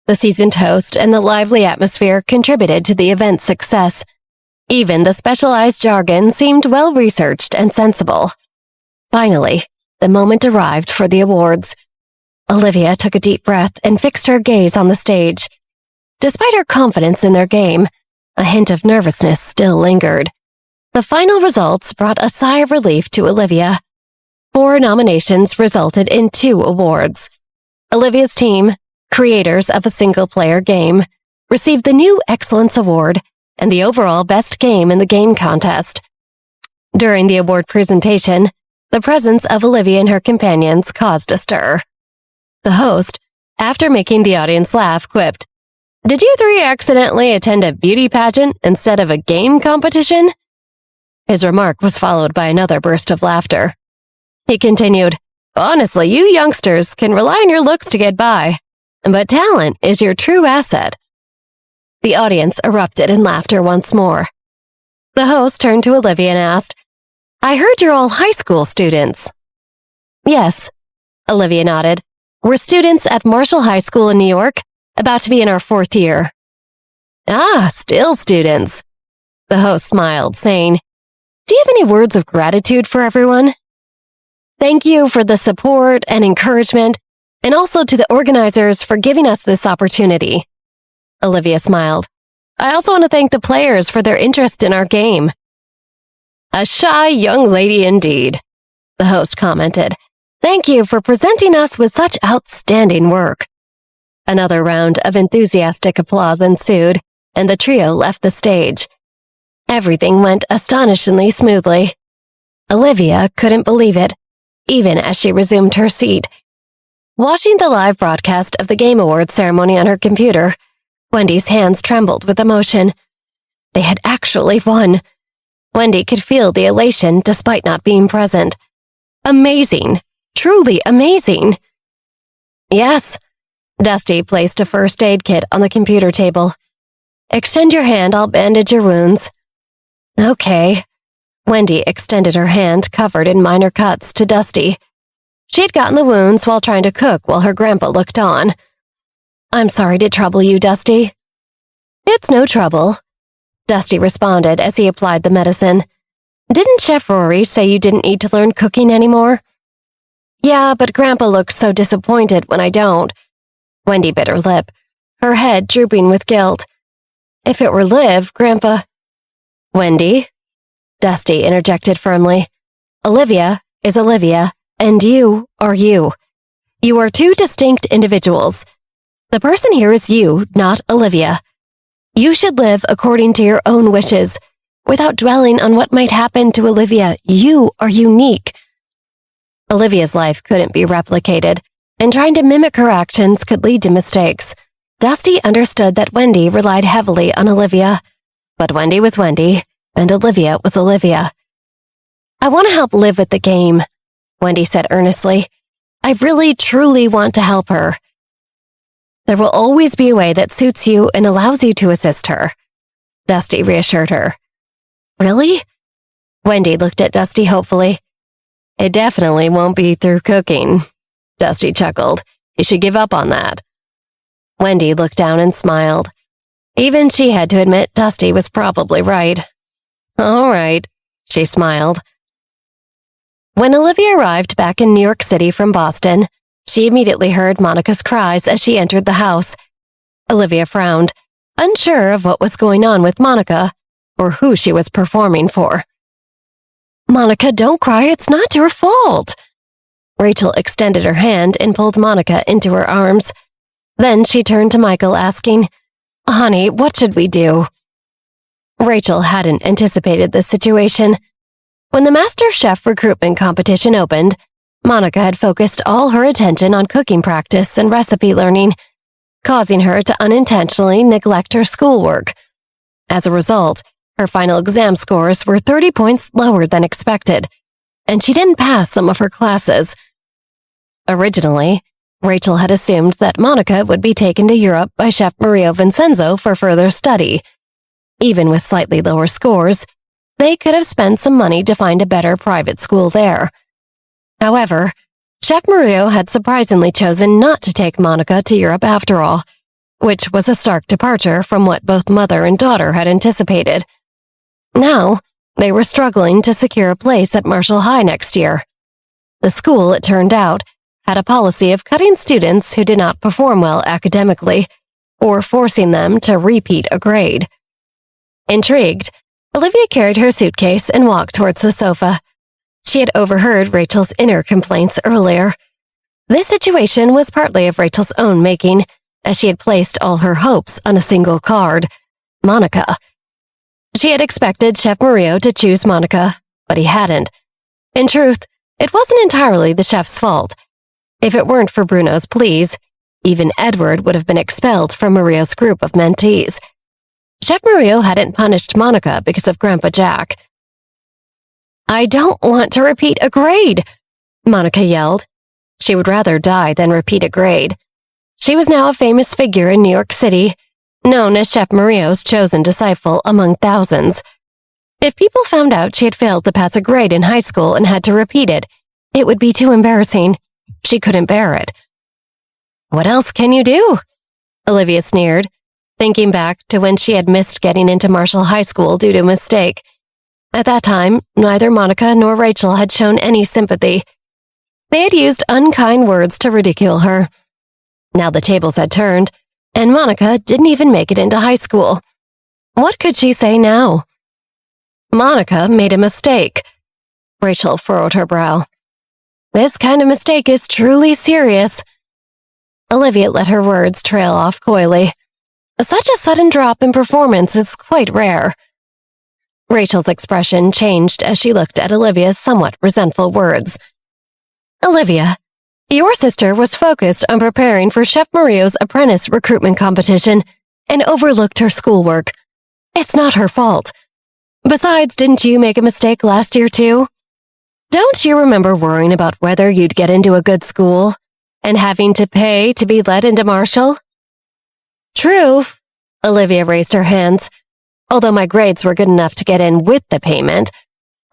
The seasoned host and the lively atmosphere contributed to the event's success. Even the specialized jargon seemed well-researched and sensible. Finally, the moment arrived for the awards. Olivia took a deep breath and fixed her gaze on the stage. Despite her confidence in their game, a hint of nervousness still lingered. The final results brought a sigh of relief to Olivia. 4 nominations resulted in 2 awards. Olivia's team, creators of a single-player game, received the new Excellence Award and the overall best game in the game contest. During the award presentation, the presence of Olivia and her companions caused a stir. The host, after making the audience laugh, quipped, "Did you 3 accidentally attend a beauty pageant instead of a game competition?" His remark was followed by another burst of laughter. He continued, "Honestly, you youngsters can rely on your looks to get by, but talent is your true asset." The audience erupted in laughter once more. The host turned to Olivia and asked, "I heard you're all high school students." "Yes," Olivia nodded. "We're students at Marshall High School in New York, about to be in our 4th year." "Ah, still students." The host smiled, saying, "Do you have any words of gratitude for everyone?" "Thank you for the support and encouragement, and also to the organizers for giving us this opportunity." Olivia smiled. "I also want to thank the players for their interest in our game." "A shy young lady indeed," the host commented. "Thank you for presenting us with such outstanding work." Another round of enthusiastic applause ensued, and the trio left the stage. Everything went astonishingly smoothly. Olivia couldn't believe it, even as she resumed her seat. Watching the live broadcast of the Game Awards ceremony on her computer, Wendy's hands trembled with emotion. They had actually won. Wendy could feel the elation despite not being present. Amazing. Truly amazing. "Yes." Dusty placed a first aid kit on the computer table. "Extend your hand, I'll bandage your wounds." "Okay." Wendy extended her hand, covered in minor cuts, to Dusty. She had gotten the wounds while trying to cook while her grandpa looked on. "I'm sorry to trouble you, Dusty." "It's no trouble," Dusty responded as he applied the medicine. "Didn't Chef Rory say you didn't need to learn cooking anymore?" "Yeah, but Grandpa looks so disappointed when I don't." Wendy bit her lip, her head drooping with guilt. "If it were Liv, Grandpa—" "Wendy," Dusty interjected firmly. "Olivia is Olivia, and you are you. You are 2 distinct individuals. The person here is you, not Olivia. You should live according to your own wishes, without dwelling on what might happen to Olivia. You are unique." Olivia's life couldn't be replicated, and trying to mimic her actions could lead to mistakes. Dusty understood that Wendy relied heavily on Olivia, but Wendy was Wendy, and Olivia was Olivia. "I want to help Liv with the game," Wendy said earnestly. "I really, truly want to help her." "There will always be a way that suits you and allows you to assist her," Dusty reassured her. "Really?" Wendy looked at Dusty hopefully. "It definitely won't be through cooking," Dusty chuckled. "You should give up on that." Wendy looked down and smiled. Even she had to admit Dusty was probably right. "All right," she smiled. When Olivia arrived back in New York City from Boston, she immediately heard Monica's cries as she entered the house. Olivia frowned, unsure of what was going on with Monica or who she was performing for. Monica, don't cry, it's not your fault. Rachel extended her hand and pulled Monica into her arms. Then she turned to Michael, asking, Honey, what should we do? Rachel hadn't anticipated this situation. When the Master Chef recruitment competition opened, Monica had focused all her attention on cooking practice and recipe learning, causing her to unintentionally neglect her schoolwork. As a result, her final exam scores were 30 points lower than expected, and she didn't pass some of her classes. Originally, Rachel had assumed that Monica would be taken to Europe by Chef Mario Vincenzo for further study. Even with slightly lower scores, they could have spent some money to find a better private school there. However, Chef Mario had surprisingly chosen not to take Monica to Europe after all, which was a stark departure from what both mother and daughter had anticipated. Now, they were struggling to secure a place at Marshall High next year. The school, it turned out, had a policy of cutting students who did not perform well academically, or forcing them to repeat a grade. Intrigued, Olivia carried her suitcase and walked towards the sofa. She had overheard Rachel's inner complaints earlier. This situation was partly of Rachel's own making, as she had placed all her hopes on a single card, Monica. She had expected Chef Mario to choose Monica, but he hadn't. In truth, it wasn't entirely the chef's fault. If it weren't for Bruno's pleas, even Edward would have been expelled from Mario's group of mentees. Chef Mario hadn't punished Monica because of Grandpa Jack. I don't want to repeat a grade, Monica yelled. She would rather die than repeat a grade. She was now a famous figure in New York City, known as Chef Mario's chosen disciple among thousands. If people found out she had failed to pass a grade in high school and had to repeat it, it would be too embarrassing. She couldn't bear it. What else can you do? Olivia sneered, thinking back to when she had missed getting into Marshall High School due to a mistake. At that time, neither Monica nor Rachel had shown any sympathy. They had used unkind words to ridicule her. Now the tables had turned, and Monica didn't even make it into high school. What could she say now? Monica made a mistake. Rachel furrowed her brow. This kind of mistake is truly serious. Olivia let her words trail off coyly. Such a sudden drop in performance is quite rare. Rachel's expression changed as she looked at Olivia's somewhat resentful words. Olivia, your sister was focused on preparing for Chef Mario's apprentice recruitment competition and overlooked her schoolwork. It's not her fault. Besides, didn't you make a mistake last year too? Don't you remember worrying about whether you'd get into a good school and having to pay to be let into Marshall? True. Olivia raised her hands. Although my grades were good enough to get in with the payment,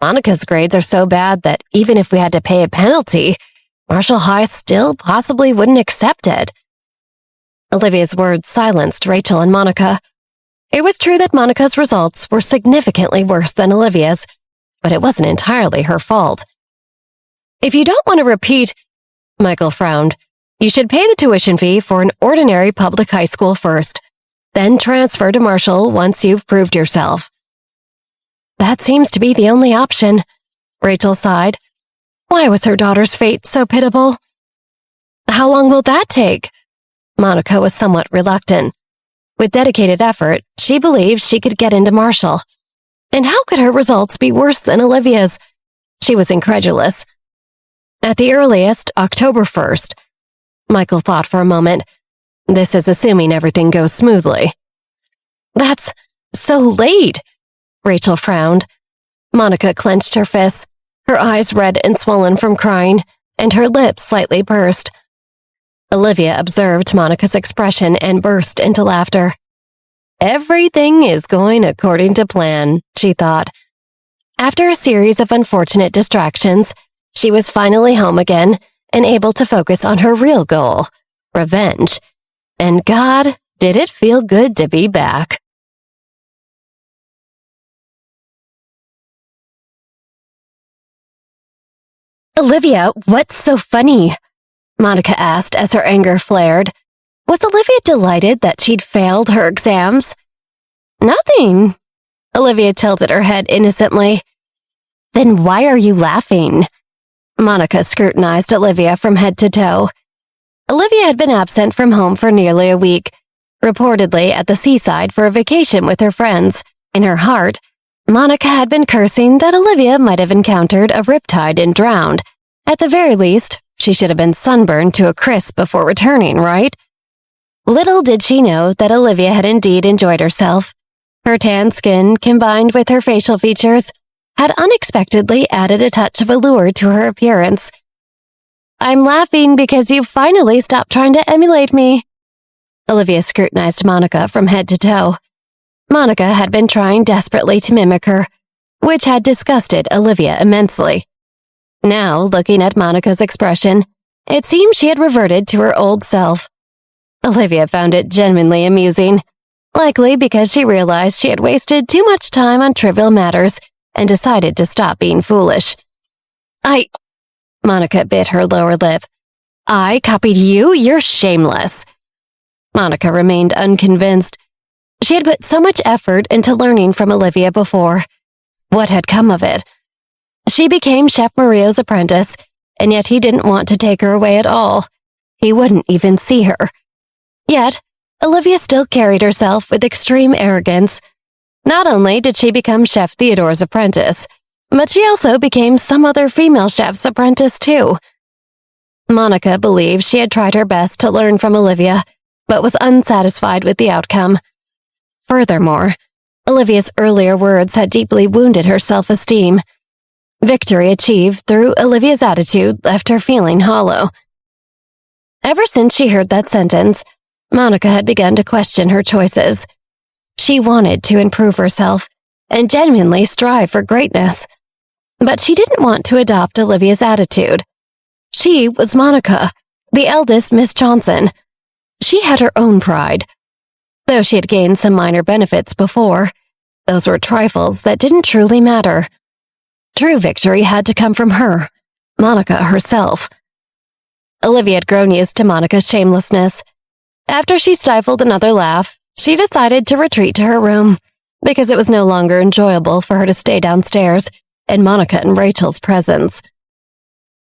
Monica's grades are so bad that even if we had to pay a penalty, Marshall High still possibly wouldn't accept it. Olivia's words silenced Rachel and Monica. It was true that Monica's results were significantly worse than Olivia's, but it wasn't entirely her fault. If you don't want to repeat, Michael frowned, you should pay the tuition fee for an ordinary public high school first, then transfer to Marshall once you've proved yourself. That seems to be the only option, Rachel sighed. Why was her daughter's fate so pitiable? How long will that take? Monica was somewhat reluctant. With dedicated effort, she believed she could get into Marshall. And how could her results be worse than Olivia's? She was incredulous. At the earliest, October 1st. Michael thought for a moment. This is assuming everything goes smoothly. That's so late, Rachel frowned. Monica clenched her fists, her eyes red and swollen from crying, and her lips slightly pursed. Olivia observed Monica's expression and burst into laughter. Everything is going according to plan, she thought. After a series of unfortunate distractions, she was finally home again and able to focus on her real goal, revenge. And God, did it feel good to be back. Olivia, what's so funny? Monica asked as her anger flared. Was Olivia delighted that she'd failed her exams? Nothing. Olivia tilted her head innocently. Then why are you laughing? Monica scrutinized Olivia from head to toe. Olivia had been absent from home for nearly a week, reportedly at the seaside for a vacation with her friends. In her heart, Monica had been cursing that Olivia might have encountered a riptide and drowned. At the very least, she should have been sunburned to a crisp before returning, right? Little did she know that Olivia had indeed enjoyed herself. Her tan skin, combined with her facial features, had unexpectedly added a touch of allure to her appearance. I'm laughing because you've finally stopped trying to emulate me. Olivia scrutinized Monica from head to toe. Monica had been trying desperately to mimic her, which had disgusted Olivia immensely. Now, looking at Monica's expression, it seemed she had reverted to her old self. Olivia found it genuinely amusing, likely because she realized she had wasted too much time on trivial matters and decided to stop being foolish. Monica bit her lower lip. I copied you? You're shameless. Monica remained unconvinced. She had put so much effort into learning from Olivia before. What had come of it? She became Chef Mario's apprentice, and yet he didn't want to take her away at all. He wouldn't even see her. Yet, Olivia still carried herself with extreme arrogance. Not only did she become Chef Theodore's apprentice, but she also became some other female chef's apprentice too. Monica believed she had tried her best to learn from Olivia, but was unsatisfied with the outcome. Furthermore, Olivia's earlier words had deeply wounded her self-esteem. Victory achieved through Olivia's attitude left her feeling hollow. Ever since she heard that sentence, Monica had begun to question her choices. She wanted to improve herself and genuinely strive for greatness. But she didn't want to adopt Olivia's attitude. She was Monica, the eldest Miss Johnson. She had her own pride. Though she had gained some minor benefits before, those were trifles that didn't truly matter. True victory had to come from her, Monica herself. Olivia had grown used to Monica's shamelessness. After she stifled another laugh, she decided to retreat to her room, because it was no longer enjoyable for her to stay downstairs in Monica and Rachel's presence.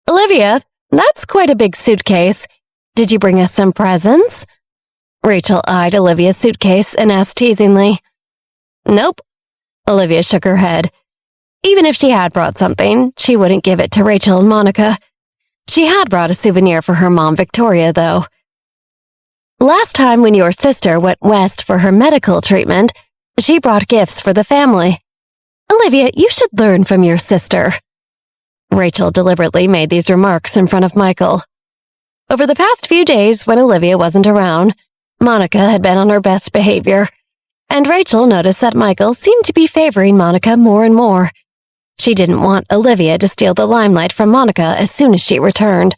Olivia, that's quite a big suitcase. Did you bring us some presents? Rachel eyed Olivia's suitcase and asked teasingly. Nope. Olivia shook her head. Even if she had brought something, she wouldn't give it to Rachel and Monica. She had brought a souvenir for her mom, Victoria, though. Last time when your sister went west for her medical treatment, she brought gifts for the family. Olivia, you should learn from your sister. Rachel deliberately made these remarks in front of Michael. Over the past few days, when Olivia wasn't around, Monica had been on her best behavior, and Rachel noticed that Michael seemed to be favoring Monica more and more. She didn't want Olivia to steal the limelight from Monica as soon as she returned.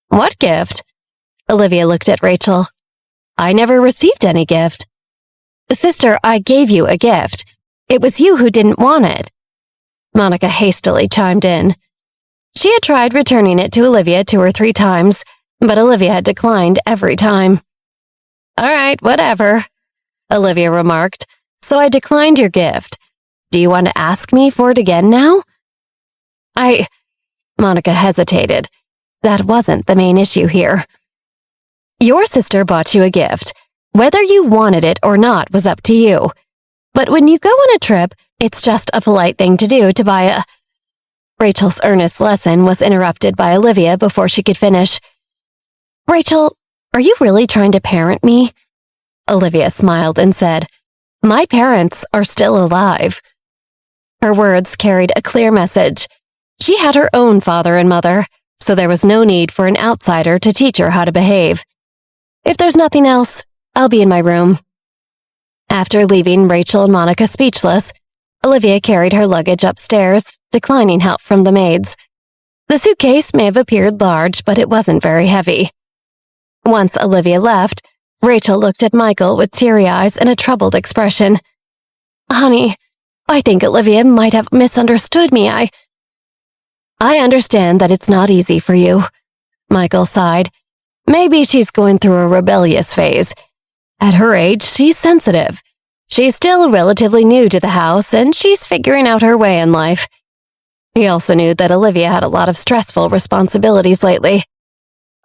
What gift? Olivia looked at Rachel. I never received any gift. Sister, I gave you a gift. It was you who didn't want it. Monica hastily chimed in. She had tried returning it to Olivia 2 or 3 times, but Olivia had declined every time. All right, whatever, Olivia remarked. So I declined your gift. Do you want to ask me for it again now? Monica hesitated. That wasn't the main issue here. Your sister bought you a gift. Whether you wanted it or not was up to you. But when you go on a trip, it's just a polite thing to do to buy a... Rachel's earnest lesson was interrupted by Olivia before she could finish. Rachel, are you really trying to parent me? Olivia smiled and said, My parents are still alive. Her words carried a clear message. She had her own father and mother, so there was no need for an outsider to teach her how to behave. If there's nothing else, I'll be in my room. After leaving Rachel and Monica speechless, Olivia carried her luggage upstairs, declining help from the maids. The suitcase may have appeared large, but it wasn't very heavy. Once Olivia left, Rachel looked at Michael with teary eyes and a troubled expression. Honey, I think Olivia might have misunderstood me. I understand that it's not easy for you, Michael sighed. Maybe she's going through a rebellious phase. At her age, she's sensitive. She's still relatively new to the house, and she's figuring out her way in life. He also knew that Olivia had a lot of stressful responsibilities lately.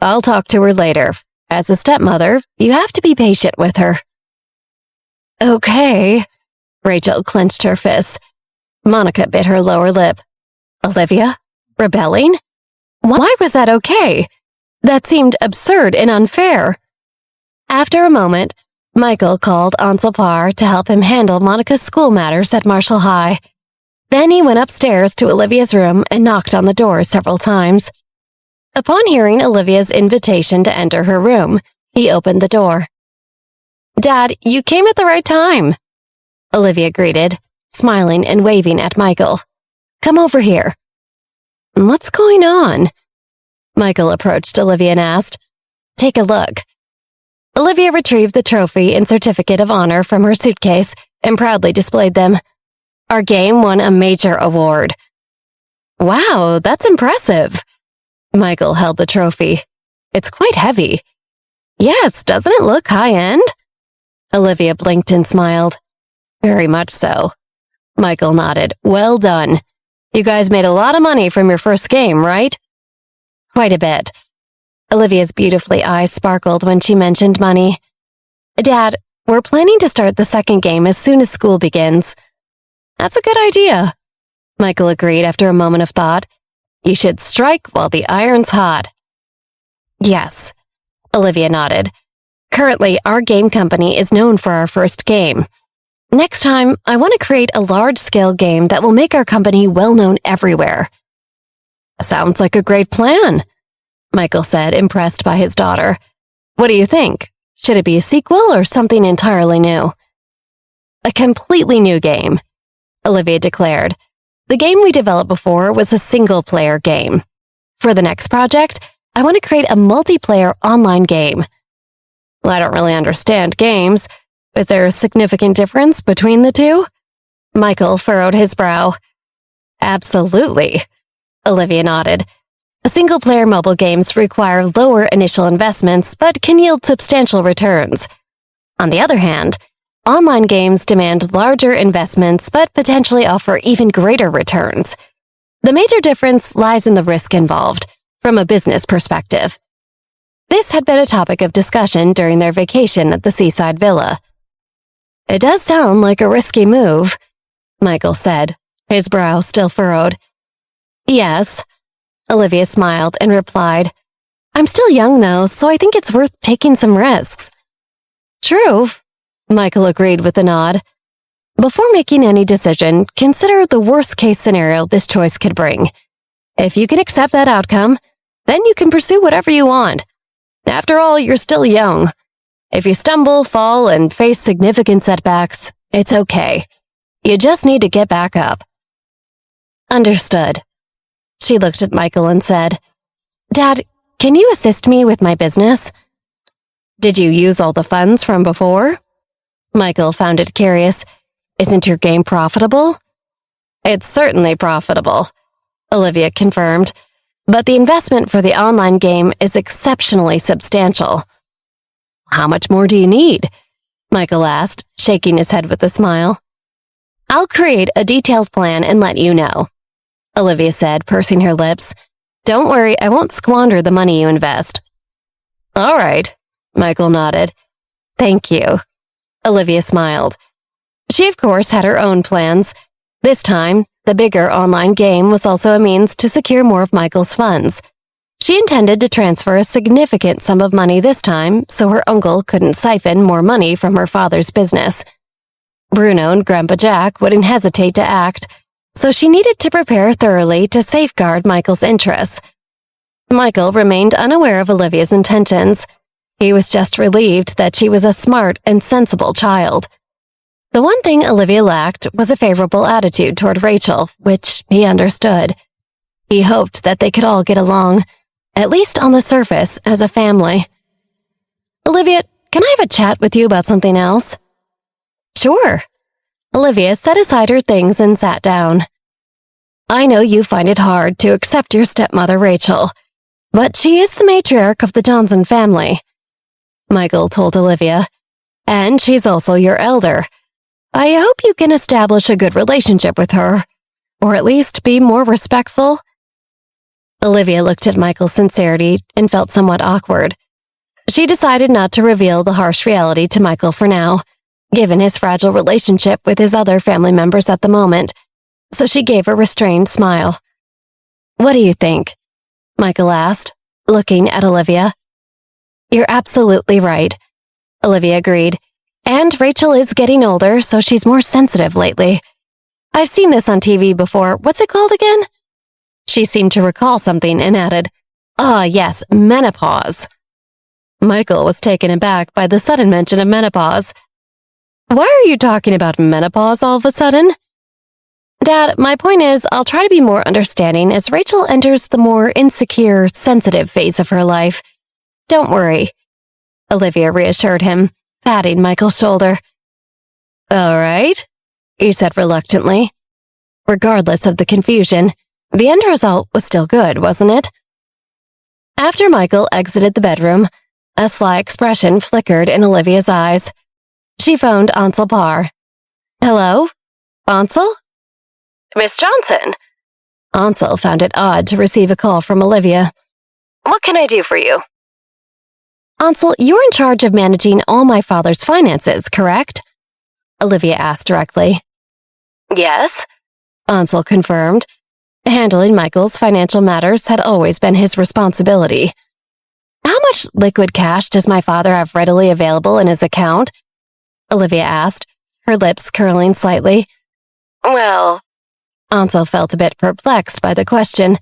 I'll talk to her later. As a stepmother, you have to be patient with her. Okay. Rachel clenched her fists. Monica bit her lower lip. Olivia? Rebelling? Why was that okay? That seemed absurd and unfair. After a moment, Michael called Aunt Silpar to help him handle Monica's school matters at Marshall High. Then he went upstairs to Olivia's room and knocked on the door several times. Upon hearing Olivia's invitation to enter her room, he opened the door. Dad, you came at the right time, Olivia greeted, smiling and waving at Michael. Come over here. What's going on? Michael approached Olivia and asked. Take a look. Olivia retrieved the trophy and certificate of honor from her suitcase and proudly displayed them. Our game won a major award. Wow, that's impressive. Michael held the trophy. It's quite heavy. Yes, doesn't it look high-end? Olivia blinked and smiled. Very much so. Michael nodded. Well done. You guys made a lot of money from your first game, right? Quite a bit. Olivia's beautifully eyes sparkled when she mentioned money. Dad, we're planning to start the second game as soon as school begins. That's a good idea. Michael agreed after a moment of thought. You should strike while the iron's hot. Yes. Olivia nodded. Currently, our game company is known for our first game. Next time, I want to create a large-scale game that will make our company well-known everywhere. Sounds like a great plan, Michael said, impressed by his daughter. What do you think? Should it be a sequel or something entirely new? A completely new game, Olivia declared. The game we developed before was a single-player game. For the next project, I want to create a multiplayer online game. Well, I don't really understand games. Is there a significant difference between the two? Michael furrowed his brow. Absolutely, Olivia nodded. Single-player mobile games require lower initial investments but can yield substantial returns. On the other hand, online games demand larger investments but potentially offer even greater returns. The major difference lies in the risk involved, from a business perspective. This had been a topic of discussion during their vacation at the seaside villa. It does sound like a risky move, Michael said, his brow still furrowed. Yes, Olivia smiled and replied, I'm still young though, so I think it's worth taking some risks. True, Michael agreed with a nod. Before making any decision, consider the worst-case scenario this choice could bring. If you can accept that outcome, then you can pursue whatever you want. After all, you're still young. If you stumble, fall, and face significant setbacks, it's okay. You just need to get back up. Understood. She looked at Michael and said, Dad, can you assist me with my business? Did you use all the funds from before? Michael found it curious. Isn't your game profitable? It's certainly profitable, Olivia confirmed, but the investment for the online game is exceptionally substantial. How much more do you need? Michael asked, shaking his head with a smile. I'll create a detailed plan and let you know, Olivia said, pursing her lips. Don't worry, I won't squander the money you invest. All right, Michael nodded. Thank you. Olivia smiled. She, of course, had her own plans. This time, the bigger online game was also a means to secure more of Michael's funds. She intended to transfer a significant sum of money this time so her uncle couldn't siphon more money from her father's business. Bruno and Grandpa Jack wouldn't hesitate to act, so she needed to prepare thoroughly to safeguard Michael's interests. Michael remained unaware of Olivia's intentions. He was just relieved that she was a smart and sensible child. The one thing Olivia lacked was a favorable attitude toward Rachel, which he understood. He hoped that they could all get along, at least on the surface, as a family. Olivia, can I have a chat with you about something else? Sure. Olivia set aside her things and sat down. I know you find it hard to accept your stepmother, Rachel. But she is the matriarch of the Johnson family, Michael told Olivia. And she's also your elder. I hope you can establish a good relationship with her, or at least be more respectful. Olivia looked at Michael's sincerity and felt somewhat awkward. She decided not to reveal the harsh reality to Michael for now, given his fragile relationship with his other family members at the moment, so she gave a restrained smile. What do you think? Michael asked, looking at Olivia. You're absolutely right, Olivia agreed. And Rachel is getting older, so she's more sensitive lately. I've seen this on TV before. What's it called again? She seemed to recall something and added, yes, menopause. Michael was taken aback by the sudden mention of menopause. Why are you talking about menopause all of a sudden? Dad, my point is, I'll try to be more understanding as Rachel enters the more insecure, sensitive phase of her life. Don't worry, Olivia reassured him, patting Michael's shoulder. All right, he said reluctantly. Regardless of the confusion, the end result was still good, wasn't it? After Michael exited the bedroom, a sly expression flickered in Olivia's eyes. She phoned Ansel Parr. Hello? Ansel? Miss Johnson. Ansel found it odd to receive a call from Olivia. What can I do for you? Ansel, you're in charge of managing all my father's finances, correct? Olivia asked directly. Yes, Ansel confirmed. Handling Michael's financial matters had always been his responsibility. How much liquid cash does my father have readily available in his account? Olivia asked, her lips curling slightly. Well, Ansel felt a bit perplexed by the question.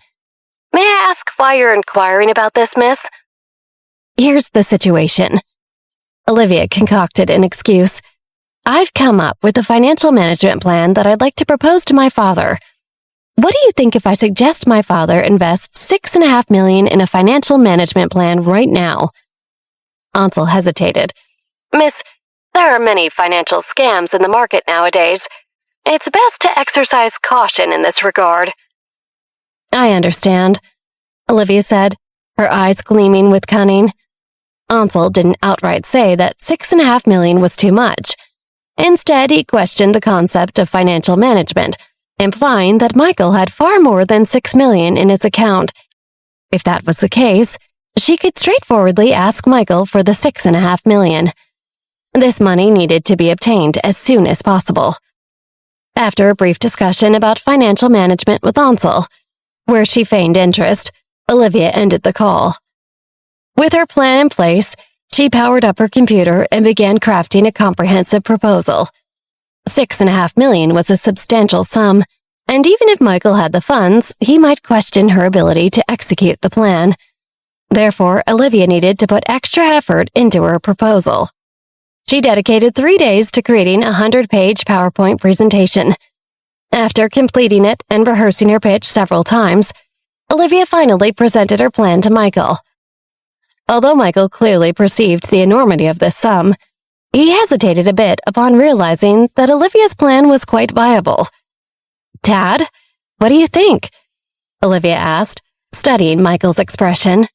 May I ask why you're inquiring about this, miss? Here's the situation. Olivia concocted an excuse. I've come up with a financial management plan that I'd like to propose to my father. What do you think if I suggest my father invest $6.5 million in a financial management plan right now? Ansel hesitated. Miss, there are many financial scams in the market nowadays. It's best to exercise caution in this regard. I understand, Olivia said, her eyes gleaming with cunning. Ansel didn't outright say that $6.5 million was too much. Instead, he questioned the concept of financial management, implying that Michael had far more than $6 million in his account. If that was the case, she could straightforwardly ask Michael for the $6.5 million. This money needed to be obtained as soon as possible. After a brief discussion about financial management with Ansel, where she feigned interest, Olivia ended the call. With her plan in place, she powered up her computer and began crafting a comprehensive proposal. $6.5 million was a substantial sum, and even if Michael had the funds, he might question her ability to execute the plan. Therefore, Olivia needed to put extra effort into her proposal. She dedicated 3 days to creating a 100-page PowerPoint presentation. After completing it and rehearsing her pitch several times, Olivia finally presented her plan to Michael. Although Michael clearly perceived the enormity of this sum, he hesitated a bit upon realizing that Olivia's plan was quite viable. Dad, what do you think? Olivia asked, studying Michael's expression.